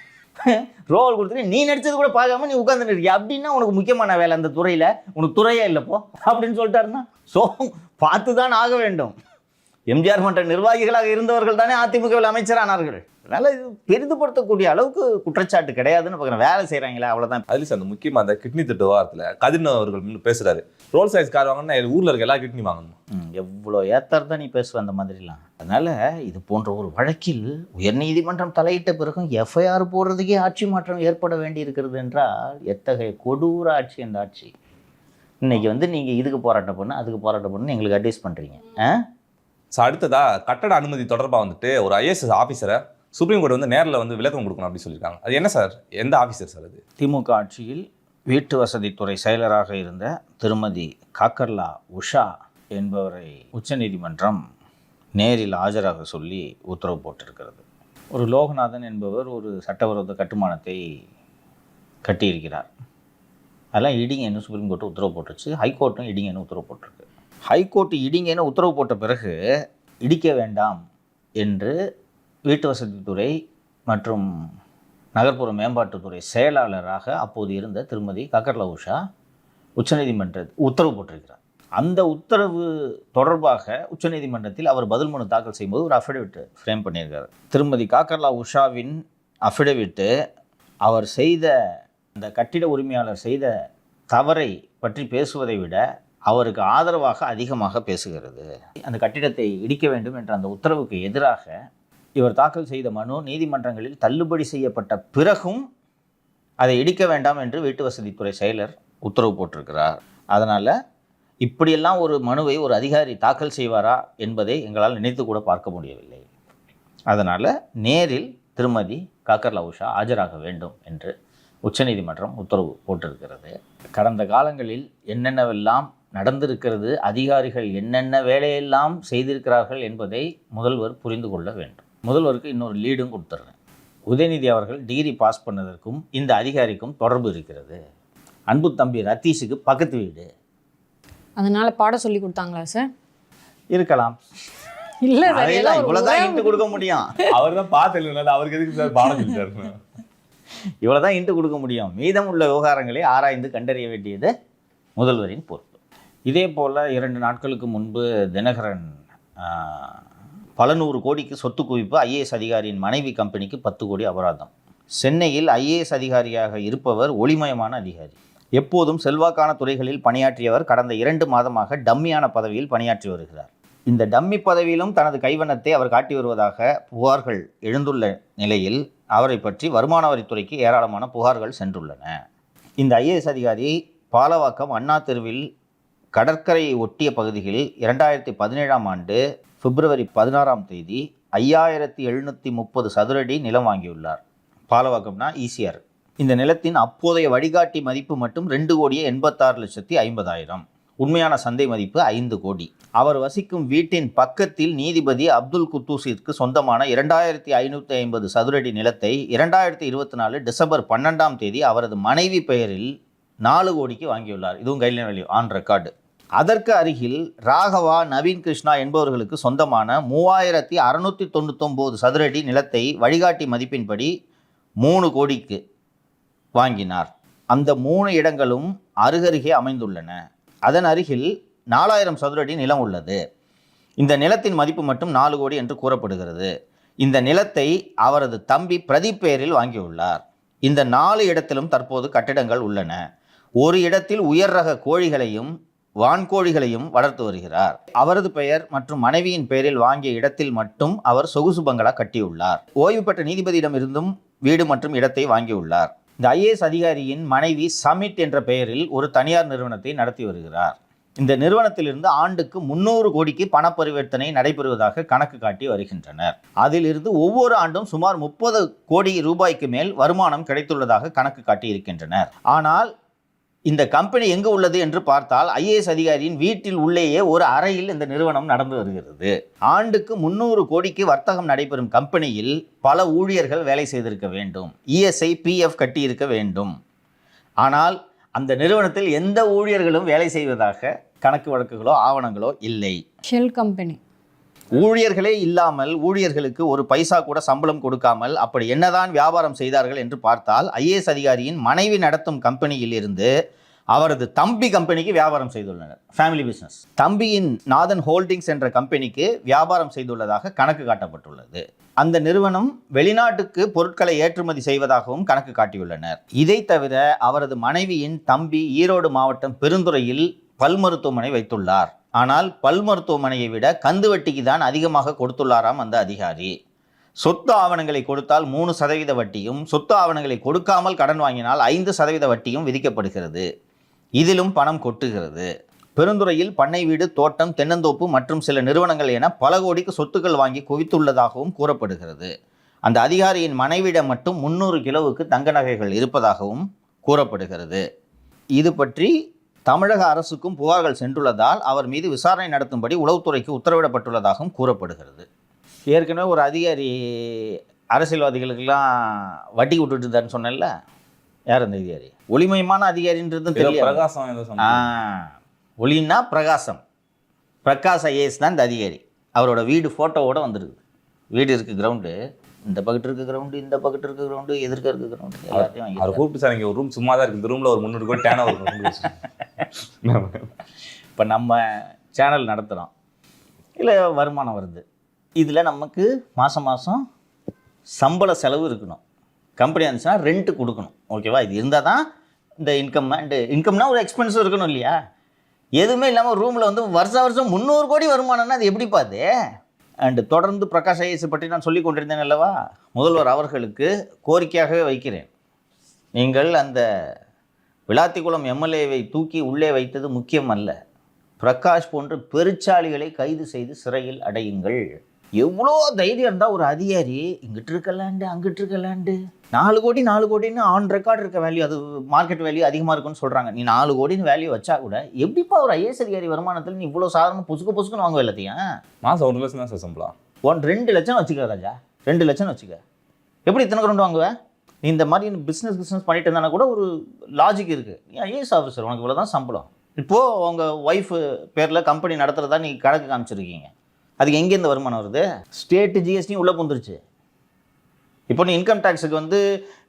ரோல் கொடுத்துட்டு நீ நடிச்சது கூட பார்க்காம நீ உட்காந்துட்டு இருக்கியா? அப்படின்னா உனக்கு முக்கியமான வேலை அந்த துறையில், உனக்கு துறையே இல்லைப்போ அப்படின்னு சொல்லிட்டாருன்னா பார்த்து தான் ஆக வேண்டும். எம்ஜிஆர் மன்ற நிர்வாகிகளாக இருந்தவர்கள் தானே அதிமுகவில் அமைச்சரானார்கள். அதனால் இது பெரிதுபடுத்தக்கூடிய அளவுக்கு குற்றச்சாட்டு கிடையாதுன்னு பார்க்குறேன். வேலை செய்கிறாங்களா அவ்வளோதான். அதுல சார் அந்த முக்கியமாக அந்த கிட்னி திட்ட வாரத்தில் கதிர் அவர்கள் பேசுறாரு, ரோல்ஸ் ராய்ஸ் கார் வாங்கினா ஊரில் இருக்க எல்லா கிட்னி வாங்கணும். எவ்வளோ ஏத்தார்தான் நீ பேசுவ அந்த மாதிரிலாம். அதனால் இது போன்ற ஒரு வழக்கில் உயர்நீதிமன்றம் தலையிட்ட பிறகும் எஃப்ஐஆர் போடுறதுக்கே ஆட்சி மாற்றம் ஏற்பட வேண்டி இருக்கிறது என்றால் எத்தகைய கொடூர ஆட்சி அந்த ஆட்சி. இன்னைக்கு வந்து நீங்கள் இதுக்கு போராட்டம் பண்ணு, அதுக்கு போராட்டம் பண்ணு எங்களுக்கு அட்வைஸ் பண்ணுறீங்க. ஸோ அடுத்ததா கட்டட அனுமதி தொடர்பாக வந்துட்டு ஒரு ஐஏஎஸ் ஆஃபீஸரை சுப்ரீம் கோர்ட் வந்து நேரில் வந்து விளக்கம் கொடுக்கணும் அப்படின்னு சொல்லியிருக்காங்க. அது என்ன சார், எந்த ஆஃபீஸர் சார் அது? திமுக ஆட்சியில் வீட்டு வசதித்துறை செயலராக இருந்த திருமதி காக்கர்லா உஷா என்பவரை உச்சநீதிமன்றம் நேரில் ஆஜராக சொல்லி உத்தரவு போட்டிருக்கிறது. ஒரு லோகநாதன் என்பவர் ஒரு சட்டவிரோத கட்டுமானத்தை கட்டியிருக்கிறார். அதெல்லாம் இடிங்கன்னு சுப்ரீம் கோர்ட்டு உத்தரவு போட்டுருச்சு. ஹைகோர்ட்டும் இடிங்கன்னு உத்தரவு போட்டிருக்கு. ஹைகோர்ட்டு இடிங்கன்னு உத்தரவு போட்ட பிறகு இடிக்க வேண்டாம் என்று வீட்டு வசதித்துறை மற்றும் நகர்ப்புற மேம்பாட்டுத்துறை செயலாளராக அப்போது இருந்த திருமதி காக்கர்லா உஷா உச்சநீதிமன்ற உத்தரவு போட்டிருக்கிறார். அந்த உத்தரவு தொடர்பாக உச்சநீதிமன்றத்தில் அவர் பதில் மனு தாக்கல் செய்யும்போது ஒரு அஃபிடவிட் ஃப்ரேம் பண்ணியிருக்கார். திருமதி காக்கர்லா உஷாவின் அஃபிடவிட்டு அவர் செய்த அந்த கட்டிட உரிமையாளர் செய்த தவறை பற்றி பேசுவதை விட அவருக்கு ஆதரவாக அதிகமாக பேசுகிறது. அந்த கட்டிடத்தை இடிக்க வேண்டும் என்ற அந்த உத்தரவுக்கு எதிராக இவர் தாக்கல் செய்த மனு நீதிமன்றங்களில் தள்ளுபடி செய்யப்பட்ட பிறகும் அதை இடிக்க வேண்டாம் என்று வீட்டு வசதித்துறை செயலர் உத்தரவு போட்டிருக்கிறார். அதனால் இப்படியெல்லாம் ஒரு மனுவை ஒரு அதிகாரி தாக்கல் செய்வாரா என்பதை எங்களால் நினைத்து கூட பார்க்க முடியவில்லை. அதனால் நேரில் திருமதி காக்கர்லா உஷா ஆஜராக வேண்டும் என்று உச்சநீதிமன்றம் உத்தரவு போட்டிருக்கிறது. கடந்த காலங்களில் என்னென்னவெல்லாம் நடந்திருக்கிறது, அதிகாரிகள் என்னென்ன வேலையெல்லாம் செய்திருக்கிறார்கள் என்பதை முதல்வர் புரிந்து கொள்ள வேண்டும். முதல்வருக்கு இன்னொரு லீடும் கொடுத்துட்றேன். உதயநிதி அவர்கள் டிகிரி பாஸ் பண்ணதற்கும் இந்த அதிகாரிக்கும் தொடர்பு இருக்கிறது. அன்பு தம்பி ரத்தீஷுக்கு பக்கத்து வீடு, அதனால பாடம் சொல்லி கொடுத்தாங்களா சார்? இருக்கலாம். இல்லை இவ்வளோதான் இன்ட்டு கொடுக்க முடியும். அவர் தான் பார்த்து அவருக்கு எதுக்கு சார் பாடம் சொல்லிட்டாரு? இவ்வளோதான் இன்ட்டு கொடுக்க முடியும். மீதம் உள்ள விவகாரங்களை ஆராய்ந்து கண்டறிய வேண்டியது முதல்வரின் பொறுப்பு. இதே போல் 2 நாட்களுக்கு முன்பு தினகரன் பல 100 கோடிக்கு சொத்து குவிப்பு, ஐஏஎஸ் அதிகாரியின் மனைவி கம்பெனிக்கு 10 கோடி அபராதம். சென்னையில் ஐஏஎஸ் அதிகாரியாக இருப்பவர் ஒளிமயமான அதிகாரி. எப்போதும் செல்வாக்கான துறைகளில் பணியாற்றியவர் கடந்த 2 மாதமாக டம்மியான பதவியில் பணியாற்றி வருகிறார். இந்த டம்மி பதவியிலும் தனது கைவண்ணத்தை அவர் காட்டி வருவதாக புகார்கள் எழுந்துள்ள நிலையில் அவரை பற்றி வருமான வரித்துறைக்கு ஏராளமான புகார்கள் சென்றுள்ளன. இந்த ஐஏஎஸ் அதிகாரி பாலவாக்கம் அண்ணா தெருவில் கடற்கரையை ஒட்டிய பகுதிகளில் 2017ஆம் ஆண்டு பிப்ரவரி 16ஆம் தேதி 5730 சதுரடி நிலம் வாங்கியுள்ளார். பாலவாக்கம்னா ஈசிஆர். இந்த நிலத்தின் அப்போதைய வழிகாட்டி மதிப்பு மட்டும் 2,86,50,000. உண்மையான சந்தை மதிப்பு 5 கோடி. அவர் வசிக்கும் வீட்டின் பக்கத்தில் நீதிபதி அப்துல் குத்தூஸிற்கு சொந்தமான 2550 சதுரடி நிலத்தை 2024 டிசம்பர் 12ஆம் தேதி அவரது மனைவி பெயரில் 4 கோடிக்கு வாங்கியுள்ளார். இதுவும் கைட்லைன் வேல்யூ ஆன் ரெக்கார்டு. அதற்கு அருகில் ராகவா, நவீன் கிருஷ்ணா என்பவர்களுக்கு சொந்தமான 3699 சதுரடி நிலத்தை வழிகாட்டி மதிப்பின்படி 3 கோடிக்கு வாங்கினார். அந்த 3 இடங்களும் அருகருகே அமைந்துள்ளன. அதன் அருகில் 4000 சதுர அடி நிலம் உள்ளது. இந்த நிலத்தின் மதிப்பு மட்டும் 4 கோடி என்று கூறப்படுகிறது. இந்த நிலத்தை அவரது தம்பி பிரதீப் பெயரில் வாங்கியுள்ளார். இந்த 4 இடத்திலும் தற்போது கட்டிடங்கள் உள்ளன. ஒரு இடத்தில் உயர் ரக கோழிகளையும் வான்கோழிகளையும் வளர்த்து வருகிறார். அவரது பெயர் மற்றும் மனைவியின் பெயரில் வாங்கிய இடத்தில் மட்டும் அவர் சொகுசு பங்களா கட்டியுள்ளார். ஓய்வு பெற்ற நீதிபதியிடமிருந்தும் வீடு மற்றும் இடத்தை வாங்கியுள்ளார். இந்த ஐஏஎஸ் அதிகாரியின் மனைவி சமிட் என்ற பெயரில் ஒரு தனியார் நிறுவனத்தை நடத்தி வருகிறார். இந்த நிறுவனத்திலிருந்து ஆண்டுக்கு 300 கோடிக்கு பண பரிவர்த்தனை நடைபெறுவதாக கணக்கு காட்டி வருகின்றனர். அதிலிருந்து ஒவ்வொரு ஆண்டும் சுமார் 30 கோடி ரூபாய்க்கு மேல் வருமானம் கிடைத்துள்ளதாக கணக்கு காட்டி இருக்கின்றனர். ஆனால் இந்த கம்பெனி எங்கு உள்ளது என்று பார்த்தால் ஐஏஎஸ் அதிகாரியின் வீட்டில் உள்ளேயே ஒரு அறையில் இந்த நிறுவனம் நடந்து வருகிறது. ஆண்டுக்கு 300 கோடிக்கு வர்த்தகம் நடைபெறும் கம்பெனியில் பல ஊழியர்கள் வேலை செய்திருக்க வேண்டும். இஎஸ்ஐ பிஎஃப் கட்டியிருக்க வேண்டும். ஆனால் அந்த நிறுவனத்தில் எந்த ஊழியர்களும் வேலை செய்வதாக கணக்கு வழக்குகளோ ஆவணங்களோ இல்லை. Shell company. ஊழியர்களே இல்லாமல் ஊழியர்களுக்கு ஒரு பைசா கூட சம்பளம் கொடுக்காமல் அப்படி என்னதான் வியாபாரம் செய்தார்கள் என்று பார்த்தால் ஐஏஎஸ் அதிகாரியின் மனைவி நடத்தும் கம்பெனியில் இருந்து அவரது தம்பி கம்பெனிக்கு வியாபாரம் செய்துள்ளனர். Family business. தம்பியின் நாதன் ஹோல்டிங்ஸ் என்ற கம்பெனிக்கு வியாபாரம் செய்துள்ளதாக கணக்கு காட்டப்பட்டுள்ளது. அந்த நிறுவனம் வெளிநாட்டுக்கு பொருட்களை ஏற்றுமதி செய்வதாகவும் கணக்கு காட்டியுள்ளனர். இதை தவிர அவரது மனைவியின் தம்பி ஈரோடு மாவட்டம் பெருந்துறையில் பல் மருத்துவமனை வைத்துள்ளார். ஆனால் பல் மருத்துவமனையை விட கந்து வட்டிக்கு தான் அதிகமாக கொடுத்துள்ளாராம் அந்த அதிகாரி. சொத்து ஆவணங்களை கொடுத்தால் 3% வட்டியும், சொத்து ஆவணங்களை கொடுக்காமல் கடன் வாங்கினால் 5% வட்டியும் விதிக்கப்படுகிறது. இதிலும் பணம் கொட்டுகிறது. பெருந்துறையில் பண்ணை வீடு, தோட்டம், தென்னந்தோப்பு மற்றும் சில நிறுவனங்கள் என பல கோடிக்கு சொத்துக்கள் வாங்கி குவித்துள்ளதாகவும் கூறப்படுகிறது. அந்த அதிகாரியின் மனைவியிடம் மட்டும் 300 கிலோவுக்கு தங்க நகைகள் இருப்பதாகவும் கூறப்படுகிறது. இது பற்றி தமிழக அரசுக்கும் புகார்கள் சென்றுள்ளதால் அவர் மீது விசாரணை நடத்தும்படி உளவுத்துறைக்கு உத்தரவிடப்பட்டுள்ளதாகவும் கூறப்படுகிறது. ஏற்கனவே ஒரு அதிகாரி அரசியல்வாதிகளுக்கெல்லாம் வட்டி விட்டுட்டு இருந்தான்னு சொன்னேன்ல, யார் அந்த அதிகாரி? ஒளிமயமான அதிகாரின்றது தெரியும். ஒளின்னா பிரகாசம், பிரகாஷ் ஐஏஎஸ் தான் இந்த அதிகாரி. அவரோட வீடு ஃபோட்டோவோட வந்துருக்குது. வீடு இருக்குது, கிரவுண்டு, இந்த பக்கத்து இருக்க கிரவுண்டு, இந்த பக்கத்து இருக்க கிரவுண்டு, எதிர்க்க இருக்க கிரவுண்டு, எல்லாத்தையும் வாங்கி அவர் கூப்பிட்டு சார் இங்கே ஒரு ரூம் சும்மா தான் இருக்குது, இந்த ரூமில் ஒரு 300 கோடி டேன் ஓவர். இப்போ நம்ம சேனல் நடத்துகிறோம், இல்லை வருமானம் வருது, இதில் நமக்கு மாதம் மாதம் சம்பள செலவு இருக்கணும். கம்பெனி இருந்துச்சுன்னா ரெண்ட்டு கொடுக்கணும். ஓகேவா? இது இருந்தால் தான் இந்த இன்கம். அண்டு இன்கம்னா ஒரு எக்ஸ்பென்ஸும் இருக்கணும் இல்லையா? எதுவுமே இல்லாமல் ரூமில் வந்து வருஷம் 300 கோடி வருமானம்னா அது எப்படி பாது? அண்டு தொடர்ந்து பிரகாஷ் ஐஏஎஸ் பற்றி நான் சொல்லி கொண்டிருந்தேன் அல்லவா? முதல்வர் அவர்களுக்கு கோரிக்கையாகவே வைக்கிறேன். நீங்கள் அந்த விளாத்திக்குளம் எம்எல்ஏவை தூக்கி உள்ளே வைத்தது முக்கியம் அல்ல. பிரகாஷ் போன்ற பெருச்சாளிகளை கைது செய்து சிறையில் அடையுங்கள். எவ்வளோ தைரியம் இருந்தால் ஒரு அதிகாரி இங்கிட்டு இருக்க லேண்டு, அங்கிட்டு இருக்க லேண்டு, 4 கோடின்னு ஆன் ரெக்கார்டு இருக்க வேல்யூ, அது மார்க்கெட் வேல்யூ அதிகமாக இருக்குன்னு சொல்கிறாங்க. நீ 4 கோடின்னு வேல்யூ வச்சா கூட எப்படிப்பா ஒரு ஐஏஎஸ் அதிகாரி வருமானத்தில் நீ இவ்வளோ சாதாரண பொசுக்குன்னு வாங்க எல்லாத்தையும்? மாதம் 1 லட்சம் தான் சார் சம்பளம். 2 லட்சம் வச்சுக்க ராஜா, 2 லட்சம் வச்சுக்க. எப்படி இத்தனை கிரவுண்டு வாங்குவேன்? நீ இந்த மாதிரி பிஸ்னஸ் பண்ணிட்டு இருந்தானா கூட ஒரு லாஜிக் இருக்குது. நீ ஐஏஎஸ் ஆஃபீஸர், உனக்கு இவ்வளோ தான் சம்பளம். இப்போது உங்கள் ஒய்ஃபு பேரில் கம்பெனி நடத்துகிறதா நீங்கள் கணக்கு காமிச்சிருக்கீங்க. அதுக்கு எங்கேருந்து வருமானம் வருது? ஸ்டேட்டு ஜிஎஸ்டியும் உள்ளே புந்துருச்சு. இப்போ நீ இன்கம் டேக்ஸுக்கு வந்து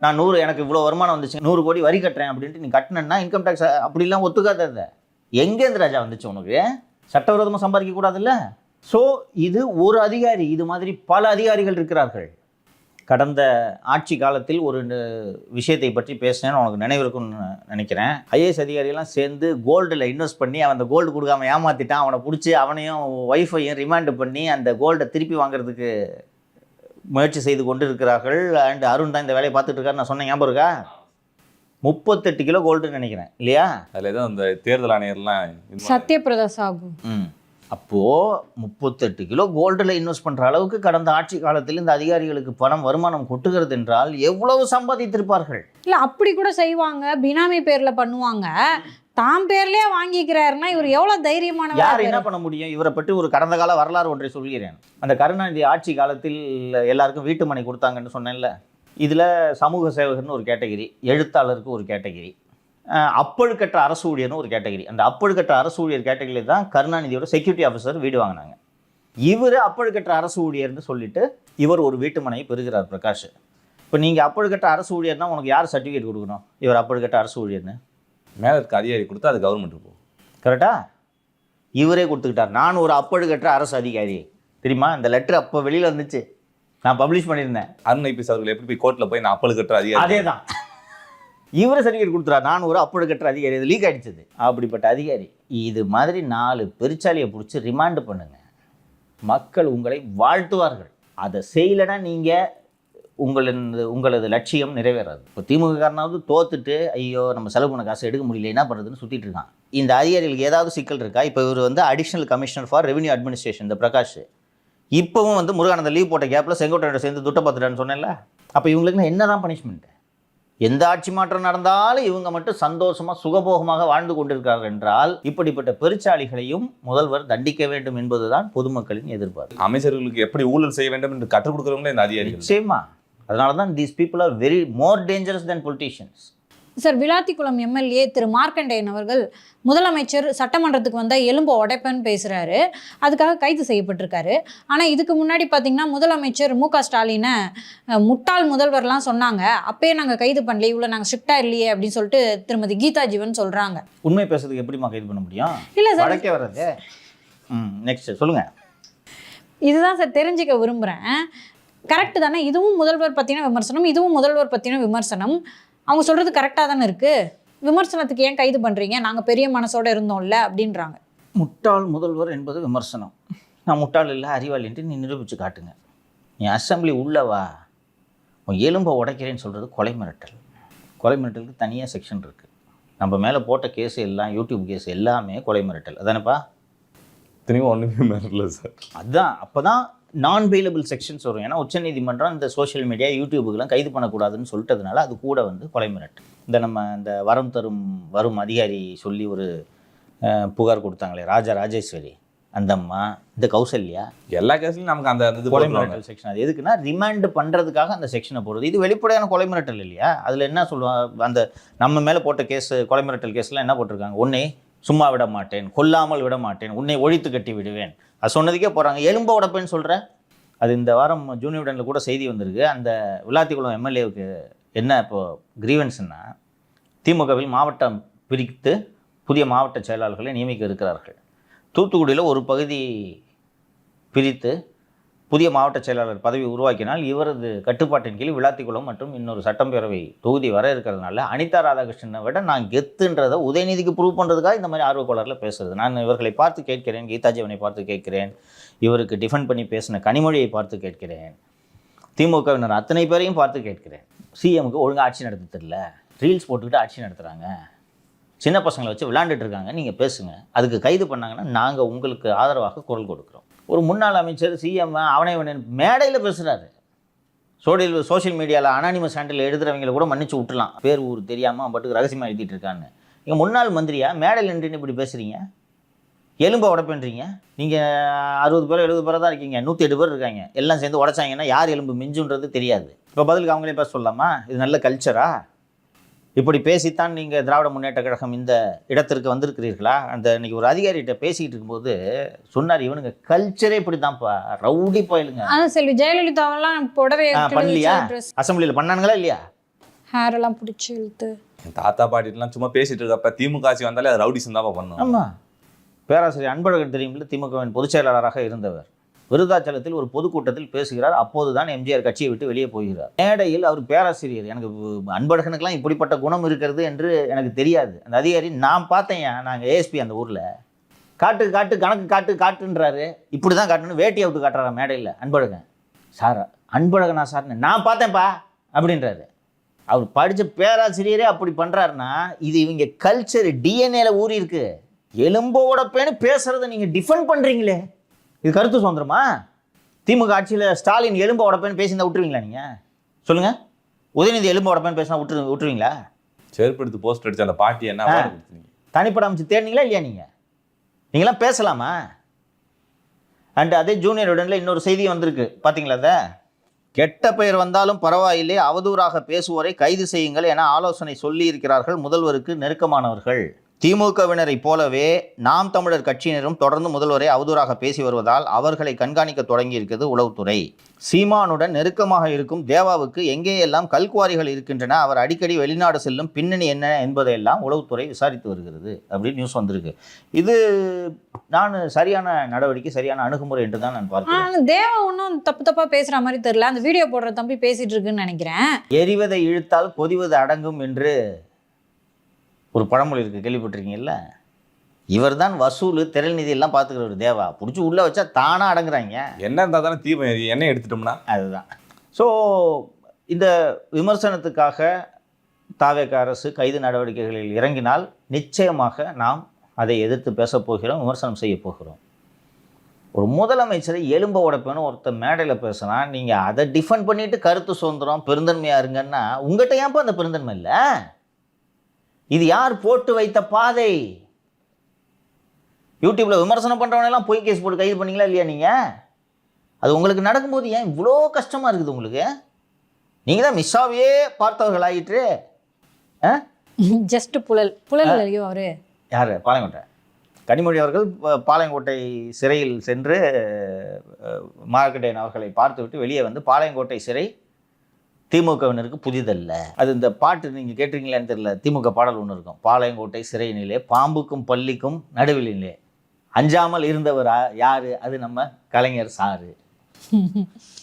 நான் 100, எனக்கு இவ்வளோ வருமானம் வந்துச்சு, 100 கோடி வரி கட்டுறேன் அப்படின்ட்டு நீ கட்டினேன்னா இன்கம் டேக்ஸ் அப்படிலாம் ஒத்துக்காத. எங்கேருந்து ராஜா வந்துச்சு உனக்கு? சட்டவிரோதமாக சம்பாதிக்க கூடாதுல்ல? ஸோ இது ஒரு அதிகாரி, இது மாதிரி பல அதிகாரிகள் இருக்கிறார்கள். கடந்த ஆட்சி காலத்தில் ஒரு விஷயத்தை பற்றி பேசினேன்னு உனக்கு நினைவிருக்குன்னு நினைக்கிறேன். ஐஏஎஸ் அதிகாரியெல்லாம் சேர்ந்து கோல்டில் இன்வெஸ்ட் பண்ணி அவன் அந்த கோல்டு கொடுக்காம ஏமாற்றிட்டான். அவனை பிடிச்சி அவனையும் ஒய்ஃபையும் ரிமாண்டு பண்ணி அந்த கோல்டை திருப்பி வாங்குறதுக்கு முயற்சி செய்து கொண்டு இருக்கிறார்கள். அண்ட் அருண் தான் இந்த வேலையை பார்த்துட்டு இருக்காரு. நான் சொன்னேன், ஞாபகம் இருக்கா? 38 கிலோ கோல்டுன்னு நினைக்கிறேன் இல்லையா? அதில் ஏதோ அந்த தேர்தல் ஆணையர்லாம் சத்யபிரதா சாகு. அப்போது 38 கிலோ கோல்டில் இன்வெஸ்ட் பண்ணுற அளவுக்கு கடந்த ஆட்சி காலத்தில் இந்த அதிகாரிகளுக்கு வருமானம் கொட்டுகிறது என்றால் எவ்வளவு சம்பாதித்திருப்பார்கள்? இல்லை அப்படி கூட செய்வாங்க, பினாமி பேரில் பண்ணுவாங்க. தாம் பேர்லேயே வாங்கிக்கிறாருன்னா இவர் எவ்வளோ தைரியமான? யார் என்ன பண்ண முடியும்? இவரை பற்றி ஒரு கடந்த கால வரலாறு ஒன்றை சொல்கிறேன். அந்த கருணாநிதி ஆட்சி காலத்தில் எல்லாருக்கும் வீட்டு மனை கொடுத்தாங்கன்னு சொன்னேன்ல. இதில் சமூக சேவகர்னு ஒரு கேட்டகிரி, எழுத்தாளருக்கு ஒரு கேட்டகிரி, அப்பழுக்கற்ற அரசு ஊழியர்னு ஒரு கேட்டகிரி. அந்த அப்பழுக்கற்ற அரசு ஊழியர் கேட்டகிரியில் தான் கருணாநிதியோட செக்யூரிட்டி ஆஃபீஸர் வீடு வாங்கினாங்க. இவர் அப்பழுக்கற்ற அரசு ஊழியர்னு சொல்லிட்டு இவர் ஒரு வீட்டு மனையை பெறுகிறார் பிரகாஷ். இப்போ நீங்கள் அப்பழுக்கற்ற அரசு ஊழியர்னா உனக்கு யார் சர்டிஃபிகேட் கொடுக்கணும்? இவர் அப்பழுக்கற்ற அரசு ஊழியர்னு மேலே இருக்க அதிகாரி கொடுத்தா அது கவர்மெண்ட் போகும். கரெக்டா? இவரே கொடுத்துக்கிட்டார். நான் ஒரு அப்பழுக்கற்ற அரசு அதிகாரி. தெரியுமா? இந்த லெட்டர் அப்போ வெளியில் வந்துச்சு, நான் பப்ளிஷ் பண்ணியிருந்தேன். அருண் ஐபிஎஸ் அவர்கள் எப்படி போய் கோர்ட்டில் போய் நான் அப்பழுக்கற்ற அதிகாரி, அதே தான் இவரே சர்டிஃபிகேட் கொடுத்துறாரு, நான் ஒரு அப்பழுக்கற்ற அதிகாரி. இது லீக் ஆகிடுச்சது. அப்படிப்பட்ட அதிகாரி. இது மாதிரி 4 பெருச்சாலியை பிடிச்சி ரிமாண்டு பண்ணுங்க. மக்கள் உங்களை வாழ்த்துவார்கள். அதை செய்யலைன்னா நீங்கள் உங்களது லட்சியம் நிறைவேறாது. இப்போ திமுககாரனாவது தோத்துட்டு ஐயோ நம்ம செலவு பண்ண காசு எடுக்க முடியல என்ன பண்ணுறதுன்னு சுற்றிட்டு இருக்கான். இந்த அதிகாரிகளுக்கு ஏதாவது சிக்கல் இருக்கா? இப்போ இவர் வந்து additional commissioner for revenue administration, இந்த பிரகாஷ், இப்போவும் வந்து முருகானந்த லீவ் போட்ட கேப்பில் செங்கோட்டையோட சேர்ந்து துட்ட பார்த்துட்டான்னு சொன்னேன்ல. அப்போ இவங்களுக்கு என்ன தான் பனிஷ்மெண்ட்டு? எந்த ஆட்சி மாற்றம் நடந்தாலும் இவங்க மட்டும் சந்தோஷமாக சுகபோகமாக வாழ்ந்து கொண்டிருக்கிறார்கள் என்றால் இப்படிப்பட்ட பெருச்சாளிகளையும் முதல்வர் தண்டிக்க வேண்டும் என்பதுதான் பொதுமக்களின் எதிர்பார்ப்பு. அமைச்சர்களுக்கு எப்படி ஊழல் செய்ய வேண்டும் என்று கற்றுக் கொடுக்குறவங்களே இந்த அதிகாரிகள். நிச்சயமா. அதனால தான் these people are very more dangerous than politicians. Sir, Vilathikulam MLA Thiru Markandeyan அவர்கள் முதலமைச்சர் சட்டமன்றத்துக்கு வந்தால் எலும்பு உடைப்பேன்னு பேசுகிறாரு. அதுக்காக கைது செய்யப்பட்டிருக்காரு. ஆனால் இதுக்கு முன்னாடி பார்த்தீங்கன்னா முதலமைச்சர் மு க ஸ்டாலினை முட்டாள் முதல்வர்லாம் சொன்னாங்க. அப்பயே நாங்கள் கைது பண்ணல, இவ்வளோ நாங்கள் ஸ்ட்ரிக்டாக இல்லையே அப்படின்னு சொல்லிட்டு திருமதி கீதா ஜீவன் சொல்கிறாங்க. உண்மை பேசுறதுக்கு எப்படிமா கைது பண்ண முடியும்? இல்லை சார், வடக்கே வர்றது. நெக்ஸ்ட் சொல்லுங்கள். இதுதான் சார் தெரிஞ்சுக்க விரும்புகிறேன். கரெக்டு தானே? இதுவும் முதல்வர் பற்றின விமர்சனம், இதுவும் முதல்வர் பற்றின விமர்சனம். அவங்க சொல்கிறது கரெக்டாக தானே இருக்குது. விமர்சனத்துக்கு ஏன் கைது பண்ணுறீங்க, நாங்கள் பெரிய மனசோடு இருந்தோம்ல அப்படின்றாங்க. முட்டாள் முதல்வர் என்பது விமர்சனம். நான் முட்டாள் இல்லை அறிவாளின்ட்டு நீ நிரூபித்து காட்டுங்க. நீ அசம்பிளி உள்ளவா, உன் எலும்பை உடைக்கிறேன்னு சொல்கிறது கொலை மிரட்டல். கொலை மிரட்டலுக்கு தனியாக செக்ஷன் இருக்குது. நம்ம மேலே போட்ட கேஸு எல்லாம், யூடியூப் கேஸ் எல்லாமே கொலை மிரட்டல் அதானப்பா? திரும்ப ஒன்றுமே மிரட்டல சார். அதுதான். அப்போ தான் நான் பெயிலபிள் செக்ஷன்ஸ் வரும். ஏன்னா உச்சநீதிமன்றம் இந்த சோஷியல் மீடியா யூடியூபுக்கெல்லாம் கைது பண்ணக்கூடாதுன்னு சொல்லிட்டதுனால அது கூட வந்து கொலை மிரட்டல். இந்த வரும் அதிகாரி சொல்லி ஒரு புகார் கொடுத்தாங்களே, ராஜேஸ்வரி, அந்த அம்மா, இந்த கௌசல்யா, எல்லா கேஸ்லையும் நமக்கு அந்த கொலை மிரட்டல் செக்ஷன். அது எதுக்குன்னா ரிமாண்ட் பண்ணுறதுக்காக அந்த செக்ஷனை போடுறது. இது வெளிப்படையான கொலை மிரட்டல் இல்லையா? அதில் என்ன சொல்லுவாங்க, அந்த நம்ம மேலே போட்ட கேஸ் கொலை மிரட்டல் கேஸ்லாம் என்ன போட்டிருக்காங்க? உன்னை சும்மா விட மாட்டேன், கொல்லாமல் விட மாட்டேன், உன்னை ஒழித்து கட்டி விடுவேன், அது சொன்னதுக்கே போகிறாங்க. எலும்பை உடைப்பேன்னு சொல்கிறேன். அது இந்த வாரம் ஜூனியர்டனில் கூட செய்தி வந்திருக்கு. அந்த விளாத்திக்குளம் எம்எல்ஏவுக்கு என்ன இப்போது கிரீவன்ஸ்னா, திமுகவில் மாவட்டம் பிரித்து புதிய மாவட்ட செயலாளர்களை நியமிக்க இருக்கிறார்கள். தூத்துக்குடியில் ஒரு பகுதி பிரித்து புதிய மாவட்ட செயலாளர் பதவி உருவாக்கினால் இவரது கட்டுப்பாட்டின் கீழ் விளாத்திக்குளம் மற்றும் இன்னொரு சட்டப்பேரவை தொகுதி வர இருக்கிறதுனால அனிதா ராதாகிருஷ்ணனை விட நான் கெத்துன்றதை உதயநிதிக்கு ப்ரூவ் பண்ணுறதுக்காக இந்த மாதிரி ஆர்வக்கோளரில் பேசுறது. நான் இவர்களை பார்த்து கேட்கிறேன், கீதாஜீவனை பார்த்து கேட்கிறேன், இவருக்கு டிஃபெண்ட் பண்ணி பேசின கனிமொழியை பார்த்து கேட்கிறேன், திமுகவினர் அத்தனை பேரையும் பார்த்து கேட்கிறேன். சிஎம்க்கு ஒழுங்காக ஆட்சி நடத்த தெரியல, ரீல்ஸ் போட்டுக்கிட்டு ஆட்சி நடத்துகிறாங்க, சின்ன பசங்களை வச்சு விளையாண்டுட்டு இருக்காங்க, நீங்கள் பேசுங்க. அதுக்கு கைது பண்ணாங்கன்னா நாங்கள் உங்களுக்கு ஆதரவாக குரல் கொடுக்குறோம். ஒரு முன்னாள் அமைச்சர் சிஎம் அவனை மேடையில் பேசுகிறாரு. சோஷியல் மீடியாவில் அனானிமஸ் ஹேண்டில் எழுதுகிறவங்களை கூட மன்னிச்சு விட்டுலாம், பேர் ஊர் தெரியாமல் பட்டுக்கு ரகசியமாக எழுதிட்டு இருக்கான்னு. நீங்கள் முன்னாள் மந்திரியா மேடையில் நின்று இப்படி பேசுகிறீங்க? எலும்பை உடைப்பேன்றீங்க. நீங்கள் 60 பேர் 70 பேர் தான் இருக்கீங்க, 108 பேர் இருக்காங்க, எல்லாம் சேர்ந்து உடைச்சாங்கன்னா யார் எலும்பு மிஞ்சுன்றது தெரியாது. இப்போ பதிலுக்கு அவங்களே பேச சொல்லலாமா? இது நல்ல கல்ச்சரா? இப்படி பேசித்தான் நீங்கள் திராவிட முன்னேற்ற கழகம் இந்த இடத்திற்கு வந்திருக்கிறீர்களா? அந்த இன்னைக்கு ஒரு அதிகாரிகிட்ட பேசிக்கிட்டு இருக்கும்போது சொன்னார், இவனுங்க கல்ச்சரே இப்படி தான்ப்பா, ரவுடி போயிலுங்க. செல்வி ஜெயலலிதாவெல்லாம் புடவை பண்ணலையா? அசம்பிளியில் பண்ணானுங்களா இல்லையா? ஹேர் எல்லாம் பிடிச்சி இழுத்து தாத்தா பாட்டிலாம் சும்மா பேசிட்டு இருக்கப்ப திமுக ஆட்சி வந்தாலே அது ரவுடிசம் தான் பண்ணும். ஆமாம். பேராசிரியர் அன்பழகன் தெரியுமில்ல, திமுகவின் பொதுச் செயலாளராக இருந்தவர், விருதாச்சலத்தில் ஒரு பொதுக்கூட்டத்தில் பேசுகிறார். அப்போது தான் எம்ஜிஆர் கட்சியை விட்டு வெளியே போகிறார். மேடையில் அவர் பேராசிரியர், எனக்கு அன்பழகனுக்கெல்லாம் இப்படிப்பட்ட குணம் இருக்கிறது என்று எனக்கு தெரியாது. அந்த அதிகாரி நான் பார்த்தேன், நாங்கள் ஏஎஸ்பி அந்த ஊரில், காட்டு காட்டு கணக்கு காட்டுன்றாரு. இப்படி தான் காட்டுன்னு வேட்டியை விட்டு காட்டுறாரா மேடையில் அன்பழகன். சார் அன்பழகனா சார்னு நான் பார்த்தேன்ப்பா அப்படின்றாரு. அவர் படித்த பேராசிரியரே அப்படி பண்ணுறாருன்னா இது இவங்க கல்ச்சர் டிஎன்ஏல ஊறி இருக்கு. எலும்போட பேனு பேசுறதை நீங்கள் டிஃபெண்ட் பண்ணுறீங்களே, இது கருத்து சுதந்திரமா? திமுக ஆட்சியில் ஸ்டாலின் எலும்பு உடப்பேன்னு பேசியிருந்தா விட்டுருவீங்களா? நீங்கள் சொல்லுங்கள். உதயநிதி எலும்பு உடப்பேன்னு பேசினா விட்டுருவீங்களா? செருப்படுத்து போஸ்ட் அடிச்சு அந்த பாட்டி என்ன தனிப்பட அமைச்சு தேடினீங்களா இல்லையா? நீங்களாம் பேசலாமா? அண்ட் அதே ஜூனியருடனில் இன்னொரு செய்தி வந்திருக்கு, பார்த்தீங்களா? அதை கெட்ட பெயர் வந்தாலும் பரவாயில்லை, அவதூறாக பேசுவோரை கைது செய்யுங்கள் என ஆலோசனை சொல்லி இருக்கிறார்கள் முதல்வருக்கு நெருக்கமானவர்கள். திமுகவினரை போலவே நாம் தமிழர் கட்சியினரும் தொடர்ந்து முதல்வரை அவதூறாக பேசி வருவதால் அவர்களை கண்காணிக்க தொடங்கி இருக்கிறது உளவுத்துறை. சீமானுடன் நெருக்கமாக இருக்கும் தேவாவுக்கு எங்கேயெல்லாம் கல்குவாரிகள் இருக்கின்றன, அவர் அடிக்கடி வெளிநாடு செல்லும் பின்னணி என்ன என்பதையெல்லாம் உளவுத்துறை விசாரித்து வருகிறது அப்படின்னு நியூஸ் வந்திருக்கு. இது நான் சரியான நடவடிக்கை, சரியான அணுகுமுறை என்று தான் நான் பார்க்கிறேன். தேவா ஒன்றும் தப்பா பேசுற மாதிரி தெரியல. அந்த வீடியோ போடுற தம்பி பேசிட்டு இருக்குன்னு நினைக்கிறேன். எரிவதை இழுத்தால் கொதிவது அடங்கும் என்று ஒரு பழமொழி இருக்குது, கேள்விப்பட்டிருக்கீங்கல்ல? இவர் தான் வசூல் திரள்நிதி எல்லாம் பார்த்துக்கிறவர் தேவா. பிடிச்சி உள்ளே வச்சா தானாக அடங்குறாங்க. என்ன இருந்தால் தானே தீபம் எண்ணெய் எடுத்துட்டோம்னா அதுதான். ஸோ இந்த விமர்சனத்துக்காக தாவேக அரசு கைது நடவடிக்கைகளில் இறங்கினால் நிச்சயமாக நாம் அதை எதிர்த்து பேசப் போகிறோம், விமர்சனம் செய்ய போகிறோம். ஒரு முதலமைச்சரை எலும்ப உடைப்பேன்னு ஒருத்தர் மேடையில் பேசுனா நீங்கள் அதை டிஃபெண்ட் பண்ணிட்டு கருத்து சுதந்திரம் பெருந்தன்மையாக இருங்கன்னா உங்கள்கிட்ட ஏன்ப்பா அந்த பெருந்தன்மை இல்லை? இது யார் போட்டு வைத்த பாதை? யூடியூப்ல விமர்சனம் பண்றவனெல்லாம் பொய் கேஸ் போட்டு கைது பண்ணீங்களா இல்லையா நீங்க? அது உங்களுக்கு நடக்கும்போது ஏன் இவ்வளோ கஷ்டமா இருக்குது உங்களுக்கு? நீங்க தான் மிஸ்ஸாவே பார்த்தவர்கள் ஆகிட்டு. ஜஸ்ட் புழல் இல்லையோ அவரு யாரு? பாளையங்கோட்டை கனிமொழி அவர்கள் பாளையங்கோட்டை சிறையில் சென்று மார்க்கண்டேயன் அவர்களை பார்த்துவிட்டு வெளியே வந்து பாளையங்கோட்டை சிறை திமுகவினருக்கு புதிதல்ல. அது இந்த பாட்டு நீங்கள் கேட்டிருக்கீங்களான்னு தெரியல, திமுக பாடல் ஒன்று இருக்கும், பாளையங்கோட்டை சிறையினிலே பாம்புக்கும் பள்ளிக்கும் நடுவிலே அஞ்சாமல் இருந்தவர் யாரு? அது நம்ம கலைஞர் சாரு.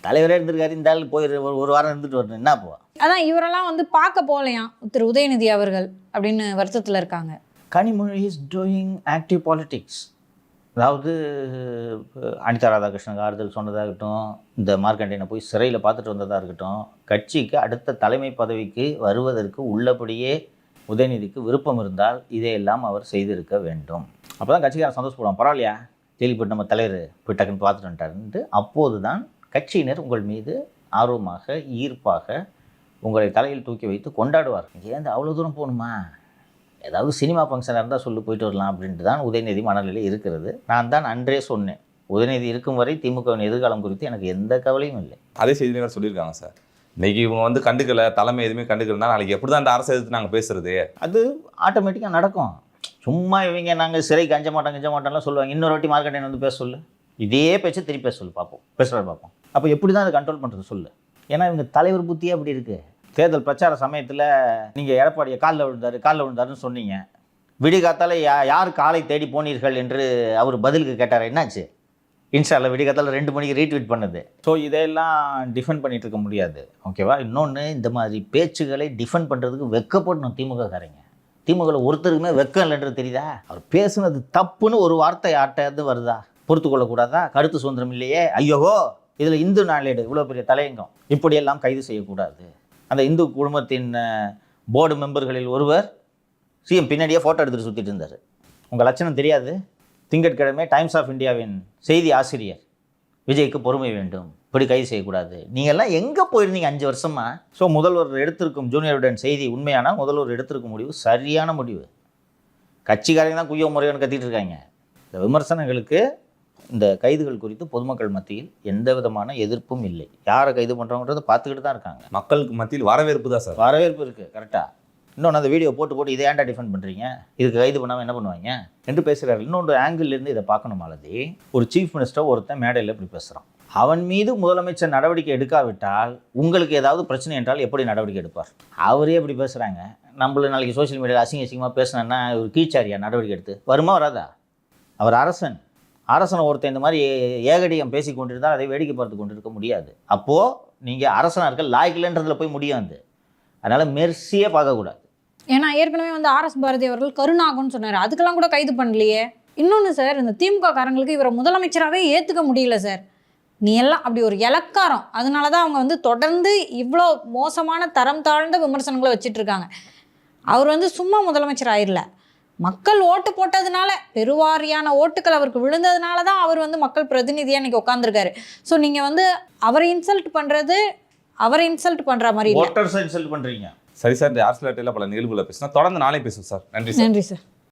தலைவரே இருந்திருக்காரு, இந்த ஆள் போய் ஒரு வாரம் இருந்துட்டு வரணும், என்ன போ? அதான் இவரெல்லாம் வந்து பார்க்க போகலையாம் திரு உதயநிதி அவர்கள் அப்படின்னு வருத்தத்தில் இருக்காங்க. Kanimozhi is doing active politics. அதாவது அனிதா ராதாகிருஷ்ணனுக்கு ஆறுதல் சொன்னதாகட்டும், இந்த மார்க்கண்டேயனை போய் சிறையில் பார்த்துட்டு வந்ததாக இருக்கட்டும், கட்சிக்கு அடுத்த தலைமை பதவிக்கு வருவதற்கு உள்ளபடியே உதயநிதிக்கு விருப்பம் இருந்தால் இதையெல்லாம் அவர் செய்திருக்க வேண்டும். அப்போ தான் கட்சிக்காரன் சந்தோஷப்படுவான், பரவாயில்லையா கேள்விப்பட்டு நம்ம தலைவர் போய் டக்குன்னு பார்த்துட்டு வந்துட்டாருன்ட்டு. அப்போது தான் கட்சியினர் உங்கள் மீது ஆர்வமாக ஈர்ப்பாக உங்களை தலையில் தூக்கி வைத்து கொண்டாடுவார். ஏன் அவ்வளோ தூரம் போகணுமா? ஏதாவது சினிமா ஃபங்க்ஷனாக இருந்தால் சொல்லி போயிட்டு வரலாம் அப்படின்ட்டு தான் உதயநிதி மனநிலை இருக்கிறது. நான் தான் அன்றே சொன்னேன், உதயநிதி இருக்கும் வரை திமுகவின் எதிர்காலம் குறித்து எனக்கு எந்த கவலையும் இல்லை. அதே செய்தி சொல்லியிருக்காங்க சார். இன்னைக்கு இவங்க வந்து கண்டுக்கல, தலைமை எதுவுமே கண்டுக்கலன்னா நாளைக்கு எப்படி தான் அந்த அரசு எதிர்த்து நாங்கள் பேசுறது? அது ஆட்டோமேட்டிக்காக நடக்கும். சும்மா இவங்க நாங்கள் சிறைக்கு அஞ்ச மாட்டோம்லாம் சொல்லுவாங்க. இன்னொரு வாட்டி மார்க்கெட்டை வந்து பேச சொல்லு, இதே பேச்சு திருப்பி பேச சொல்லு, பார்ப்போம் பேசுகிறாரு பார்ப்போம். அப்போ எப்படி தான் அதை கண்ட்ரோல் பண்ணுறது சொல்லு? ஏன்னா இவங்க தலைவர் புத்தியே அப்படி இருக்குது. தேர்தல் பிரச்சார சமயத்தில் நீங்கள் எடப்பாடியை காலில் விழுந்தாருன்னு சொன்னீங்க. விடிகாத்தால் யார் காலை தேடி போனீர்கள் என்று அவர் பதிலுக்கு கேட்டார். என்னாச்சு? இன்ஸ்டாவில் விடிகாத்தால் 2 மணிக்கு ரீட்வீட் பண்ணுது. ஸோ இதையெல்லாம் டிஃபெண்ட் பண்ணிகிட்டு இருக்க முடியாது, ஓகேவா? இன்னொன்று, இந்த மாதிரி பேச்சுகளை டிஃபெண்ட் பண்ணுறதுக்கு வெக்கப்படணும் திமுககாரங்க. திமுகவில் ஒருத்தருக்குமே வெக்கம் இல்லைன்றது தெரியுதா? அவர் பேசுனது தப்புன்னு ஒரு வார்த்தை ஆட்டாது வருதா? பொறுத்து கொள்ளக்கூடாதா? கருத்து சுதந்திரம் இல்லையே, ஐயோஹோ இதில் இந்து நாளேடு இவ்வளோ பெரிய தலையங்கம், இப்படியெல்லாம் கைது செய்யக்கூடாது. அந்த இந்து குடும்பத்தின் போர்டு மெம்பர்களில் ஒருவர் சிஎம் பின்னாடியே ஃபோட்டோ எடுத்துகிட்டு சுற்றிட்டு இருந்தார். உங்கள் லட்சணம் தெரியாது? திங்கட்கிழமை டைம்ஸ் ஆஃப் இந்தியாவின் செய்தி ஆசிரியர் விஜய்க்கு பொறுமை வேண்டும், இப்படி கைது செய்யக்கூடாது. நீங்கள்லாம் எங்கே போயிருந்தீங்க 5 வருஷமா? ஸோ முதல்வர் எடுத்திருக்கும் ஜூனியருடன் செய்தி உண்மையானால் முதல்வர் எடுத்திருக்கும் முடிவு சரியான முடிவு. கட்சிக்காரங்க தான் குய்யோ முறையோன்னு கத்திட்டு இருக்காங்க. இந்த விமர்சனங்களுக்கு, இந்த கைதுகள் குறித்து பொதுமக்கள் மத்தியில் எந்த விதமான எதிர்ப்பும் இல்லை. யாரை கைது பண்ணுறோங்கிறத பார்த்துக்கிட்டு தான் இருக்காங்க. மக்களுக்கு மத்தியில் வரவேற்பு தான் சார். வரவேற்பு இருக்குது, கரெக்டாக. இன்னொன்று, அந்த வீடியோ போட்டு இதை ஏன்டா டிஃபெண்ட் பண்ணுறீங்க, இதுக்கு கைது பண்ணாமல் என்ன பண்ணுவாங்க என்று பேசுகிறாரு. இன்னொன்று ஆங்கிள்லேருந்து இதை பார்க்கணும். மாலதி, ஒரு சீஃப் மினிஸ்டர் ஒருத்தன் மேடையில் இப்படி பேசுகிறான். அவன் மீது முதலமைச்சர் நடவடிக்கை எடுக்காவிட்டால் உங்களுக்கு ஏதாவது பிரச்சனை என்றால் எப்படி நடவடிக்கை எடுப்பார்? அவரே இப்படி பேசுகிறாங்க. நம்மள நாளைக்கு சோஷியல் மீடியாவில் அசிங்கமாக பேசினேன்னா ஒரு கீழ்ச்சாரியா நடவடிக்கை எடுத்து வருமா வராதா? அவர் அரசனை ஒருத்தன் இந்த மாதிரி ஏகடியம் பேசி கொண்டிருந்தால் அதை வேடிக்கை பார்த்து கொண்டிருக்க முடியாது. அப்போது நீங்கள் அரசனார்கள் லாய்க்கில்ன்றதில் போய் முடியாது. அதனால் மெர்சியே பார்க்கக்கூடாது. ஏன்னா ஏற்கனவே வந்து RS பாரதி அவர்கள் கருணாகன்னு சொன்னார், அதுக்கெல்லாம் கூட கைது பண்ணலையே. இன்னொன்று சார், இந்த திமுக காரங்களுக்கு இவரை முதலமைச்சராகவே ஏற்றுக்க முடியல சார். நீ எல்லாம் அப்படி ஒரு இலக்காரம், அதனால தான் அவங்க வந்து தொடர்ந்து இவ்வளோ மோசமான தரம் தாழ்ந்த விமர்சனங்களை வச்சுட்டு இருக்காங்க. அவர் வந்து சும்மா முதலமைச்சர் ஆயிடல, மக்கள் ஓட்டு போட்டதுனால, பெருவாரியான ஓட்டுக்கள் அவருக்கு விழுந்ததுனால தான் அவர் வந்து மக்கள் பிரதிநிதியாக இன்றைக்கி உட்காந்துருக்காரு. ஸோ நீங்கள் வந்து அவரை இன்சல்ட் பண்ணுறது, அவரை இன்சல்ட் பண்ணுற மாதிரி ஓட்டர்ஸை இன்சல்ட் பண்ணுறீங்க. சரி சார், இந்த ஆர்ஸ்லேட்டில் பல நிகழ்வுகளை பேசினா தொடர்ந்து நாளை பேசுவோம் சார். நன்றி சார். நன்றி சார்.